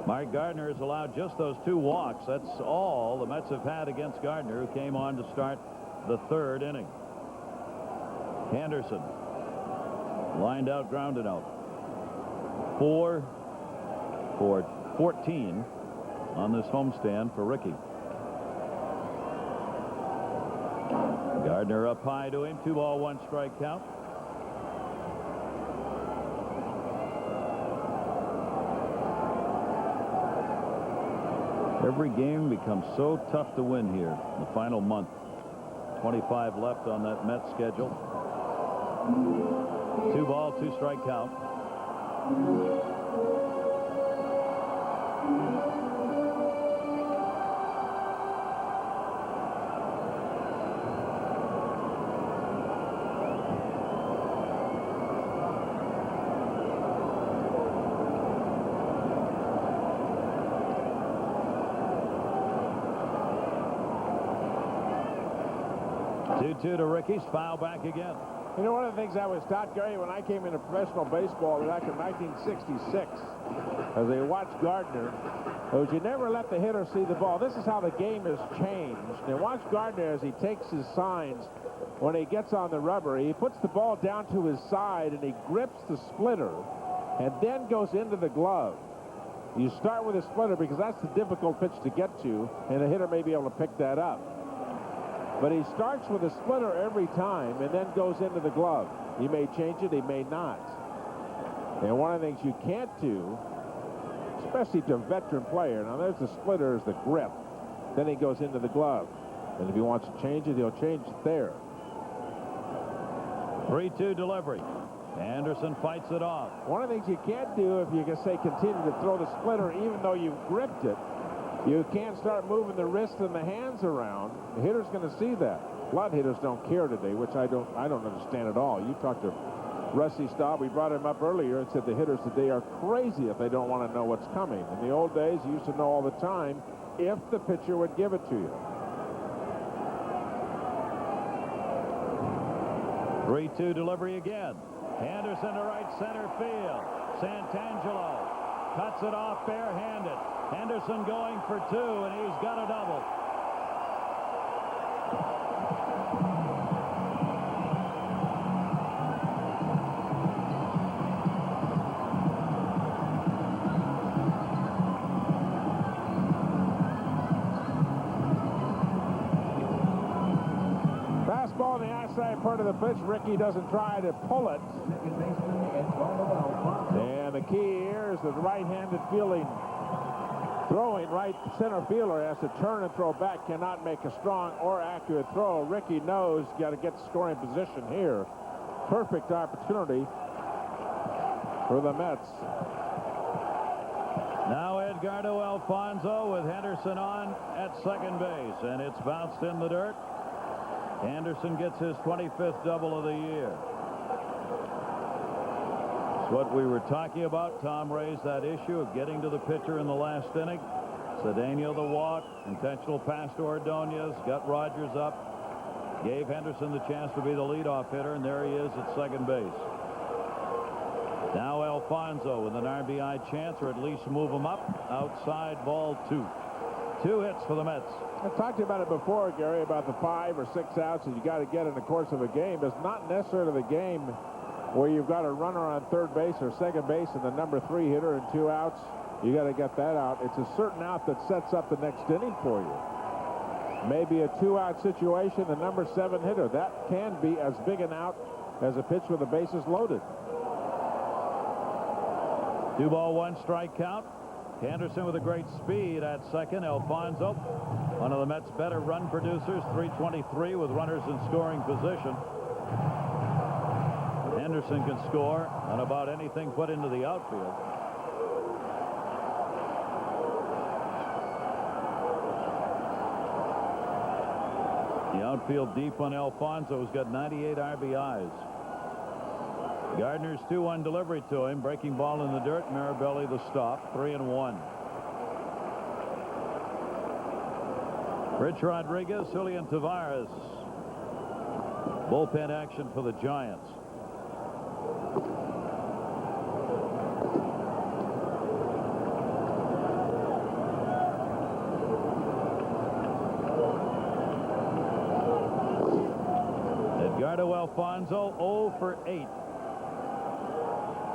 Mark Gardner has allowed just those 2 walks. That's all the Mets have had against Gardner, who came on to start the third inning. Henderson lined out, grounded out. 4 for 14 on this homestand for Ricky. Gardner up high to him. 2 ball, 1 strike count. Every game becomes so tough to win here in the final month. 25 left on that Mets schedule. 2 ball, 2 strike count. Two to Ricky's, foul back again. You know, one of the things I was taught, Gary, when I came into professional baseball back in 1966, as I watched Gardner, was you never let the hitter see the ball. This is how the game has changed. And watch Gardner as he takes his signs. When he gets on the rubber, he puts the ball down to his side and he grips the splitter and then goes into the glove. You start with a splitter because that's the difficult pitch to get to, and the hitter may be able to pick that up. But he starts with a splitter every time and then goes into the glove. He may change it, he may not. And one of the things you can't do, especially to a veteran player, now there's the splitter, there's the grip. Then he goes into the glove. And if he wants to change it, he'll change it there. 3-2 delivery. Anderson fights it off. One of the things you can't do if you can say continue to throw the splitter even though you've gripped it, you can't start moving the wrist and the hands around. The hitter's going to see that. A lot of hitters don't care today, which I don't understand at all. You talked to Rusty Staub. We brought him up earlier and said the hitters today are crazy if they don't want to know what's coming. In the old days, you used to know all the time if the pitcher would give it to you. 3-2 delivery again. Anderson to right center field. Santangelo cuts it off barehanded. Henderson going for 2, and he's got a double. Fastball in the outside part of the pitch. Ricky doesn't try to pull it. And the key here is that the right-handed throwing right center fielder has to turn and throw back, cannot make a strong or accurate throw. Ricky knows got to get scoring position here. Perfect opportunity for the Mets. Now Edgardo Alfonso with Henderson on at second base, and it's bounced in the dirt. Anderson gets his 25th double of the year. It's what we were talking about. Tom raised that issue of getting to the pitcher in the last inning. Cedeno the walk, intentional pass to Ordonez, got Rogers up, gave Henderson the chance to be the leadoff hitter, and there he is at second base. Now Alfonso with an RBI chance, or at least move him up. Outside, ball 2. 2 hits for the Mets. I've talked about it before, Gary, about the 5 or 6 outs that you got to get in the course of a game. It's not necessarily the game where you've got a runner on third base or second base and the number 3 hitter and 2 outs. You got to get that out. It's a certain out that sets up the next inning for you. Maybe a 2-out situation, the number 7 hitter. That can be as big an out as a pitch with the bases loaded. 2 ball, 1 strike count. Anderson with a great speed at second. Alfonso, one of the Mets' better run producers, 323 with runners in scoring position. Henderson can score on about anything put into the outfield. The outfield deep on Alfonso, who's got 98 RBIs. Gardner's 2-1 delivery to him. Breaking ball in the dirt. Mirabelli the stop. 3-1. Rich Rodriguez, Julian Tavares. Bullpen action for the Giants. Edgardo Alfonso 0 for 8.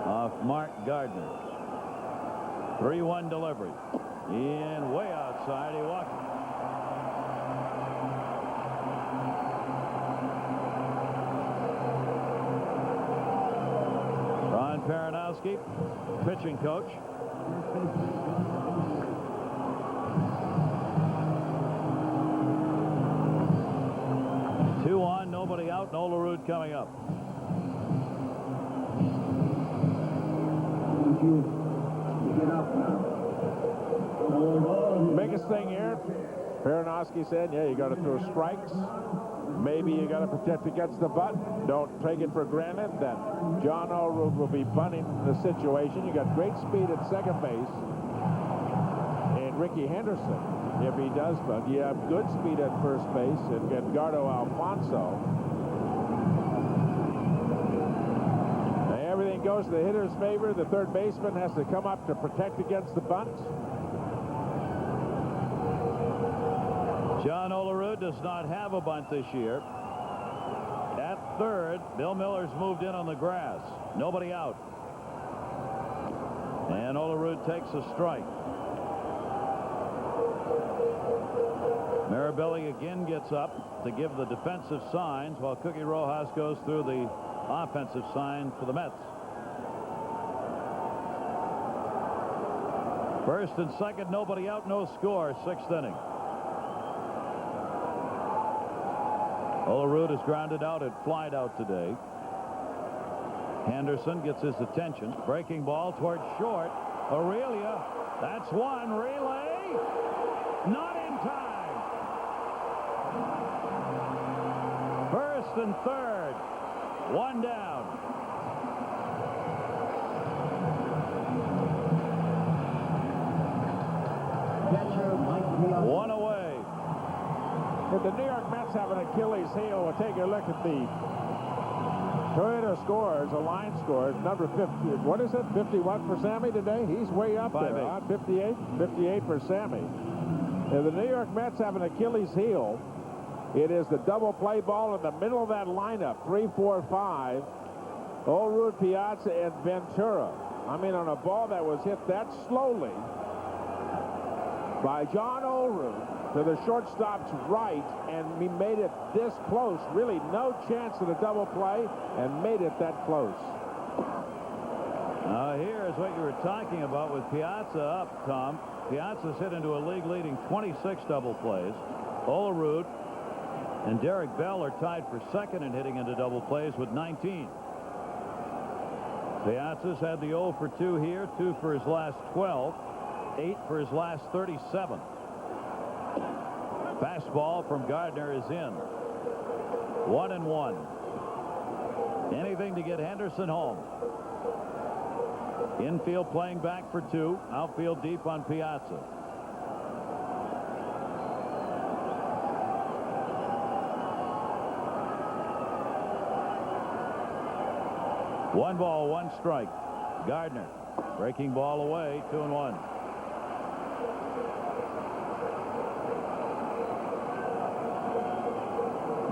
Off Mark Gardner. 3-1 delivery. And way outside, he walked. Ron Paranowski, pitching coach. Two on, nobody out. Nola Rood coming up. Biggest thing here, Paranowski said, yeah, you got to throw strikes. Maybe you got to protect against the butt. Don't take it for granted. Then John Olerud will be bunting the situation. You got great speed at second base. And Ricky Henderson, if he does bunt, you have good speed at first base. And Edgardo Alfonso. Everything goes to the hitter's favor. The third baseman has to come up to protect against the bunt. John Olerud does not have a bunt this year. At third, Bill Miller's moved in on the grass. Nobody out. And Olerud takes a strike. Mirabelli again gets up to give the defensive signs while Cookie Rojas goes through the offensive sign for the Mets. First and second, nobody out, no score, 6th inning. Olerud is grounded out and flied out today. Henderson gets his attention. Breaking ball towards short. Aurelia, that's one. Relay, not in time. First and third, 1 down. One away. If the New York Mets have an Achilles heel, we'll take a look at the Toyota scores, a line scores, number 50. What is it, 51 for Sammy today? He's way up there, huh? 58? 58 for Sammy. If the New York Mets have an Achilles heel, it is the double play ball in the middle of that lineup, 3, 4, 5. Olerud, Piazza, and Ventura. I mean, on a ball that was hit that slowly by John Olerud to the shortstop's right, and he made it this close. Really no chance of a double play, and made it that close. Here's what you were talking about with Piazza up, Tom. Piazza's hit into a league-leading 26 double plays. Olerud and Derek Bell are tied for second in hitting into double plays with 19. Piazza's had the 0 for 2 here, 2 for his last 12, 8 for his last 37. Fastball from Gardner is in. 1-1. Anything to get Henderson home. Infield playing back for 2. Outfield deep on Piazza. One ball, one strike. Gardner breaking ball away, 2-1.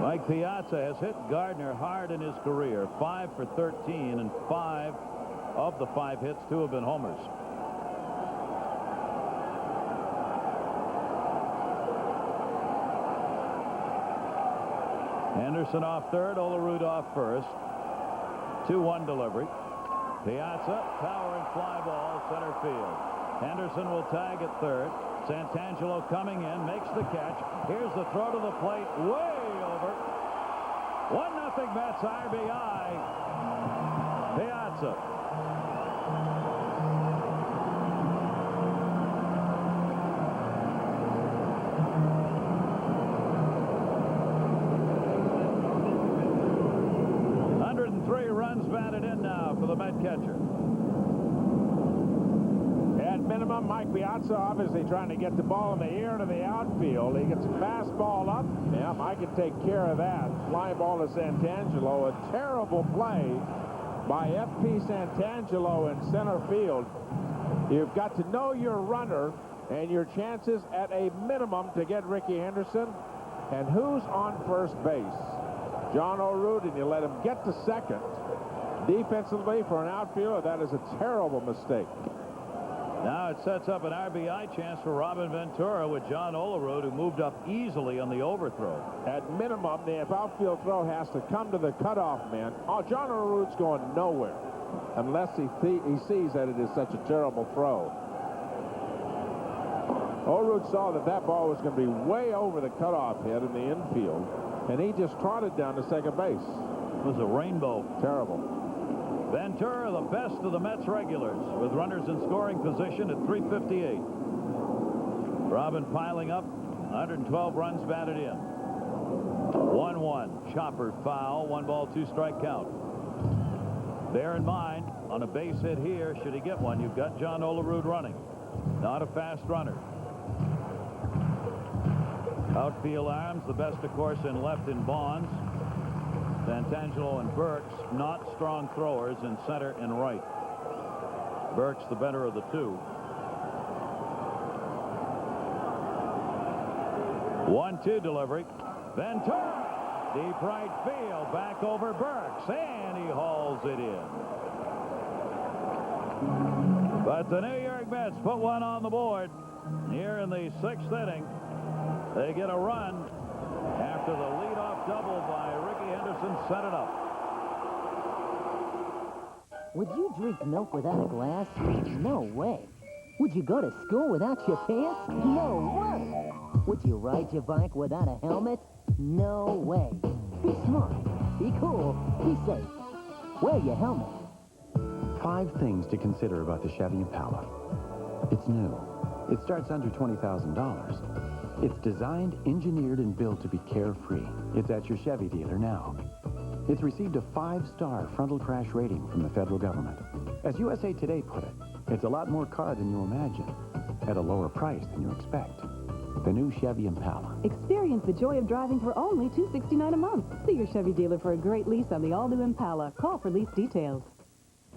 Mike Piazza has hit Gardner hard in his career, 5 for 13, and 5 of the 5 hits, 2 have been homers. Henderson off third, Olerud off first. 2-1 delivery. Piazza, towering fly ball, center field. Henderson will tag at third. Santangelo coming in, makes the catch. Here's the throw to the plate, way over. 1-0 Mets, RBI. Piazza. Batted in now for the Met catcher. At minimum, Mike Piazza obviously trying to get the ball in the air to the outfield. He gets a fastball up. Yeah, Mike can take care of that. Fly ball to Santangelo. A terrible play by F.P. Santangelo in center field. You've got to know your runner and your chances at a minimum to get Ricky Henderson. And who's on first base? John Olerud, and you let him get to second. Defensively, for an outfielder, that is a terrible mistake. Now it sets up an RBI chance for Robin Ventura with John Olerud, who moved up easily on the overthrow. At minimum, the outfield throw has to come to the cutoff man. Oh, John Olerud's going nowhere unless he sees that it is such a terrible throw. Olerud saw that that ball was going to be way over the cutoff head in the infield, and he just trotted down to second base. It was a rainbow. Terrible. Ventura, the best of the Mets regulars, with runners in scoring position at 358. Robin piling up, 112 runs batted in. 1-1. Chopper foul, 1 ball, 2 strike count. Bear in mind, on a base hit here, should he get one, you've got John Olerud running. Not a fast runner. Outfield arms, the best, of course, in left in Bonds. Santangelo and Burks, not strong throwers in center and right. Burks the better of the two. 1-2 delivery. Ventura, deep right field, back over Burks, and he hauls it in. But the New York Mets put one on the board here in the 6th inning. They get a run after the leadoff double by Ricky Henderson set it up. Would you drink milk without a glass? No way. Would you go to school without your pants? No way. Would you ride your bike without a helmet? No way. Be smart. Be cool. Be safe. Wear your helmet. 5 things to consider about the Chevy Impala. It's new. It starts under $20,000. It's designed, engineered, and built to be carefree. It's at your Chevy dealer now. It's received a 5-star frontal crash rating from the federal government. As USA Today put it, it's a lot more car than you imagine, at a lower price than you expect. The new Chevy Impala. Experience the joy of driving for only $269 a month. See your Chevy dealer for a great lease on the all-new Impala. Call for lease details.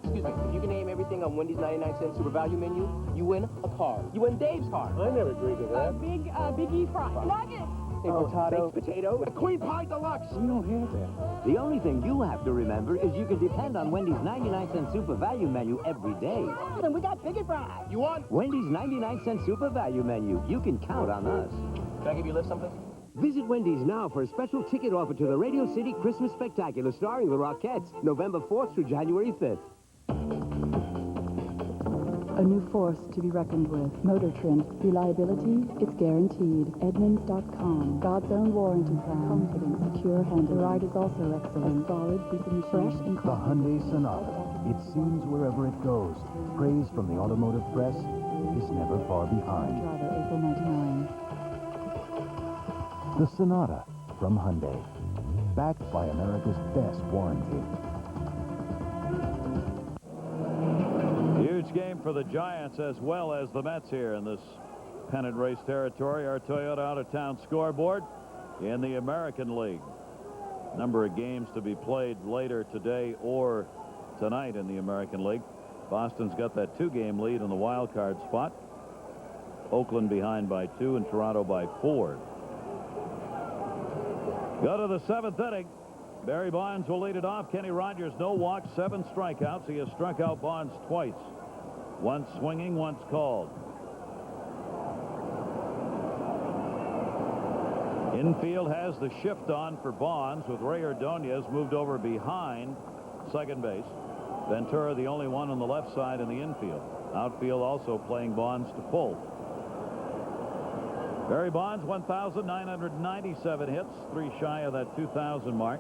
Excuse me, if you can name everything on Wendy's 99-cent super value menu, you win a car. You win Dave's car. I never agreed to that. Big E fry. Nuggets. Baked potato. A Queen Pie Deluxe. We don't have that. The only thing you have to remember is you can depend on Wendy's 99-cent super value menu every day. And we got big E fries. You want? Wendy's 99-cent super value menu. You can count on us. Can I give you a lift something? Visit Wendy's now for a special ticket offer to the Radio City Christmas Spectacular starring the Rockettes, November 4th through January 5th. A new force to be reckoned with. Motor Trend. Reliability, it's guaranteed. Edmunds.com. God's own warranty plan. Confident, secure handling. The ride is also excellent. A solid piece of machine. Fresh and The Hyundai Sonata. It seems wherever it goes. Praise from the automotive press is never far behind. Driver, April 99. The Sonata from Hyundai. Backed by America's best warranty. Huge game for the Giants as well as the Mets here in this pennant race territory. Our Toyota out-of-town scoreboard in the American League. Number of games to be played later today or tonight in the American League. Boston's got that 2-game lead in the wild card spot. Oakland behind by 2 and Toronto by 4. Go to the 7th inning. Barry Bonds will lead it off. Kenny Rogers, no walks, 7 strikeouts. He has struck out Bonds twice. Once swinging, once called. Infield has the shift on for Bonds with Ray Ordonez moved over behind second base. Ventura the only one on the left side in the infield. Outfield also playing Bonds to pull. Barry Bonds, 1,997 hits, 3 shy of that 2,000 mark.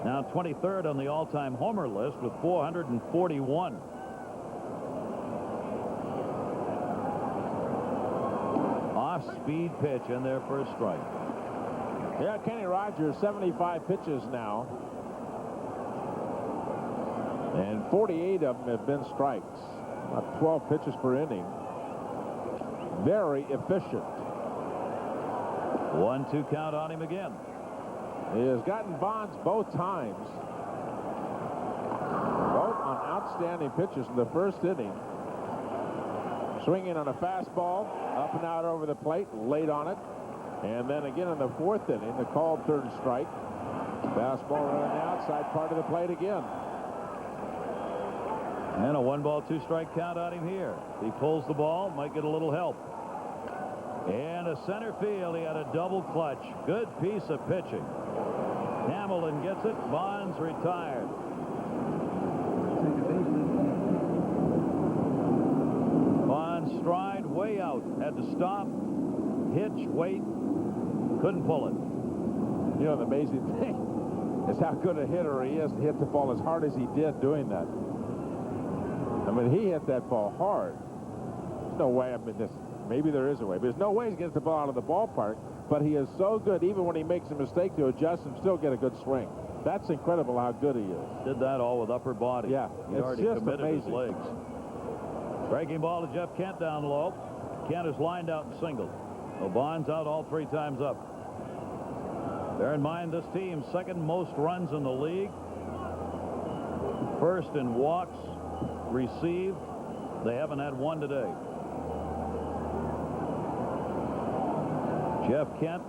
Now 23rd on the all-time homer list with 441. Off-speed pitch in there for a strike. Yeah, Kenny Rogers, 75 pitches now. And 48 of them have been strikes. About 12 pitches per inning. Very efficient. 1-2 count on him again. He has gotten Bonds both times. Both on outstanding pitches in the first inning. Swinging on a fastball, up and out over the plate, late on it. And then again in the 4th inning, the called third strike. Fastball on the outside part of the plate again. And a 1-ball, 2-strike count on him here. He pulls the ball, might get a little help. And a center field, he had a double clutch. Good piece of pitching. Hamilton gets it. Bonds retired. Bonds stride way out. Had to stop, hitch, wait. Couldn't pull it. You know, the amazing thing is how good a hitter he is to hit the ball as hard as he did doing that. I mean, he hit that ball hard. There's no way, I mean, maybe there is a way, but there's no way he's getting the ball out of the ballpark. But he is so good, even when he makes a mistake to adjust and still get a good swing. That's incredible how good he is. Did that all with upper body. Yeah, He already just committed amazing. his legs. Breaking ball to Jeff Kent down low. Kent is lined out and singled. So Bonds out all 3 times up. Bear in mind, this team's second most runs in the league. First in walks received. They haven't had one today. Jeff Kent,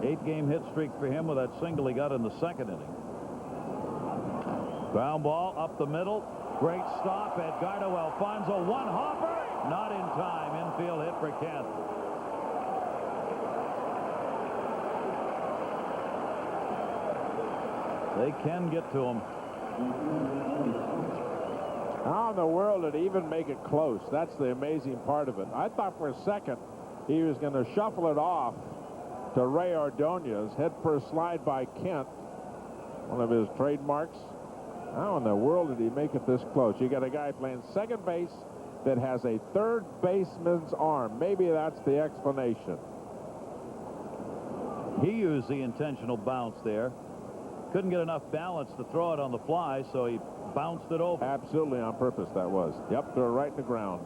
8-game hit streak for him with that single he got in the 2nd inning. Ground ball up the middle. Great stop. Edgardo Alfonzo. One hopper. Not in time. Infield hit for Kent. They can get to him. How in the world did he even make it close? That's the amazing part of it. I thought for a second he was going to shuffle it off to Ray Ordonez. Head first slide by Kent. One of his trademarks. How in the world did he make it this close? You got a guy playing second base that has a third baseman's arm. Maybe that's the explanation. He used the intentional bounce there. Couldn't get enough balance to throw it on the fly, so he bounced it over. Absolutely on purpose, that was. Yep, threw it right in the ground.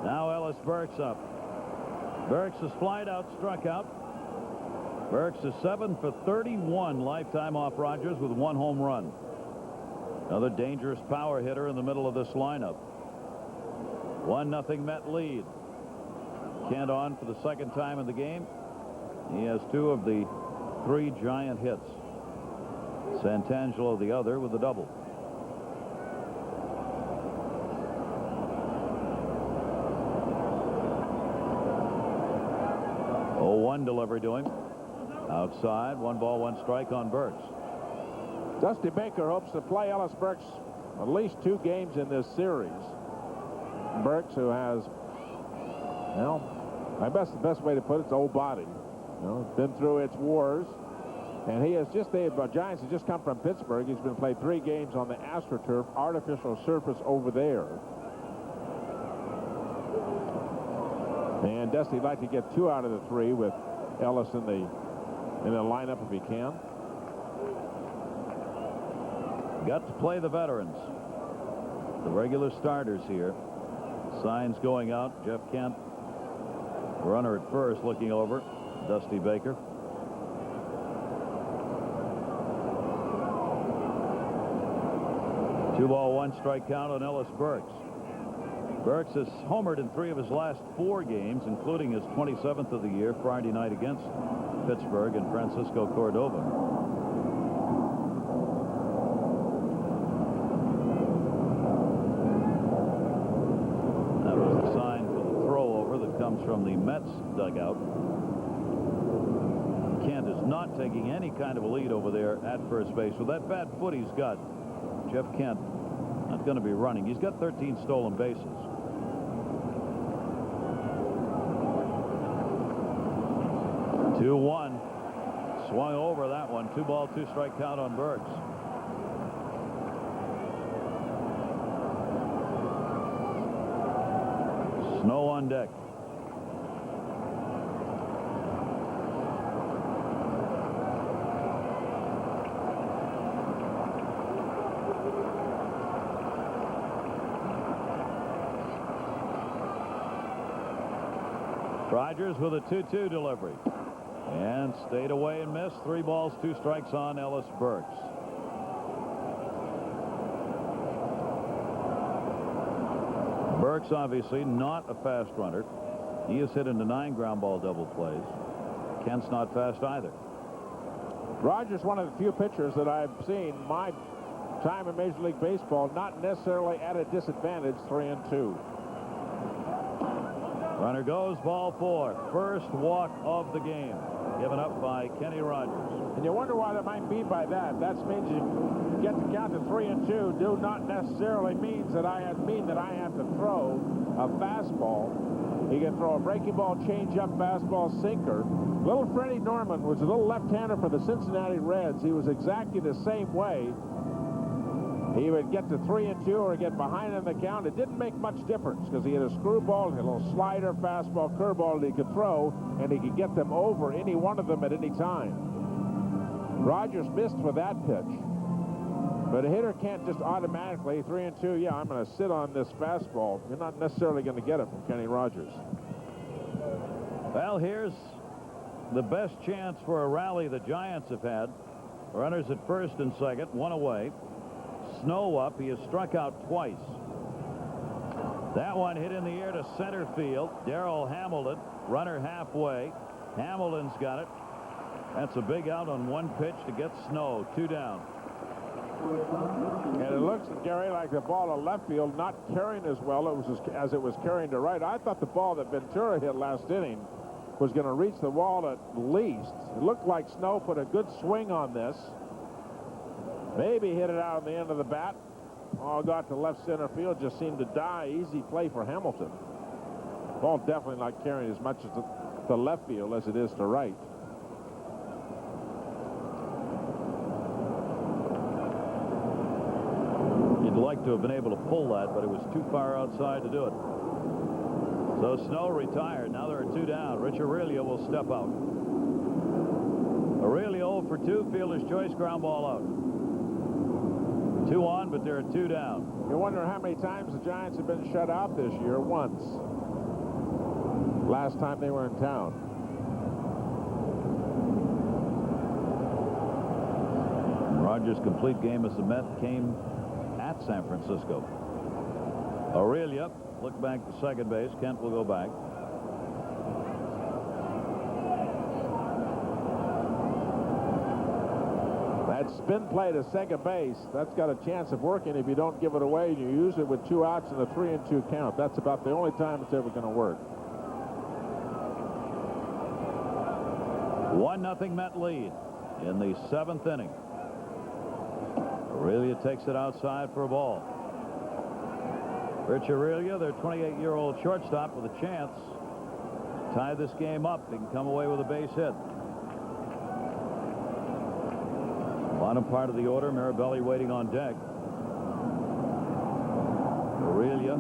Now Ellis Burks up. Burks' flied out, struck out. Burks is 7 for 31 lifetime off Rogers with 1 home run. Another dangerous power hitter in the middle of this lineup. 1-0 Met lead. Kent on for the second time in the game. He has 2 of the 3 giant hits. Santangelo the other with a double. One delivery to him. Outside, 1 ball, 1 strike on Burks. Dusty Baker hopes to play Ellis Burks at least 2 games in this series. Burks, who has, well, I guess the best way to put it's old body. You know, been through its wars. And he has just, the Giants have just come from Pittsburgh. He's been played 3 games on the AstroTurf, artificial surface over there. And Dusty'd like to get 2 out of the 3 with Ellis in the lineup if he can. Got to play the veterans. The regular starters here. Signs going out. Jeff Kent, runner at first, looking over. Dusty Baker. Two ball, 1 strike count on Ellis Burks. Burks has homered in 3 of his last 4 games, including his 27th of the year Friday night against Pittsburgh and Francisco Cordova. That was the sign for the throw over that comes from the Mets dugout. Kent is not taking any kind of a lead over there at first base. With that bad foot he's got, Jeff Kent not going to be running. He's got 13 stolen bases. 2-1. Swung over that one. 2 ball, 2 strike count on Burks. Snow on deck. Rogers with a 2-2 delivery. And stayed away and missed. 3 balls, 2 strikes on Ellis Burks. Burks obviously not a fast runner. He has hit into 9 ground ball double plays. Kent's not fast either. Rogers, one of the few pitchers that I've seen my time in Major League Baseball, not necessarily at a disadvantage. 3-2. Runner goes, ball 4. First walk of the game. Given up by Kenny Rogers. And you wonder why that might be by that. That means you get to count to 3-2 do not necessarily mean that I have to throw a fastball. He can throw a breaking ball, change-up, fastball, sinker. Little Freddie Norman was a little left-hander for the Cincinnati Reds. He was exactly the same way. He would get to 3-2 or get behind in the count. It didn't make much difference because he had a screwball, he had a little slider, fastball, curveball that he could throw, and he could get them over, any one of them at any time. Rogers missed with that pitch. But a hitter can't just automatically, 3-2, yeah, I'm going to sit on this fastball. You're not necessarily going to get it from Kenny Rogers. Well, here's the best chance for a rally the Giants have had. Runners at first and second, 1 away. Snow up. He has struck out twice. That one hit in the air to center field. Darrell Hamilton, runner halfway. Hamilton's got it. That's a big out on 1 pitch to get Snow. 2 down. And it looks, Gary, like the ball to left field not carrying as well as it was carrying to right. I thought the ball that Ventura hit last inning was going to reach the wall at least. It looked like Snow put a good swing on this. Maybe hit it out on the end of the bat. All got to left center field. Just seemed to die. Easy play for Hamilton. Ball definitely not carrying as much as the left field as it is to right. You'd like to have been able to pull that, but it was too far outside to do it. So Snow retired. Now there are 2 down. Rich Aurelio will step out. Aurelio for 2. Fielder's choice. Ground ball out. 2 on, but there are 2 down. You wonder how many times the Giants have been shut out this year. Once. last time they were in town. Rogers' complete game as the Met came at San Francisco. Aurelia look back to second base. Kent will go back. That spin play to second base, that's got a chance of working if you don't give it away and you use it with 2 outs and a 3-2 count. That's about the only time it's ever going to work. 1-0 Met lead in the 7th inning. Aurelia takes it outside for a ball. Rich Aurelia, their 28-year-old shortstop, with a chance to tie this game up. He can come away with a base hit. Bottom part of the order, Mirabelli waiting on deck. Aurelia,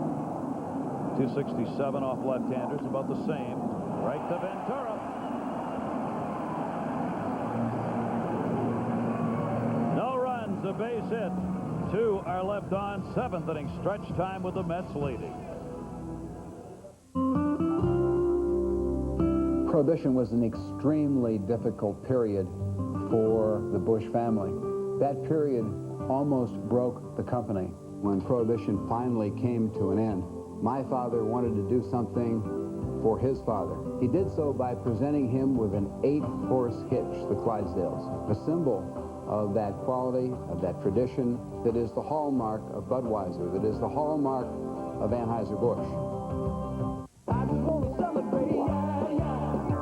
267 off left-handers, about the same. Right to Ventura. No runs, a base hit. 2 are left on. 7th inning stretch time with the Mets leading. Prohibition was an extremely difficult period for the Bush family. That period almost broke the company. When Prohibition finally came to an end, my father wanted to do something for his father. He did so by presenting him with an 8-horse hitch, the Clydesdales, a symbol of that quality, of that tradition that is the hallmark of Budweiser, that is the hallmark of Anheuser-Busch.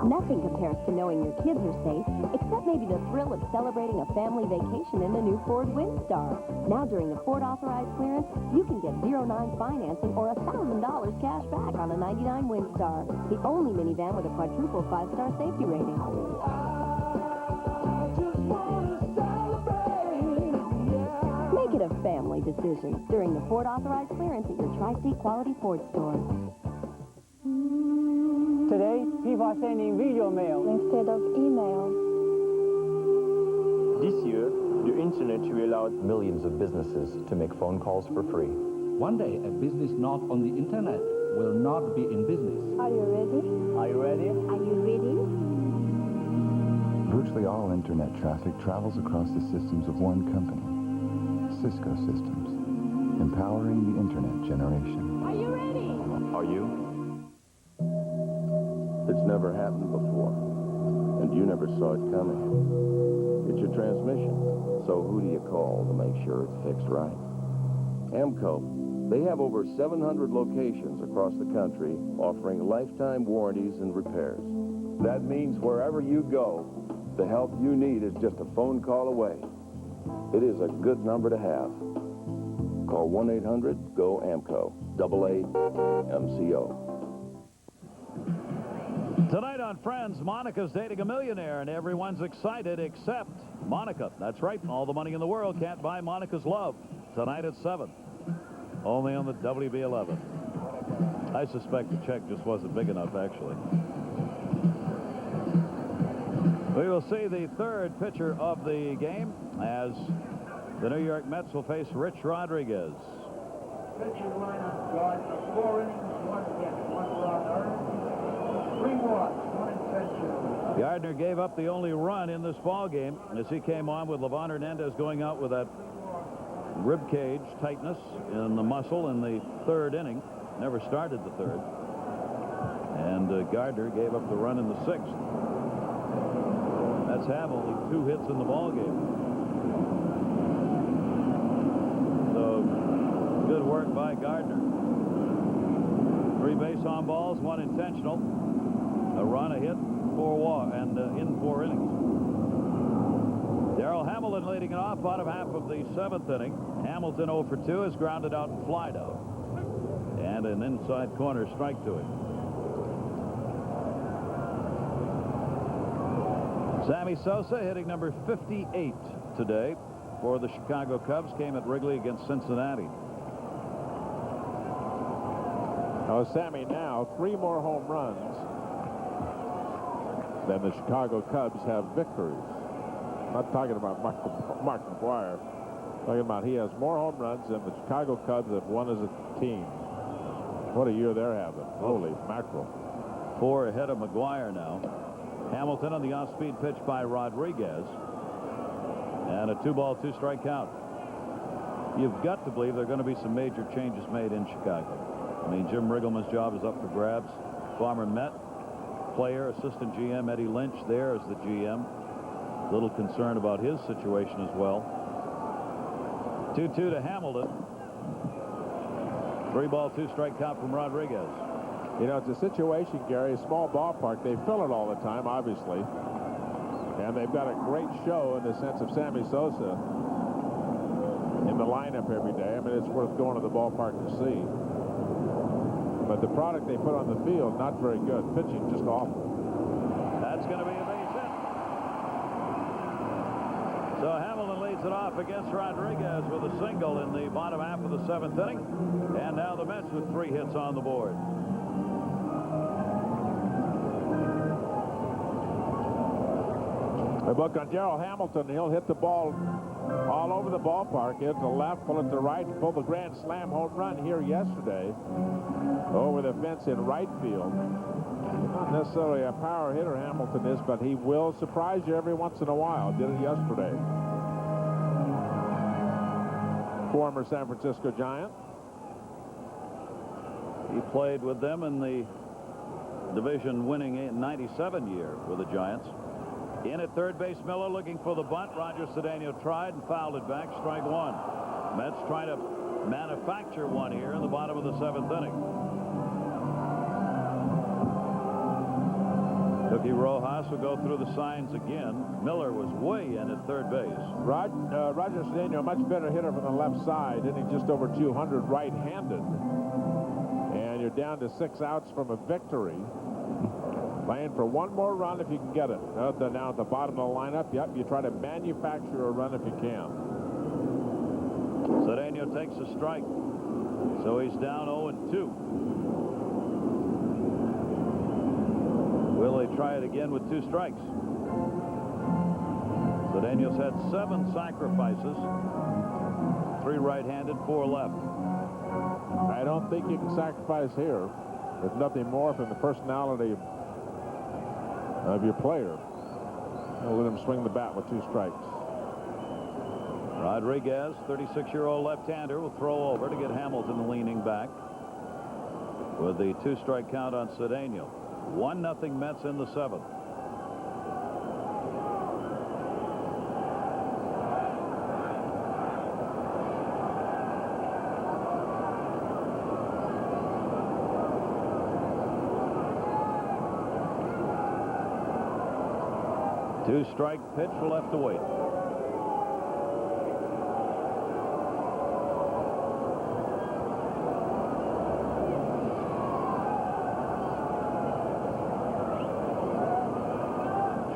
Nothing compares to knowing your kids are safe, except maybe the thrill of celebrating a family vacation in the new Ford Windstar. Now during the Ford authorized clearance, you can get 0-9 financing or $1,000 cash back on a '99 Windstar, the only minivan with a quadruple 5-star safety rating. Make it a family decision during the Ford authorized clearance at your Tri-State Quality Ford store. Today, people are sending video mail instead of email. This year, the internet will allow millions of businesses to make phone calls for free. One day, a business not on the internet will not be in business. Are you ready? Are you ready? Are you ready? Virtually all internet traffic travels across the systems of one company, Cisco Systems, empowering the internet generation. Are you ready? Are you? It's never happened before, and you never saw it coming. It's your transmission, so who do you call to make sure it's fixed right? AMCO. They have over 700 locations across the country offering lifetime warranties and repairs. That means wherever you go, the help you need is just a phone call away. It is a good number to have. Call 1-800-GO-AMCO, AA-MCO. Tonight on Friends, Monica's dating a millionaire, and everyone's excited except Monica. That's right. All the money in the world can't buy Monica's love. Tonight at 7. Only on the WB11. I suspect the check just wasn't big enough, actually. We will see the third pitcher of the game as the New York Mets will face Rich Rodriguez. Pitching lineup, guard, 4 innings, 1 hit, 1 run earned, 3 walks, 1 intentional. Gardner gave up the only run in this ball game as he came on with Livan Hernandez going out with that rib cage tightness in the muscle in the 3rd inning. Never started the 3rd. And Gardner gave up the run in the 6th. Mets have only 2 hits in the ball game. So good work by Gardner. 3 base on balls, 1 intentional, a run, a hit, 4 walk, and in 4 innings. Darrell Hamilton leading it off, bottom half of the 7th inning. Hamilton 0 for 2 is grounded out and flied out, and an inside corner strike to him. Sammy Sosa hitting number 58 today for the Chicago Cubs. Came at Wrigley against Cincinnati. Oh, Sammy now 3 more home runs than the Chicago Cubs have victories. I'm not talking about Mark McGwire. Talking about he has more home runs than the Chicago Cubs have won as a team. What a year they're having. Holy mackerel. 4 ahead of McGuire now. Hamilton on the off-speed pitch by Rodriguez. And a 2-ball, 2-strike count. You've got to believe there are going to be some major changes made in Chicago. I mean, Jim Riggleman's job is up for grabs. Former Met player, assistant GM Eddie Lynch there as the GM. Little concerned about his situation as well. 2-2 to Hamilton. 3-ball, 2-strike count from Rodriguez. You know, it's a situation, Gary, a small ballpark. They fill it all the time, obviously. And they've got a great show in the sense of Sammy Sosa in the lineup every day. I mean, it's worth going to the ballpark to see. But the product they put on the field, not very good. Pitching, just awful. That's going to be a base hit. So Hamilton leads it off against Rodriguez with a single in the bottom half of the 7th inning. And now the Mets with 3 hits on the board. A book on Gerald Hamilton. He'll hit the ball all over the ballpark. Hit to left, pull it to right, pull the grand slam home run here yesterday over the fence in right field. Not necessarily a power hitter, Hamilton is, but he will surprise you every once in a while. Did it yesterday. Former San Francisco Giant. He played with them in the division-winning 97 year with the Giants. In at third base, Miller looking for the bunt. Roger Cedeno tried and fouled it back. Strike 1. Mets trying to manufacture one here in the bottom of the 7th inning. Cookie Rojas will go through the signs again. Miller was way in at third base. Roger Cedeno, a much better hitter from the left side, hitting just over 200 right-handed. And you're down to 6 outs from a victory. Playing for one more run if you can get it. Now at the bottom of the lineup, yep, you try to manufacture a run if you can. Cedeno takes a strike. So he's down 0-2. Will they try it again with 2 strikes? Cedeno's had 7 sacrifices. 3 right-handed, 4 left. I don't think you can sacrifice here. If nothing more from the personality of your player. Let him swing the bat with 2 strikes. Rodriguez, 36-year-old left-hander, will throw over to get Hamilton leaning back with the 2-strike count on Cedeno. 1-0 Mets in the 7th. Two-strike pitch left to wait.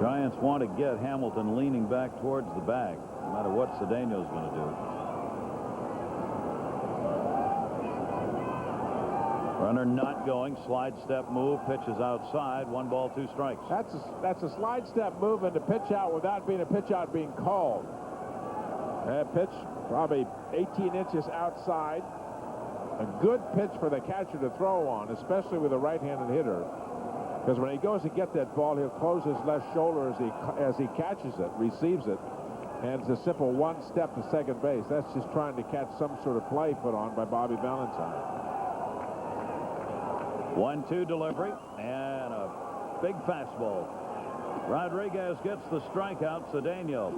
Giants want to get Hamilton leaning back towards the bag, no matter what Cedeno's going to do. Runner not going. Slide step move. Pitches outside. 1 ball, 2 strikes. That's a slide step move and a pitch out without being a pitch out being called. That pitch probably 18 inches outside. A good pitch for the catcher to throw on, especially with a right-handed hitter. Because when he goes to get that ball, he'll close his left shoulder as he catches it, receives it. And it's a simple 1 step to second base. That's just trying to catch some sort of play put on by Bobby Valentine. 1-2 delivery and a big fastball. Rodriguez gets the strikeout. Cedeno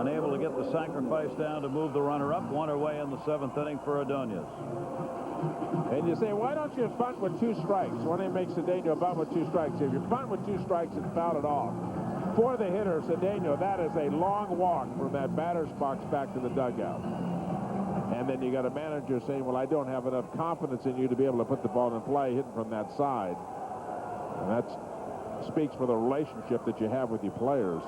unable to get the sacrifice down to move the runner up. 1 away in the 7th inning for Ordonez. And you say, why don't you bunt with 2 strikes? Why don't you make Cedeno bunt with 2 strikes? If you bunt with 2 strikes and foul it off, for the hitter, Cedeno, that is a long walk from that batter's box back to the dugout. And then you got a manager saying, well, I don't have enough confidence in you to be able to put the ball in play hitting from that side. And that speaks for the relationship that you have with your players.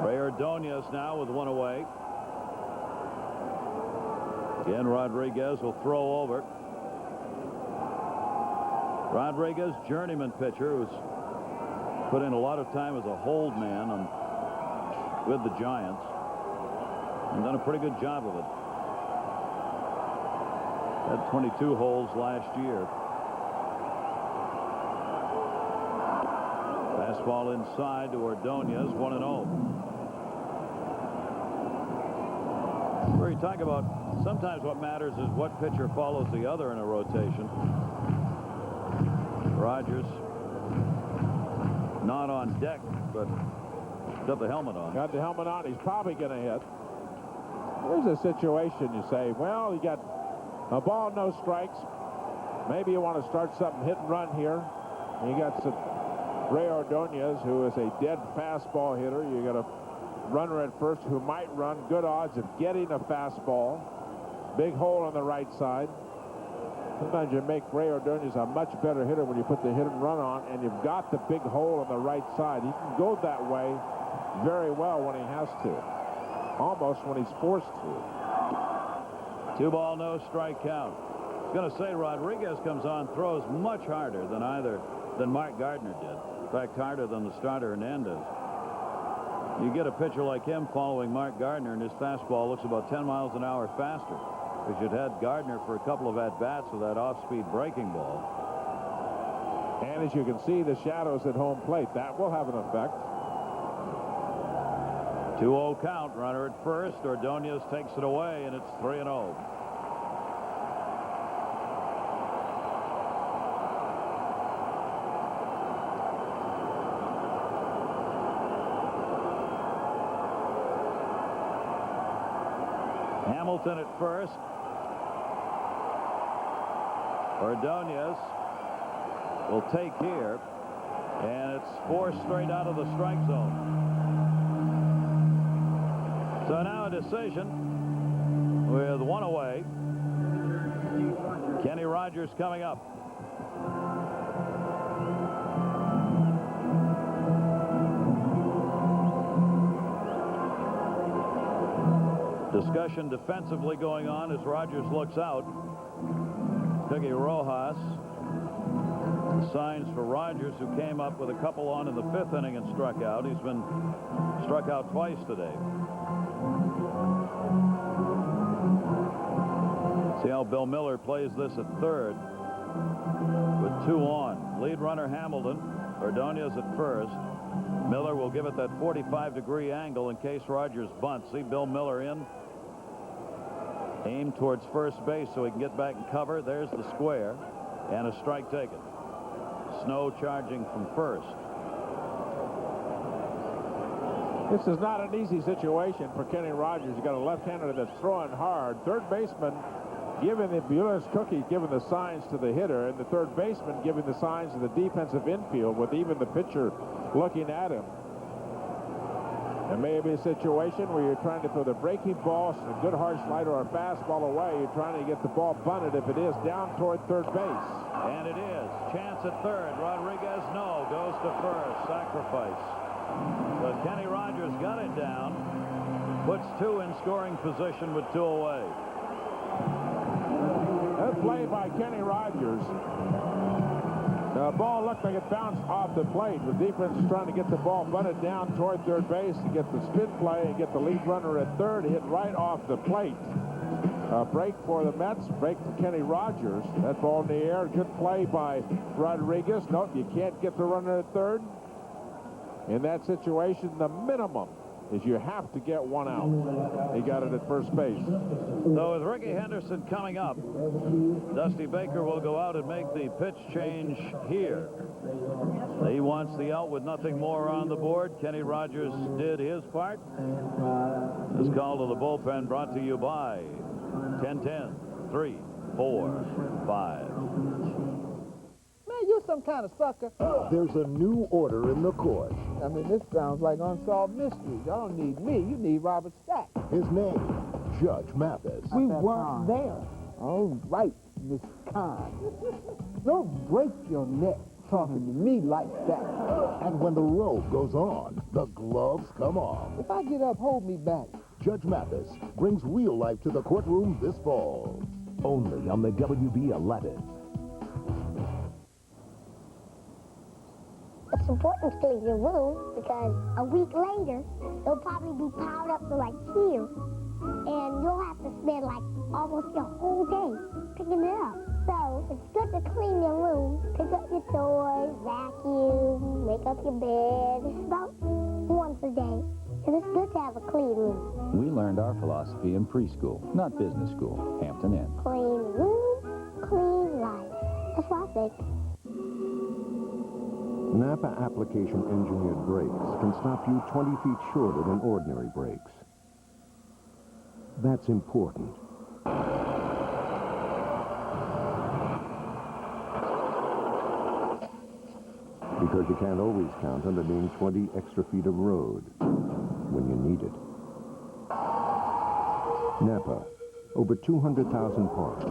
Ray Ordonez now with 1 away. Again, Rodriguez will throw over. Rodriguez, journeyman pitcher, who's put in a lot of time as a hold man with the Giants. And done a pretty good job of it. Had 22 holds last year. Fastball inside to Ordonez, 1-0. Where you talk about sometimes what matters is what pitcher follows the other in a rotation. Rogers not on deck, but got the helmet on. Got the helmet on. He's probably going to hit. Here's a situation you say, well, you got a ball, no strikes. Maybe you want to start something hit and run here. And you got some Ray Ordonez, who is a dead fastball hitter. You got a runner at first who might run. Good odds of getting a fastball. Big hole on the right side. Sometimes you make Ray Ordonez a much better hitter when you put the hit and run on, and you've got the big hole on the right side. He can go that way very well when he has to. Almost when he's forced to. 2-ball, no strike count. I was going to say Rodriguez comes on, throws much harder than Mark Gardner did. In fact, harder than the starter Hernandez. You get a pitcher like him following Mark Gardner, and his fastball looks about 10 miles an hour faster. Because you'd had Gardner for a couple of at-bats with that off-speed breaking ball. And as you can see, the shadows at home plate, that will have an effect. 2-0 count, runner at first. Ordonez takes it away, and it's 3-0. Hamilton at first. Ordonez will take here, and it's forced straight out of the strike zone. So now a decision with one away. Kenny Rogers coming up. Discussion defensively going on as Rogers looks out. Piggy Rojas. Signs for Rogers, who came up with a couple on in the 5th inning and struck out. He's been struck out twice today. See how Bill Miller plays this at third with 2 on. Lead runner Hamilton. Ordonez at first. Miller will give it that 45-degree angle in case Rogers bunts. See Bill Miller in. Aim towards first base so he can get back and cover. There's the square. And a strike taken. Snow charging from first. This is not an easy situation for Kenny Rogers. You've got a left-hander that's throwing hard. Third baseman giving the Bueller's cookie, giving the signs to the hitter, and the third baseman giving the signs to the defensive infield with even the pitcher looking at him. There may be a situation where you're trying to throw the breaking ball, a good hard slider or a fastball away. You're trying to get the ball bunted, if it is, down toward third base. And it is. Chance at third. Rodriguez, no. Goes to first. Sacrifice. So Kenny Rogers got it down. Puts 2 in scoring position with 2 away. That play by Kenny Rogers. The ball looked like it bounced off the plate. The defense is trying to get the ball bunted down toward third base and get the spin play and get the lead runner at third. Hit right off the plate. Break for the Mets. Break for Kenny Rogers. That ball in the air. Good play by Rodriguez. Nope, you can't get the runner at third. In that situation, the minimum is you have to get 1 out. He got it at first base. So with Ricky Henderson coming up, Dusty Baker will go out and make the pitch change here. He wants the out with nothing more on the board. Kenny Rogers did his part. This call to the bullpen brought to you by 10-10, 3, 4, 5. You some kind of sucker. There's a new order in the court. I mean, this sounds like unsolved mysteries. Y'all don't need me. You need Robert Stack. His name, Judge Mathis. We weren't there. All right, Miss Khan. Don't break your neck talking to me like that. And when the robe goes on, the gloves come off. If I get up, hold me back. Judge Mathis brings real life to the courtroom this fall. Only on the WB11. It's important to clean your wound because a week later, it'll probably be piled up to like here. And you'll have to spend like almost your whole day picking it up. So it's good to clean your room, pick up your toys, vacuum, make up your bed, about once a day. And it's good to have a clean room. We learned our philosophy in preschool, not business school. Hampton Inn. Clean room, clean life. That's what I think. Napa application engineered brakes can stop you 20 feet shorter than ordinary brakes. That's important. Because you can't always count on there being 20 extra feet of road when you need it. Napa, over 200,000 parts,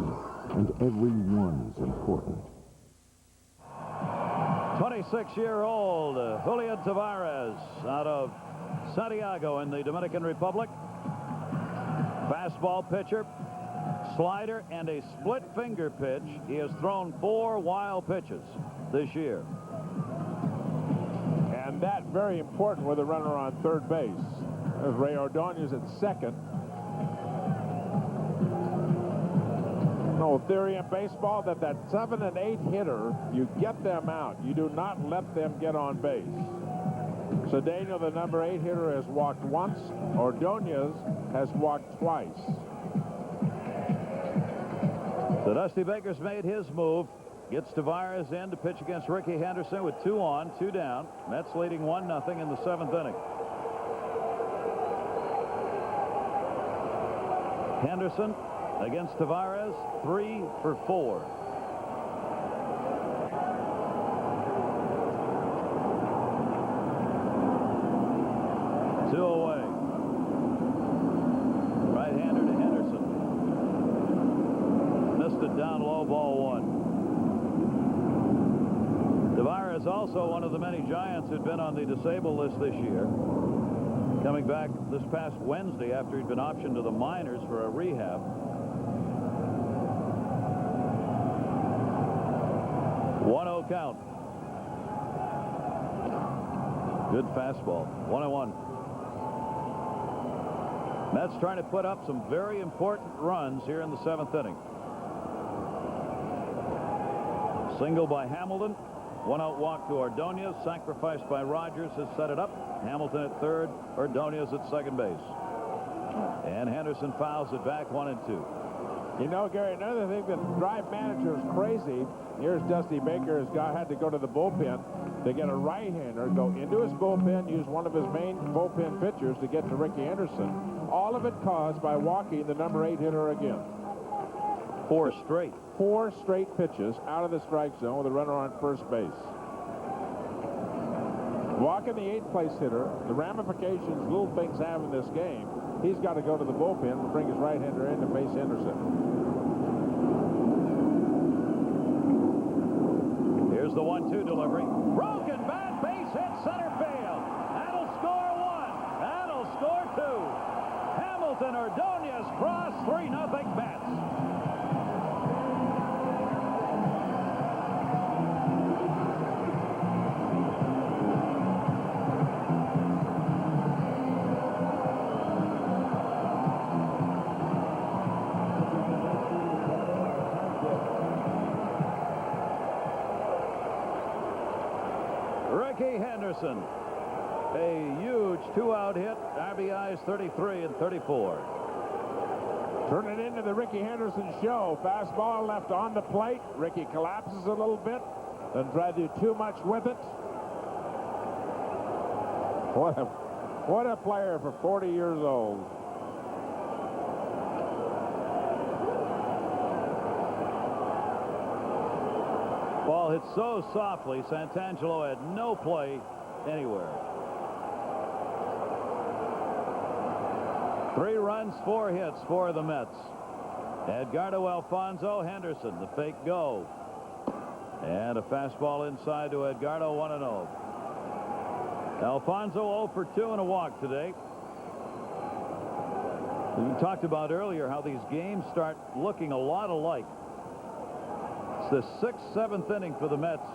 and every one's important. 26-year-old Julian Tavares out of Santiago in the Dominican Republic. Fastball pitcher, slider, and a split finger pitch. He has thrown 4 wild pitches this year. And that very important with a runner on third base. There's Ray Ordonez at second. No theory in baseball that 7 and 8 hitter, you get them out. You do not let them get on base. So Daniel, the number 8 hitter, has walked once. Ordonez has walked twice. So Dusty Baker's made his move. Gets Tavares in to pitch against Ricky Henderson with 2 on, 2 down. Mets leading 1-0 in the 7th inning. Henderson against Tavares, 3 for 4. Two away. Right-hander to Henderson. Missed it down low, ball 1. Tavares also one of the many Giants who'd been on the disabled list this year. Coming back this past Wednesday after he'd been optioned to the minors for a rehab. One-0 count. Good fastball. 1-1. Mets trying to put up some very important runs here in the 7th inning. Single by Hamilton. 1-out walk to Ordonez, sacrificed by Rogers, has set it up. Hamilton at third, Ordonez at second base. And Henderson fouls it back 1-2. You know, Gary, another thing that drive managers crazy, here's Dusty Baker has had to go to the bullpen to get a right-hander, go into his bullpen, use one of his main bullpen pitchers to get to Ricky Henderson. All of it caused by walking the number 8 hitter again. 4 straight. 4 straight pitches out of the strike zone with a runner on first base. Walking the 8th place hitter, the ramifications little things have in this game, he's got to go to the bullpen and bring his right-hander in to face Henderson. Here's the 1-2 delivery. Broken bat, base hit, center field. That'll score 1. That'll score 2. Hamilton Ordonez cross, 3-0 Mets. Ricky Henderson, a huge 2-out hit, RBIs 33 and 34. Turn it into the Ricky Henderson show. Fastball left on the plate. Ricky collapses a little bit, doesn't try to do too much with it. What a player for 40 years old. Ball hit so softly, Santangelo had no play anywhere. 3 runs, 4 hits for the Mets. Edgardo Alfonso, Henderson, the fake go. And a fastball inside to Edgardo, 1-0. Alfonso 0 for 2 and a walk today. We talked about earlier how these games start looking a lot alike. It's the 6th, 7th inning for the Mets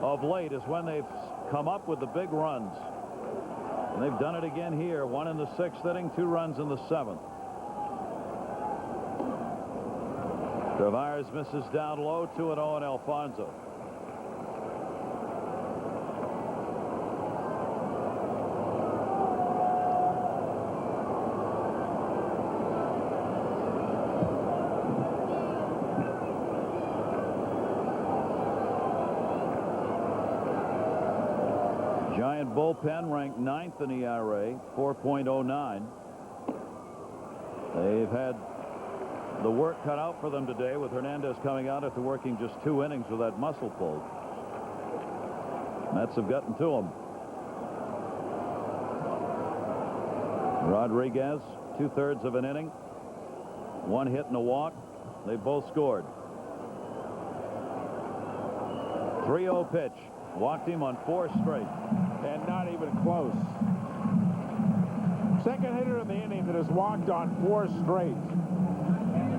of late is when they've come up with the big runs. And they've done it again here. 1 in the 6th inning, 2 runs in the 7th. Tavares misses down low, 2-0 on Alfonso. Giant bullpen ranked 9th in ERA, 4.09. They've had the work cut out for them today, with Hernandez coming out after working just 2 innings with that muscle pull. Mets have gotten to him. Rodriguez, 2/3 of an inning, 1 hit and a walk. They both scored. 3-0 pitch. Walked him on 4 straight. And not even close. Second hitter in the inning that has walked on 4 straight.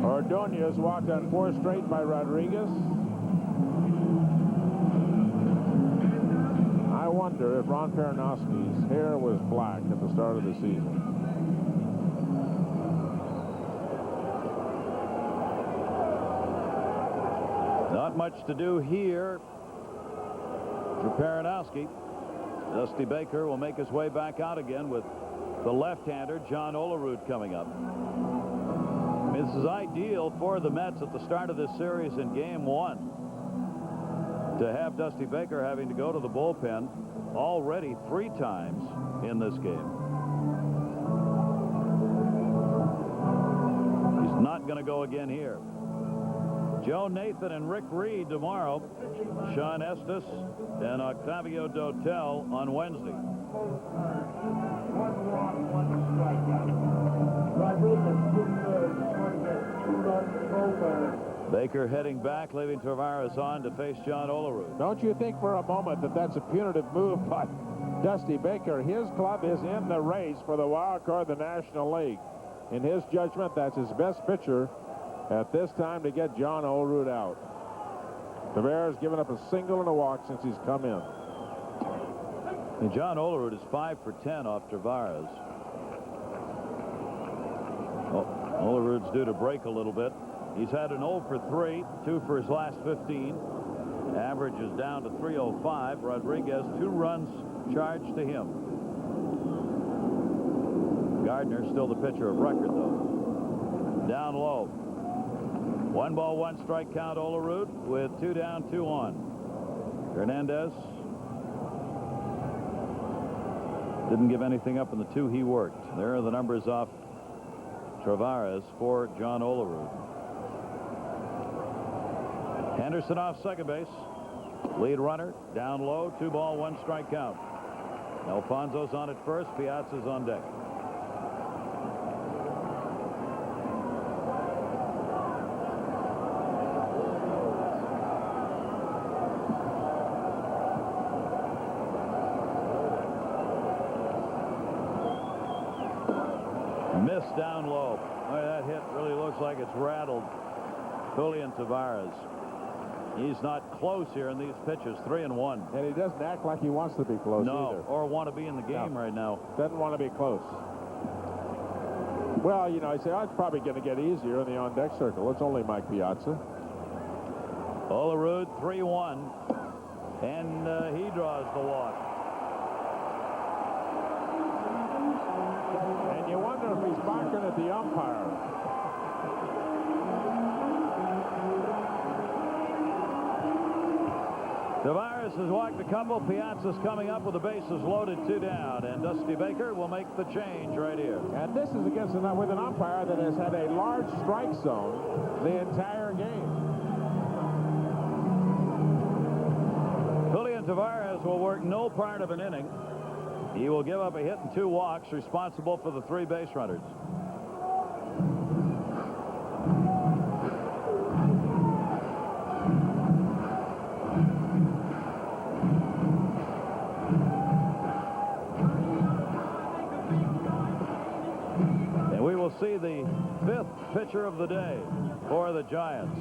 Ordonez walked on 4 straight by Rodriguez. I wonder if Ron Peronowski's hair was black at the start of the season. Not much to do here for Peronowski. Dusty Baker will make his way back out again with the left-hander John Olerud coming up. I mean, this is ideal for the Mets at the start of this series in Game 1 to have Dusty Baker having to go to the bullpen already 3 times in this game. He's not going to go again here. Joe Nathan and Rick Reed tomorrow. Sean Estes and Octavio Dotel on Wednesday. 1 walk, 1 strikeout. Rodriguez, 2/3. Going to get 2 runs, no third. Baker heading back, leaving Tavares on to face John Olerud. Don't you think for a moment that that's a punitive move by Dusty Baker? His club is in the race for the wild card of the National League. In his judgment, that's his best pitcher at this time to get John Olerud out. Tavares given up a single and a walk since he's come in. And John Olerud is 5 for 10 off Tavares. Oh, Olerud's due to break a little bit. He's had an 0 for 3, 2 for his last 15. Average is down to 305. Rodriguez, 2 runs charged to him. Gardner still the pitcher of record, though. Down low. 1 ball, 1 strike count, Olerud, with 2 down, 2 on. Hernandez didn't give anything up in the 2 he worked. There are the numbers off Tavares for John Olerud. Henderson off second base. Lead runner down low, 2 ball, 1 strike count. Alfonso's on at first. Piazza's on deck. Missed down low. Boy, that hit really looks like it's rattled Julian Tavares. He's not close here in these pitches, 3-1. And he doesn't act like he wants to be close either. Or want to be in the game right now. Doesn't want to be close. Well, you know, I say, oh, it's probably going to get easier in the on-deck circle. It's only Mike Piazza. Olerud, 3-1. And he draws the walk. And you wonder if he's barking at the umpire. Tavares has walked a couple. Piazza's coming up with the bases loaded, 2 down. And Dusty Baker will make the change right here. And this is against with an umpire that has had a large strike zone the entire game. Julian Tavares will work no part of an inning. He will give up a hit and 2 walks, responsible for the 3 base runners. And we will see the 5th pitcher of the day for the Giants.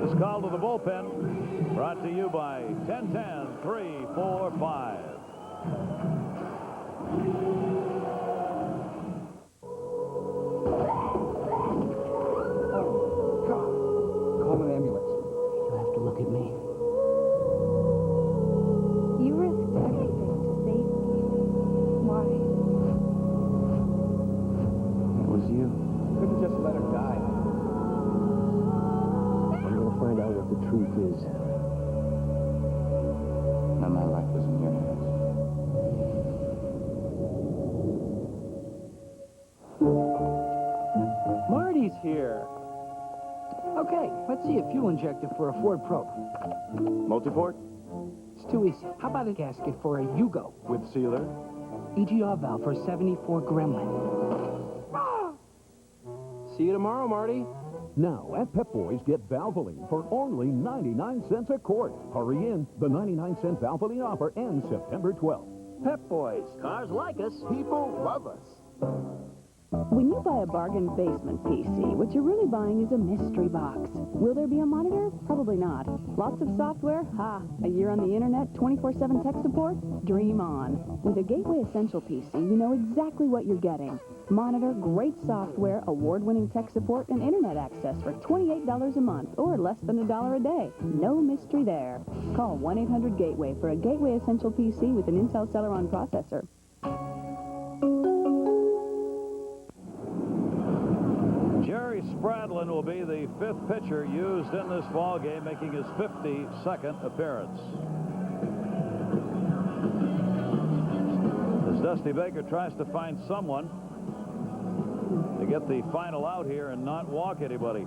This call to the bullpen brought to you by 10-10-3-4-5. truth is. Now my life is in your hands. Marty's here. Okay, let's see a fuel injector for a Ford Probe. Multiport? It's too easy. How about a gasket for a Yugo? With sealer? EGR valve for 74 Gremlin. See you tomorrow, Marty. Now, at Pep Boys, get Valvoline for only 99 cents a quart. Hurry in. The 99-cent Valvoline offer ends September 12th. Pep Boys. Cars like us. People love us. When you buy a bargain basement PC, what you're really buying is a mystery box. Will there be a monitor? Probably not. Lots of software? Ha! A year on the internet, 24/7 tech support? Dream on. With a Gateway Essential PC, you know exactly what you're getting. Monitor, great software, award-winning tech support, and internet access for $28 a month, or less than $1 a day. No mystery there. Call 1-800-GATEWAY for a Gateway Essential PC with an Intel Celeron processor. Jerry Spradlin will be the fifth pitcher used in this ball game, making his 52nd appearance. As Dusty Baker tries to find someone to get the final out here and not walk anybody.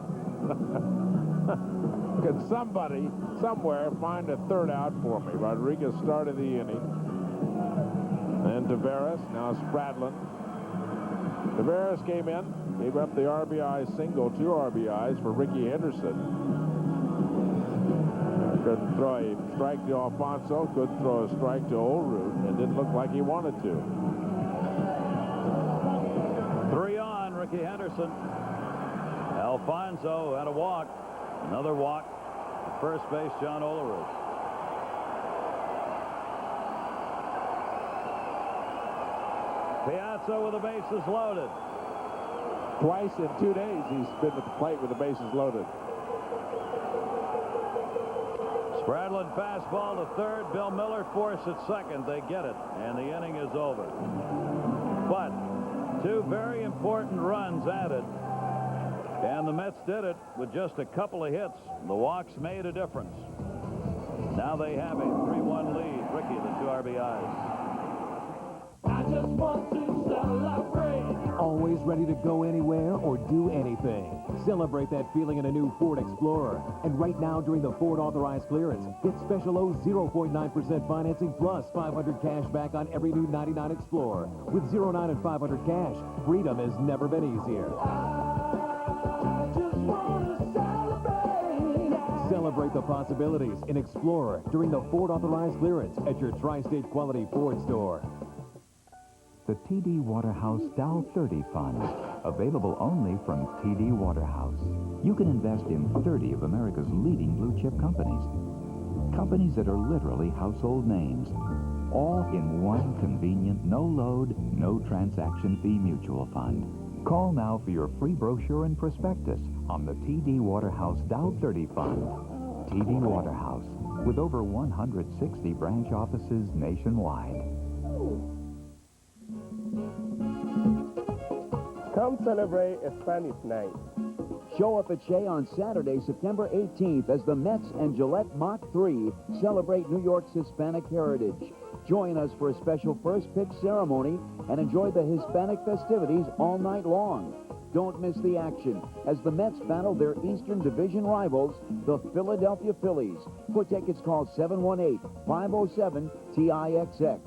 Can somebody, somewhere, find a third out for me? Rodriguez started the inning. Then Tavares, now Spradlin. Tavares came in, gave up the RBI single, 2 RBIs for Ricky Henderson. Couldn't throw a strike to Alfonso, couldn't throw a strike to Olerud, and didn't look like he wanted to. 3 on, Ricky Henderson. Alfonso had a walk. Another walk. First base, John Olerud. Piazza with the bases loaded. Twice in 2 days he's been at the plate with the bases loaded. Spradlin fastball to third. Bill Miller force at second. They get it, and the inning is over. But 2 very important runs added, and the Mets did it with just a couple of hits. The walks made a difference. Now they have a 3-1 lead. Ricky, the 2 RBIs. I just want to celebrate. Always ready to go anywhere or do anything. Celebrate that feeling in a new Ford Explorer. And right now, during the Ford authorized clearance, get special low 0.9% financing plus 500 cash back on every new 99 Explorer. With 0.9 and 500 cash, freedom has never been easier. Celebrate the possibilities in Explorer during the Ford authorized clearance at your Tri-State Quality Ford store. The TD Waterhouse Dow 30 Fund, available only from TD Waterhouse. You can invest in 30 of America's leading blue chip companies. Companies that are literally household names, all in one convenient, no-load, no-transaction fee mutual fund. Call now for your free brochure and prospectus on the TD Waterhouse Dow 30 Fund. TD Waterhouse, with over 160 branch offices nationwide. Come celebrate a Spanish night. Show up at Shea on Saturday, September 18th as the Mets and Gillette Mach 3 celebrate New York's Hispanic heritage. Join us for a special first pitch ceremony and enjoy the Hispanic festivities all night long. Don't miss the action as the Mets battle their Eastern Division rivals, the Philadelphia Phillies. For tickets, call 718-507-TIXX.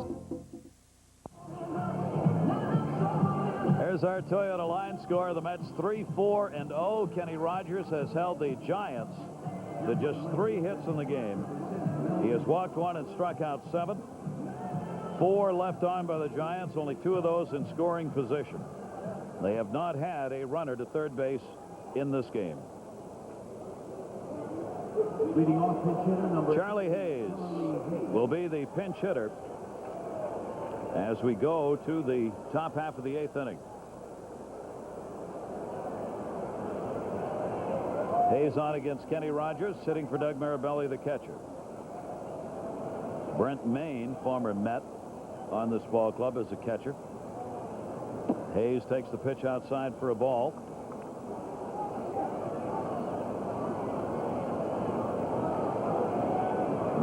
There's our Toyota line score. The Mets 3-4-0. Kenny Rogers has held the Giants to just 3 hits in the game. He has walked 1 and struck out 7. 4 left on by the Giants, only 2 of those in scoring position. They have not had a runner to third base in this game. Leading off pinch hitter number Charlie Hayes will be the pinch hitter as we go to the top half of the 8th inning. Hayes on against Kenny Rogers, sitting for Doug Mirabelli, the catcher. Brent Maine, former Met, on this ball club as a catcher. Hayes takes the pitch outside for a ball.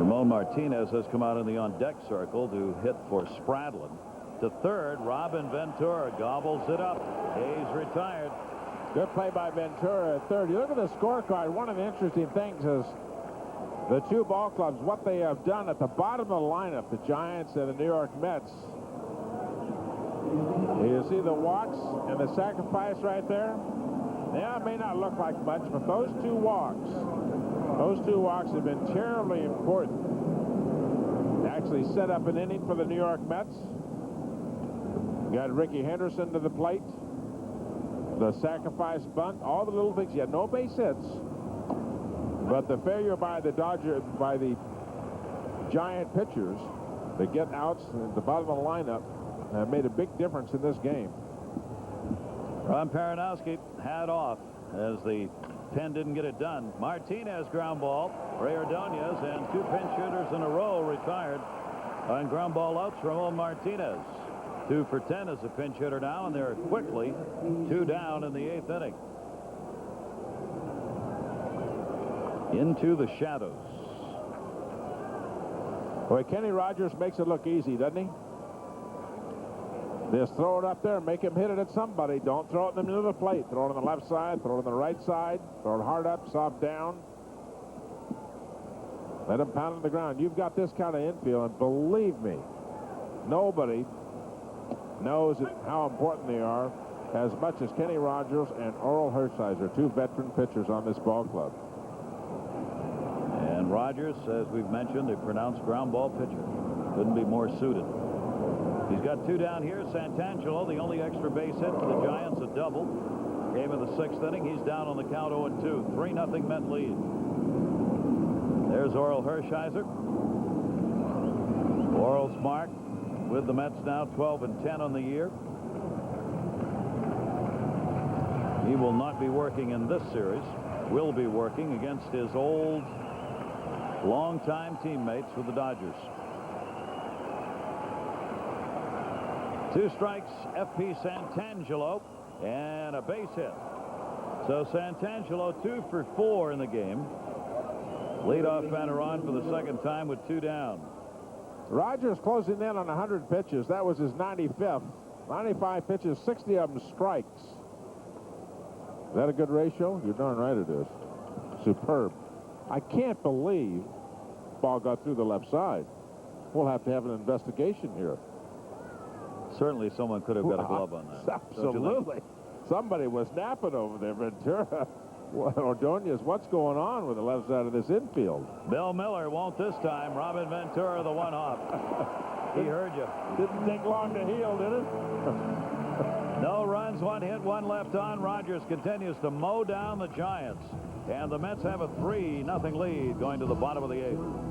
Ramon Martinez has come out in the on-deck circle to hit for Spradlin. To third, Robin Ventura gobbles it up. Hayes retired. Good play by Ventura at third. You look at the scorecard. One of the interesting things is the two ball clubs, what they have done at the bottom of the lineup, the Giants and the New York Mets. You see the walks and the sacrifice right there? Yeah, it may not look like much, but those two walks have been terribly important. They actually set up an inning for the New York Mets. Got Ricky Henderson to the plate. The sacrifice bunt, all the little things. You had no base hits. But the failure by the Giant pitchers to get outs at the bottom of the lineup made a big difference in this game. Ron Paranowski hat off as the pen didn't get it done. Martinez ground ball. Ray Ordonez and two pinch hitters in a row retired on ground ball outs. Ramon Martinez 2 for 10 as a pinch hitter now, and they're quickly 2 down in the 8th inning. Into the shadows. Boy, Kenny Rogers makes it look easy, doesn't he? Just throw it up there, make him hit it at somebody. Don't throw it in the middle of the plate. Throw it on the left side, throw it on the right side, throw it hard up, soft down. Let him pound on the ground. You've got this kind of infield, and believe me, nobody knows how important they are as much as Kenny Rogers and Oral Hershiser, 2 veteran pitchers on this ball club. And Rogers, as we've mentioned, a pronounced ground ball pitcher. Couldn't be more suited. He's got 2 down here. Santangelo, the only extra base hit for the Giants, a double. Game of the 6th inning. He's down on the count 0-2. 3-0 Met lead. There's Oral Hershiser. Oral's mark with the Mets now 12-10 on the year. He will not be working in this series. Will be working against his old, longtime teammates with the Dodgers. 2 strikes, FP Santangelo, and a base hit. So Santangelo 2 for 4 in the game. Leadoff batter on for the 2nd time with 2 down. Rogers closing in on 100 pitches. That was his 95th. 95 pitches, 60 of them strikes. Is that a good ratio? You're darn right it is. Superb. I can't believe ball got through the left side. We'll have to have an investigation here. Certainly someone could have got a glove on that. Absolutely. Somebody was napping over there, Ventura. Ordonez, what's going on with the left side of this infield? Bill Miller won't this time. Robin Ventura, the one-off. He heard you. Didn't take long to heal, did it? No runs, 1 hit, 1 left on. Rogers continues to mow down the Giants. And the Mets have a 3-0 lead going to the bottom of the 8th.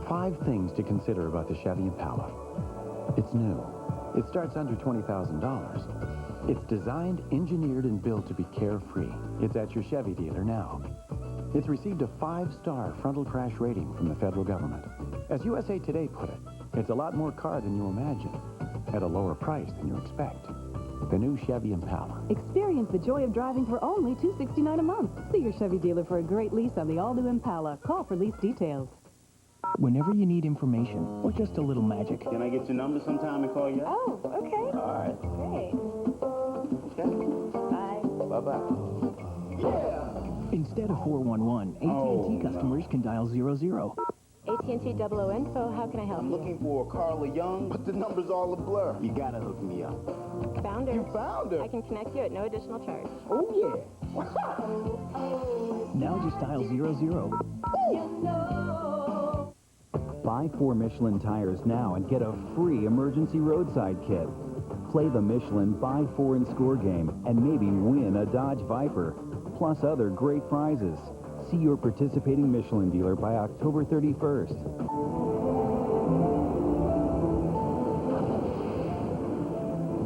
5 things to consider about the Chevy Impala. It's new. It starts under $20,000. It's designed, engineered, and built to be carefree. It's at your Chevy dealer now. It's received a 5-star frontal crash rating from the federal government. As USA Today put it, it's a lot more car than you imagine, at a lower price than you expect. The new Chevy Impala. Experience the joy of driving for only $269 a month. See your Chevy dealer for a great lease on the all-new Impala. Call for lease details. Whenever you need information or just a little magic. Can I get your number sometime and call you up? Oh, okay. All right. Great. Okay. Bye. Bye-bye. Instead of 411, AT&T customers can dial 00. AT&T Double-O Info, how can I help I'm you? looking for Carla Young, but the number's all a blur. You gotta hook me up. Found her. You found her? I can connect you at no additional charge. Oh, yeah. Now just dial 00. Buy 4 Michelin tires now and get a free emergency roadside kit. Play the Michelin Buy 4 and Score game and maybe win a Dodge Viper, plus other great prizes. See your participating Michelin dealer by October 31st.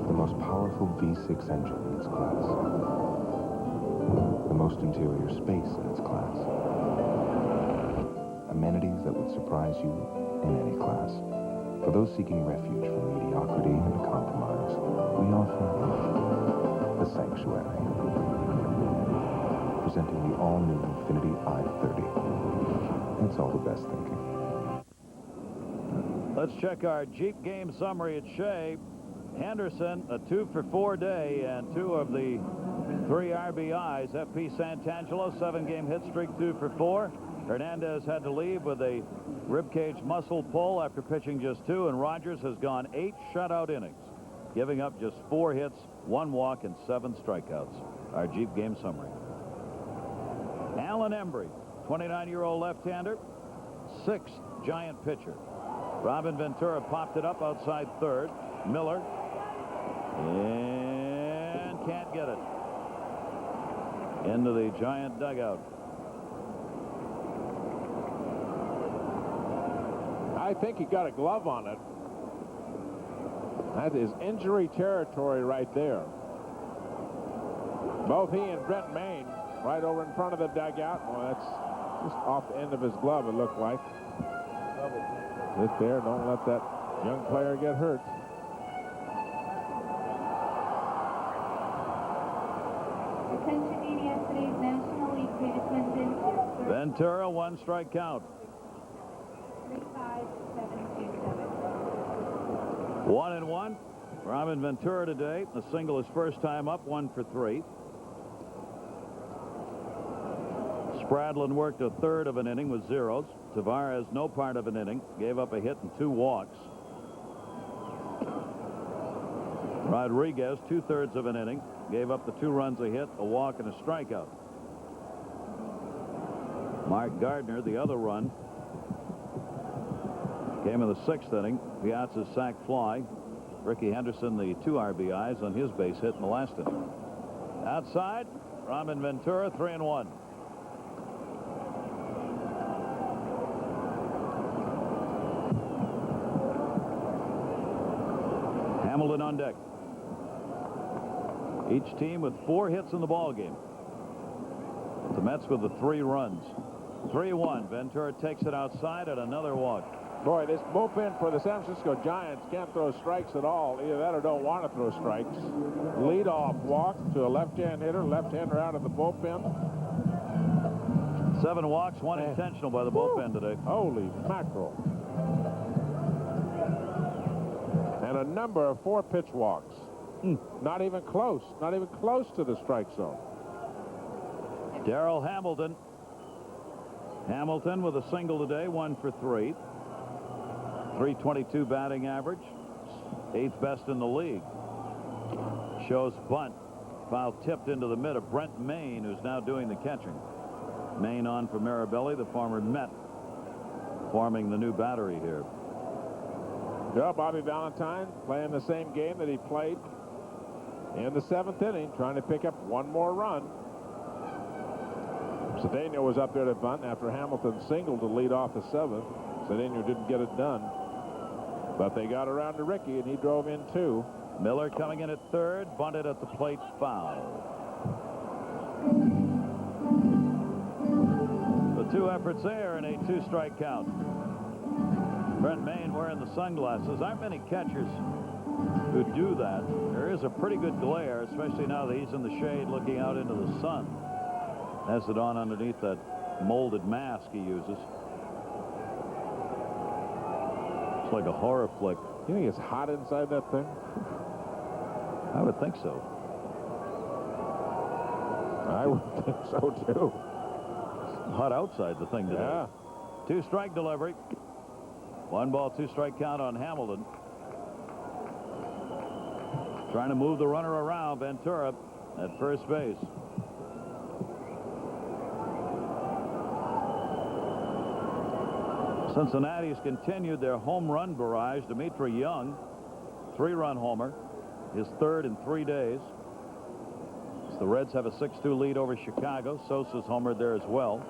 The most powerful V6 engine in its class. The most interior space in its class. Amenities that would surprise you in any class. For those seeking refuge from mediocrity and compromise, we offer the Sanctuary. presenting the all-new Infiniti i30. It's all the best thinking. Let's check our Jeep game summary at Shea. Henderson, a 2-for-4 day, and 2 of the 3 RBIs. F.P. Santangelo, 7-game hit streak, 2-for-4. Hernandez had to leave with a ribcage muscle pull after pitching just 2, and Rogers has gone 8 shutout innings, giving up just 4 hits, 1 walk, and 7 strikeouts. Our Jeep game summary. Alan Embry, 29-year-old left-hander, 6th Giant pitcher. Robin Ventura popped it up outside third. Miller, and can't get it into the Giant dugout. I think he got a glove on it. That is injury territory right there. Both he and Brent Maine right over in front of the dugout. Well, that's just off the end of his glove, it looked like. Sit there, don't let that young player get hurt. Attention media, today's National League Greatest Clinton. Ventura, 1 strike count. 3-5-7-2-7. 1-1. Robin Ventura today. The single his first time up, 1 for 3. Spradlin worked a third of an inning with zeros. Tavares, no part of an inning, gave up a hit and 2 walks. Rodriguez, 2/3 of an inning, gave up the 2 runs, a hit, a walk, and a strikeout. Mark Gardner, the other run, came in the 6th inning. Piazza's sac fly. Ricky Henderson, the 2 RBIs on his base hit in the last inning. Outside, Robin Ventura, 3-1. Hamilton on deck. Each team with 4 hits in the ball game. The Mets with the 3 runs. 3-1. Ventura takes it outside and another walk. Boy, this bullpen for the San Francisco Giants can't throw strikes at all. Either that or don't want to throw strikes. Leadoff walk to a left-hand hitter, left-hander out of the bullpen. 7 walks, 1 intentional by the bullpen today. Holy mackerel. And a number of 4 pitch walks. Not even close. Not even close to the strike zone. Darrell Hamilton. Hamilton with a single today, 1 for 3. 322 batting average. 8th best in the league. Shows bunt. Foul tipped into the mid of Brent Maine, who's now doing the catching. Maine on for Mirabelli, the former Met, forming the new battery here. Yeah, Bobby Valentine playing the same game that he played in the 7th inning, trying to pick up 1 more run. Cedeno was up there to bunt after Hamilton singled to lead off the 7th. Cedeno didn't get it done, but they got around to Ricky, and he drove in 2. Miller coming in at 3rd, bunted at the plate, foul. The 2 efforts there and a 2-strike count. Brent Maine wearing the sunglasses. Aren't many catchers who do that. There is a pretty good glare, especially now that he's in the shade looking out into the sun. Has it on underneath that molded mask he uses. It's like a horror flick. You think it's hot inside that thing? I would think so. I would think so, too. It's hot outside the thing today. Yeah. 2-strike delivery. 1 ball, 2-strike count on Hamilton. Trying to move the runner around. Ventura at first base. Cincinnati's continued their home run barrage. Dimitri Young, 3-run homer, his 3rd in 3 days. The Reds have a 6-2 lead over Chicago. Sosa's homered there as well.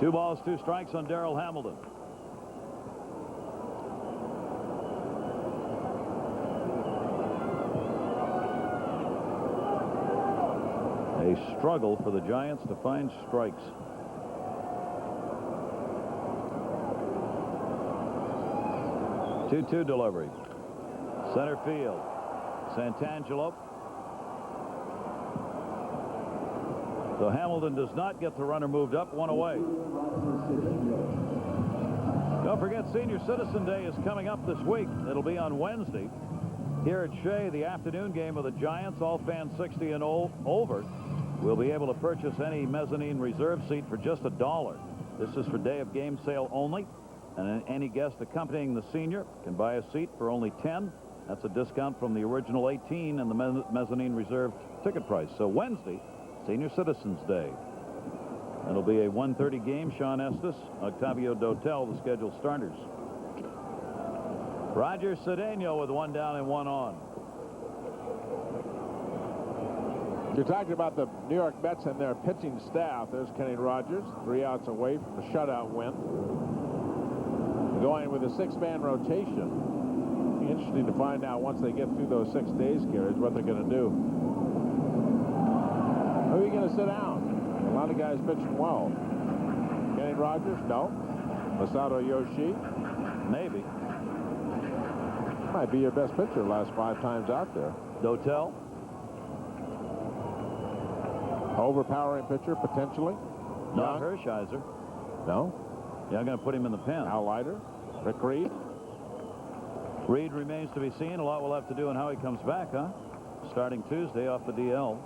2 balls, 2 strikes on Darrell Hamilton. A struggle for the Giants to find strikes. Two-two delivery. Center field. Santangelo. So Hamilton does not get the runner moved up, one away. Don't forget, Senior Citizen Day is coming up this week. It'll be on Wednesday. Here at Shea, the afternoon game of the Giants, all fans 60 and over will be able to purchase any mezzanine reserve seat for just $1. This is for day of game sale only, and any guest accompanying the senior can buy a seat for only $10. That's a discount from the original $18 and the mezzanine reserve ticket price. So Wednesday, Senior Citizens Day. It'll be a 1:30 game. Sean Estes, Octavio Dotel, the scheduled starters. Roger Cedeno with one down and one on. You're talking about the New York Mets and their pitching staff. There's Kenny Rogers, 3 outs away from a shutout win. Going with a 6-man rotation. Be interesting to find out once they get through those 6 days, Gary, what they're going to do. Who are you going to sit down? A lot of guys pitching well. Kenny Rogers? No. Masato Yoshii? Maybe. Might be your best pitcher last 5 times out there. Dotel? Overpowering pitcher, potentially. Not Hershiser. No. Yeah, I'm going to put him in the pen. Al Leiter. Rick Reed. Reed remains to be seen. A lot will have to do on how he comes back, huh? Starting Tuesday off the DL.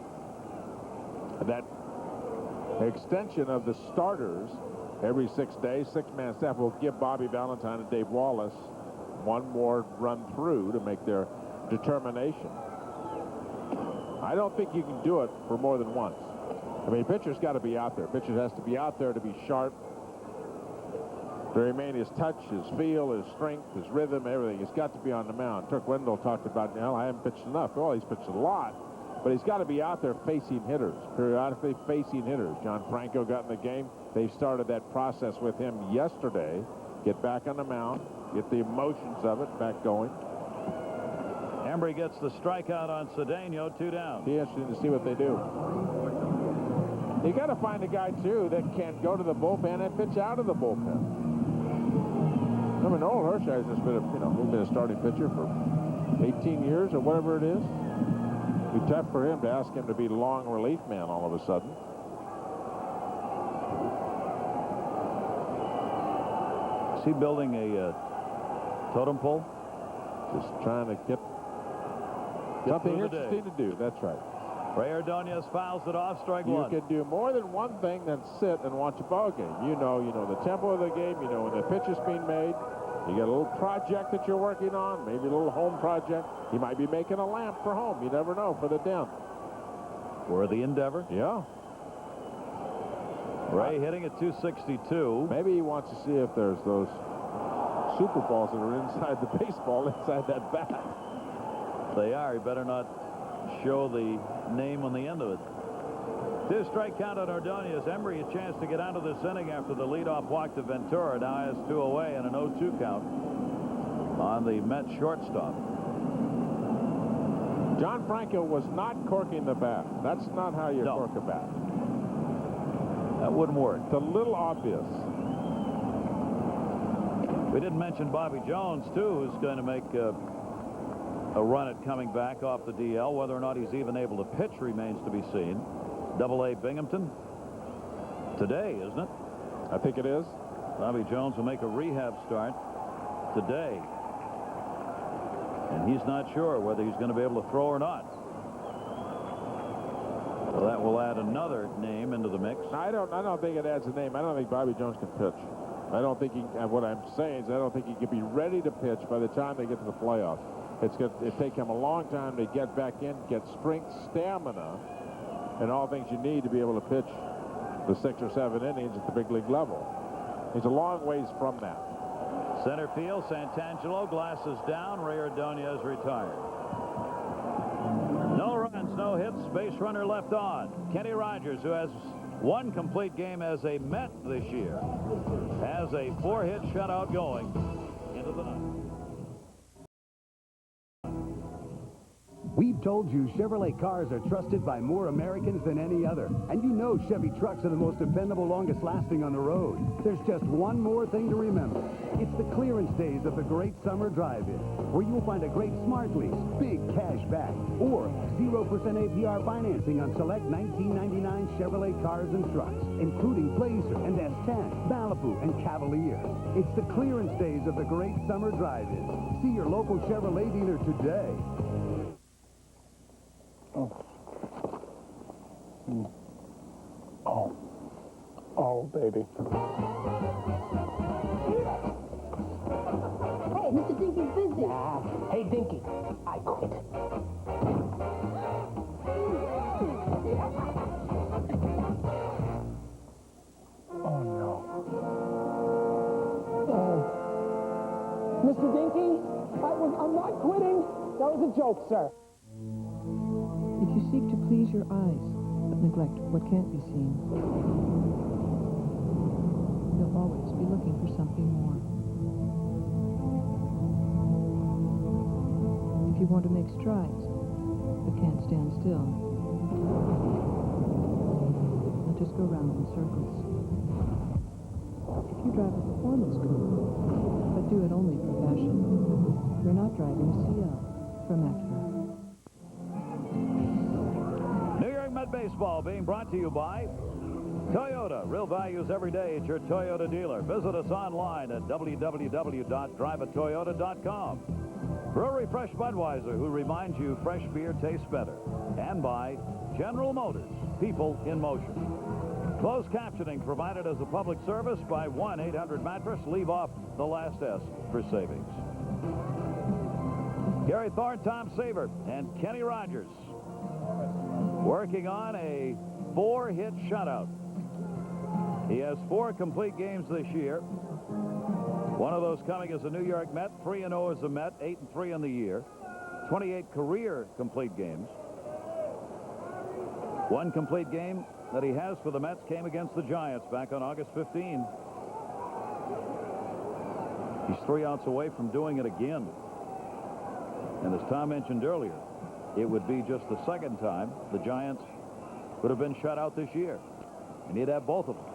That extension of the starters every 6 days, 6-man staff will give Bobby Valentine and Dave Wallace one more run through to make their determination. I don't think you can do it for more than once. I mean, pitcher's got to be out there. Pitcher has to be out there to be sharp, to remain his touch, his feel, his strength, his rhythm, everything. He's got to be on the mound. Turk Wendell talked about, you know, I haven't pitched enough. Well, he's pitched a lot. But he's got to be out there facing hitters, periodically facing hitters. John Franco got in the game. They started that process with him yesterday. Get back on the mound, get the emotions of it back going. Embry gets the strikeout on Cedeno, 2 down. Be interesting to see what they do. You got to find a guy, too, that can go to the bullpen and pitch out of the bullpen. I mean, Noel Hershiser's been a starting pitcher for 18 years or whatever it is. It'd be tough for him to ask him to be long relief man all of a sudden. Is he building a totem pole? Just trying to get something interesting to do. That's right. Ray Ordonez fouls it off, strike one. You can do more than one thing than sit and watch a ball game. You know the tempo of the game. You know when the pitch is being made. You got a little project that you're working on, maybe a little home project. He might be making a lamp for home. You never know for the den. For the endeavor? Yeah. Ray hitting at 262. Maybe he wants to see if there's those super balls that are inside the baseball, inside that bat. They are. He better not show the name on the end of it. 2-strike count on Ordonez. Embry a chance to get out of this inning after the leadoff walk to Ventura. Now has 2 away and an 0-2 count on the Mets shortstop. John Franco was not corking the bat. That's not how you cork a bat. That wouldn't work. It's a little obvious. We didn't mention Bobby Jones, too, who's going to make a run at coming back off the DL. Whether or not he's even able to pitch remains to be seen. Double-A Binghamton today, isn't it? I think it is. Bobby Jones will make a rehab start today. And he's not sure whether he's going to be able to throw or not. So that will add another name into the mix. I don't think it adds a name. I don't think Bobby Jones can pitch. I don't think what I'm saying is I don't think he can be ready to pitch by the time they get to the playoffs. It'll take him a long time to get back in, get strength, stamina, and all things you need to be able to pitch the 6 or 7 innings at the big league level. He's a long ways from that. Center field, Santangelo, glasses down. Ray Ordonez retired. No runs, no hits, base runner left on. Kenny Rogers, who has 1 complete game as a Met this year, has a 4-hit shutout going into the ninth. We've told you Chevrolet cars are trusted by more Americans than any other. And you know Chevy trucks are the most dependable, longest lasting on the road. There's just one more thing to remember. It's the clearance days of the Great Summer Drive-In, where you'll find a great smart lease, big cash back, or 0% APR financing on select 1999 Chevrolet cars and trucks, including Blazer and S10, Malibu, and Cavalier. It's the clearance days of the Great Summer Drive-In. See your local Chevrolet dealer today. Oh, baby. Hey, Mr. Dinky's busy. Hey, Dinky, I quit. Oh, no. Mr. Dinky, I'm not quitting. That was a joke, sir. If you seek to please your eyes, but neglect what can't be seen, you'll always be looking for something more. If you want to make strides, but can't stand still, you'll just go round in circles. If you drive a performance coupe, but do it only for fashion, you're not driving a CL from Acura. New York Met Baseball being brought to you by Toyota. Real values every day at your Toyota dealer. Visit us online at www.driveatoyota.com. Brewery Fresh Budweiser, who reminds you fresh beer tastes better. And by General Motors, people in motion. Closed captioning provided as a public service by 1-800-Mattress. Leave off the last S for savings. Gary Thorne, Tom Seaver, and Kenny Rogers working on a 4-hit shutout. He has 4 complete games this year. One of those coming as a New York Met, 3-0 as a Met, 8-3 in the year. 28 career complete games. One complete game that he has for the Mets came against the Giants back on August 15. He's 3 outs away from doing it again. And as Tom mentioned earlier, it would be just the second time the Giants would have been shut out this year. And he'd have both of them.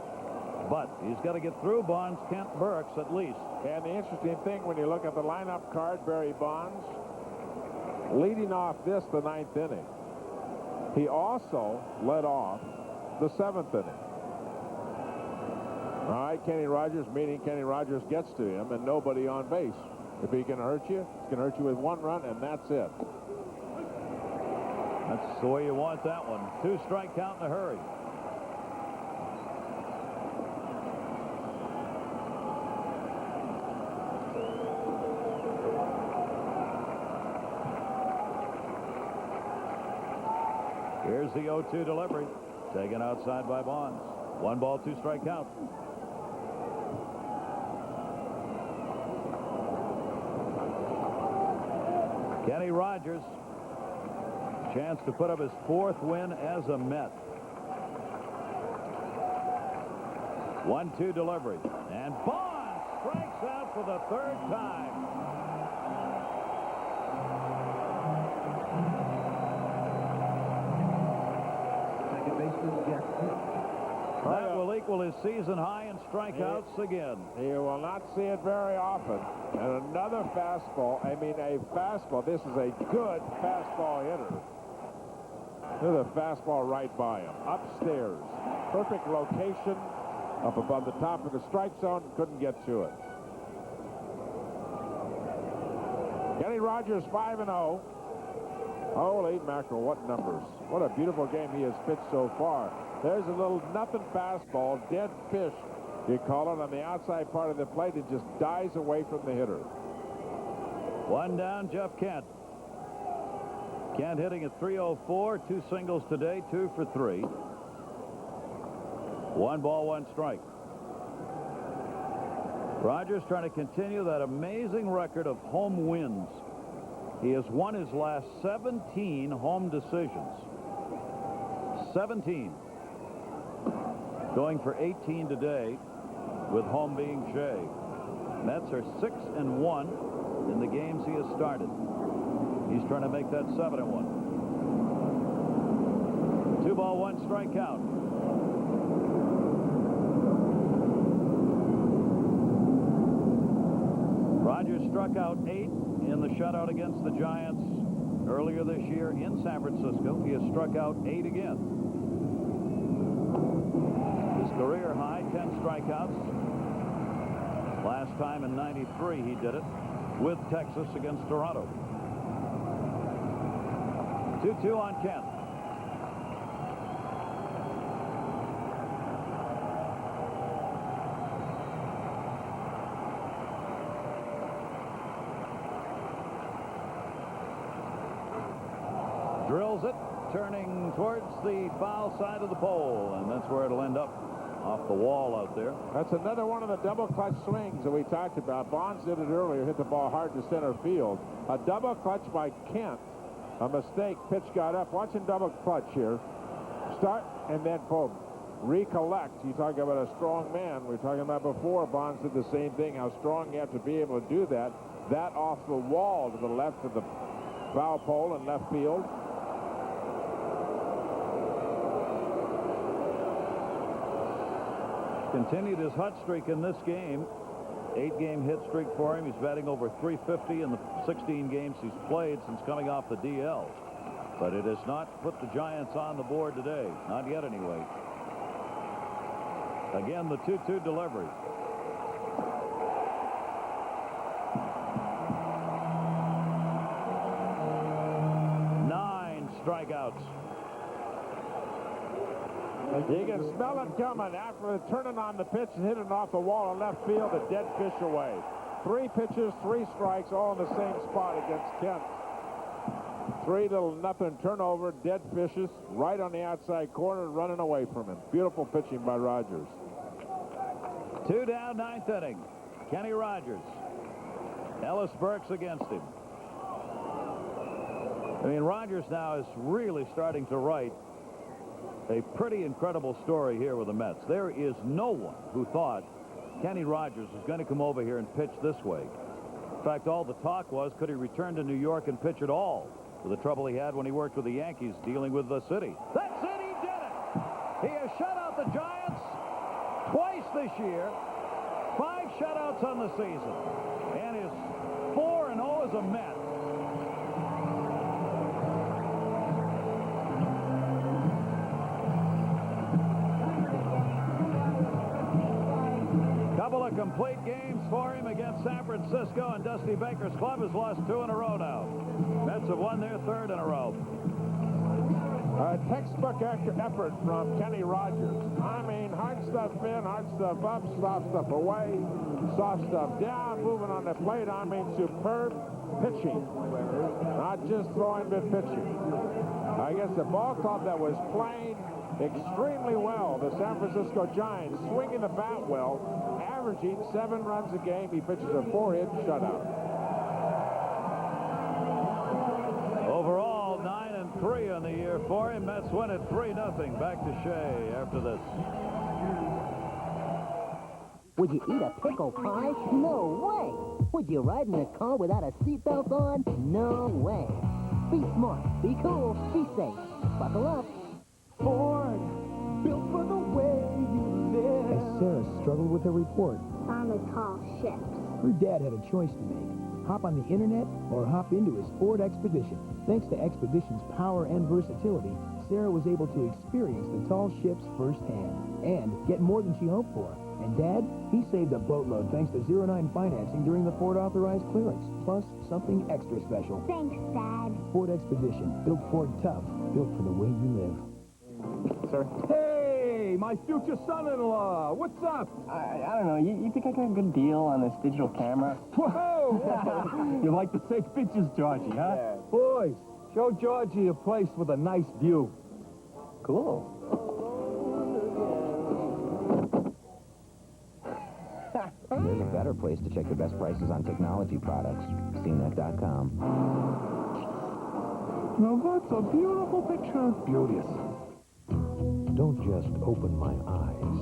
But he's got to get through Bonds, Kent, Burks at least. And the interesting thing when you look at the lineup card, Barry Bonds, leading off the 9th inning. He also led off the 7th inning. All right, Kenny Rogers, meaning Kenny Rogers gets to him and nobody on base. If he can hurt you, he can hurt you with 1 run, and that's it. That's the way you want that one. 2-strike count in a hurry. Here's the 0-2 delivery. Taken outside by Bonds. 1 ball, 2-strike count. Kenny Rogers, chance to put up his 4th win as a Met. 1-2 delivery. And Bonds strikes out for the 3rd time. Second baseman Jackson. That will equal his season high in strikeouts again. You will not see it very often. And another fastball, a fastball. This is a good fastball hitter. There's a fastball right by him. Upstairs. Perfect location. Up above the top of the strike zone. Couldn't get to it. Kenny Rogers 5-0. Holy mackerel, what numbers. What a beautiful game he has pitched so far. There's a little nothing fastball, dead fish, you call it, on the outside part of the plate. It just dies away from the hitter. 1 down, Jeff Kent. Kent hitting at .304, 2 singles today, 2 for 3. 1 ball, 1 strike. Rogers trying to continue that amazing record of home wins. He has won his last 17 home decisions. 17. Going for 18 today, with home being Shea. Mets are 6-1 in the games he has started. He's trying to make that 7-1. 2 ball, 1 strike count. Rogers struck out 8 in the shutout against the Giants earlier this year in San Francisco. He has struck out 8 again. His career high, 10 strikeouts. Last time in '93 he did it with Texas against Toronto. 2-2 on Kent. Drills it, turning towards the foul side of the pole, and that's where it'll end up, off the wall out there. That's another one of the double clutch swings that we talked about. Bonds did it earlier, hit the ball hard to center field. A double clutch by Kent. A mistake. Pitch got up. Watch him double clutch here. Start and then boom. Recollect. You talk about a strong man. We were talking about before. Bonds did the same thing. How strong you have to be able to do that. That off the wall to the left of the foul pole in left field. Continued his hot streak in this game. 8-game hit streak for him. He's batting over .350 in the 16 games he's played since coming off the DL. But it has not put the Giants on the board today. Not yet, anyway. Again, the 2-2 delivery. Nine strikeouts. You can smell it coming after turning on the pitch and hitting off the wall in left field. A dead fish away. 3 pitches, 3 strikes, all in the same spot against Kent. 3-0 turnover, dead fishes right on the outside corner, running away from him. Beautiful pitching by Rogers. 2 down, 9th inning. Kenny Rogers. Ellis Burks against him. I mean, Rogers now is really starting to write a pretty incredible story here with the Mets. There is no one who thought Kenny Rogers was going to come over here and pitch this way. In fact, all the talk was, could he return to New York and pitch at all? With the trouble he had when he worked with the Yankees dealing with the city. That's it, he did it! He has shut out the Giants twice this year. 5 shutouts on the season. And is 4-0 as a Met. Couple of complete games for him against San Francisco, and Dusty Baker's club has lost 2 in a row now. Mets have won their 3rd in a row. A textbook effort from Kenny Rogers. I mean, hard stuff in, hard stuff up, soft stuff away, soft stuff down, moving on the plate. I mean, superb pitching. Not just throwing, but pitching. I guess the ball club that was playing extremely well, the San Francisco Giants, swinging the bat well, averaging 7 runs a game. He pitches a 4-hit shutout. Overall, 9-3 on the year for him. Mets win it 3-0. Back to Shea after this. Would you eat a pickle pie? No way. Would you ride in a car without a seatbelt on? No way. Be smart, be cool, be safe. Buckle up. Ford, built for the way you live. As Sarah struggled with her report, Found the tall ships. her dad had a choice to make. Hop on the internet or hop into his Ford Expedition. Thanks to Expedition's power and versatility, Sarah was able to experience the tall ships firsthand and get more than she hoped for. And Dad, he saved a boatload thanks to 0-9 financing during the Ford authorized clearance. Plus, something extra special. Thanks, Dad. Ford Expedition, built Ford tough, built for the way you live. Sir? Hey, my future son-in-law. What's up? I don't know. You think I got a good deal on this digital camera? Whoa! You like to take pictures, Georgie, huh? Yeah. Boys, show Georgie a place with a nice view. Cool. There's a better place to check the best prices on technology products. CNET.com. Now that's a beautiful picture. Beauteous. Don't just open my eyes.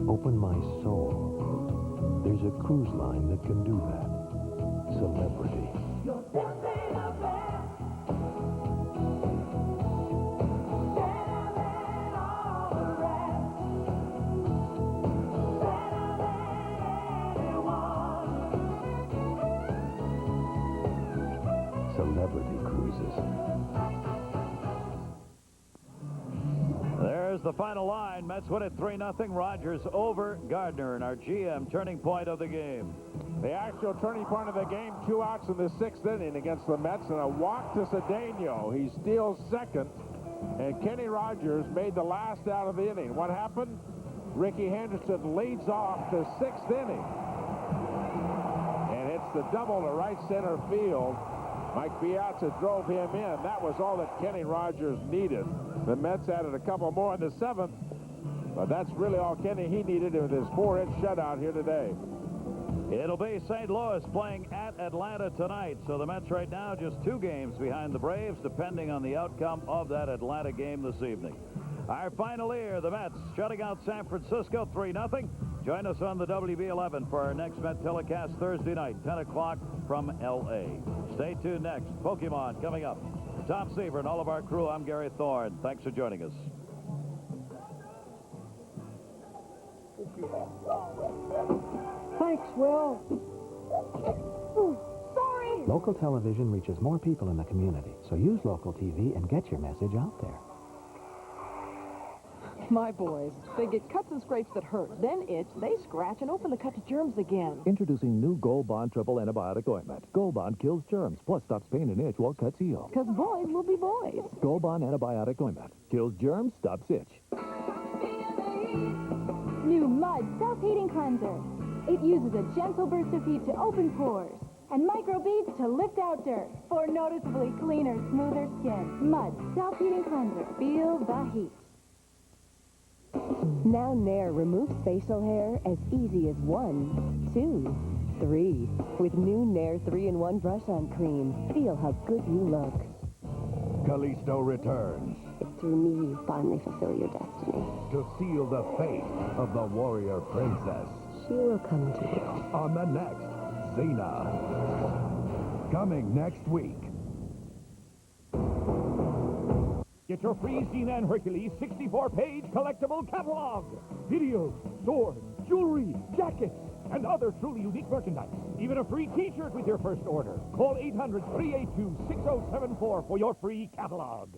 Open my soul. There's a cruise line that can do that. Celebrity. celebrity cruises. There's the final line. Mets win it 3-0. Rogers over Gardner in our GM turning point of the game. The actual turning point of the game, 2 outs in the 6th inning against the Mets, and a walk to Cedeno. He steals second, and Kenny Rogers made the last out of the inning. What happened? Ricky Henderson leads off the 6th inning and hits the double to right center field. Mike Piazza drove him in. That was all that Kenny Rogers needed. The Mets added a couple more in the 7th, but that's really all Kenny he needed with his 4-hit shutout here today. It'll be St. Louis playing at Atlanta tonight. So the Mets right now just 2 games behind the Braves, depending on the outcome of that Atlanta game this evening. Our final here, the Mets shutting out San Francisco 3-0. Join us on the WB11 for our next Met telecast Thursday night, 10 o'clock from L.A. Stay tuned next. Pokemon coming up. Tom Seaver and all of our crew, I'm Gary Thorne. Thanks for joining us. Thanks, Will. Sorry. Local television reaches more people in the community, so use local TV and get your message out there. My boys, they get cuts and scrapes that hurt, then itch, they scratch and open the cut to germs again. Introducing new Gold Bond Triple Antibiotic Ointment. Gold Bond kills germs, plus stops pain and itch while cuts heal. Because boys will be boys. Gold Bond Antibiotic Ointment. Kills germs, stops itch. New Mud Self-Heating Cleanser. It uses a gentle burst of heat to open pores and microbeads to lift out dirt for noticeably cleaner, smoother skin. Mud Self-Heating Cleanser. Feel the heat. Now Nair removes facial hair as easy as 1, 2, 3. With new Nair 3-in-1 brush-on cream. Feel how good you look. Callisto returns It's through me you finally fulfill your destiny. to seal the fate of the warrior princess. She will come to you. On the next Xena. Coming next week. Get your free Xena and Hercules 64-page collectible catalog. Videos, swords, jewelry, jackets, and other truly unique merchandise. Even a free t-shirt with your first order. Call 800-382-6074 for your free catalog.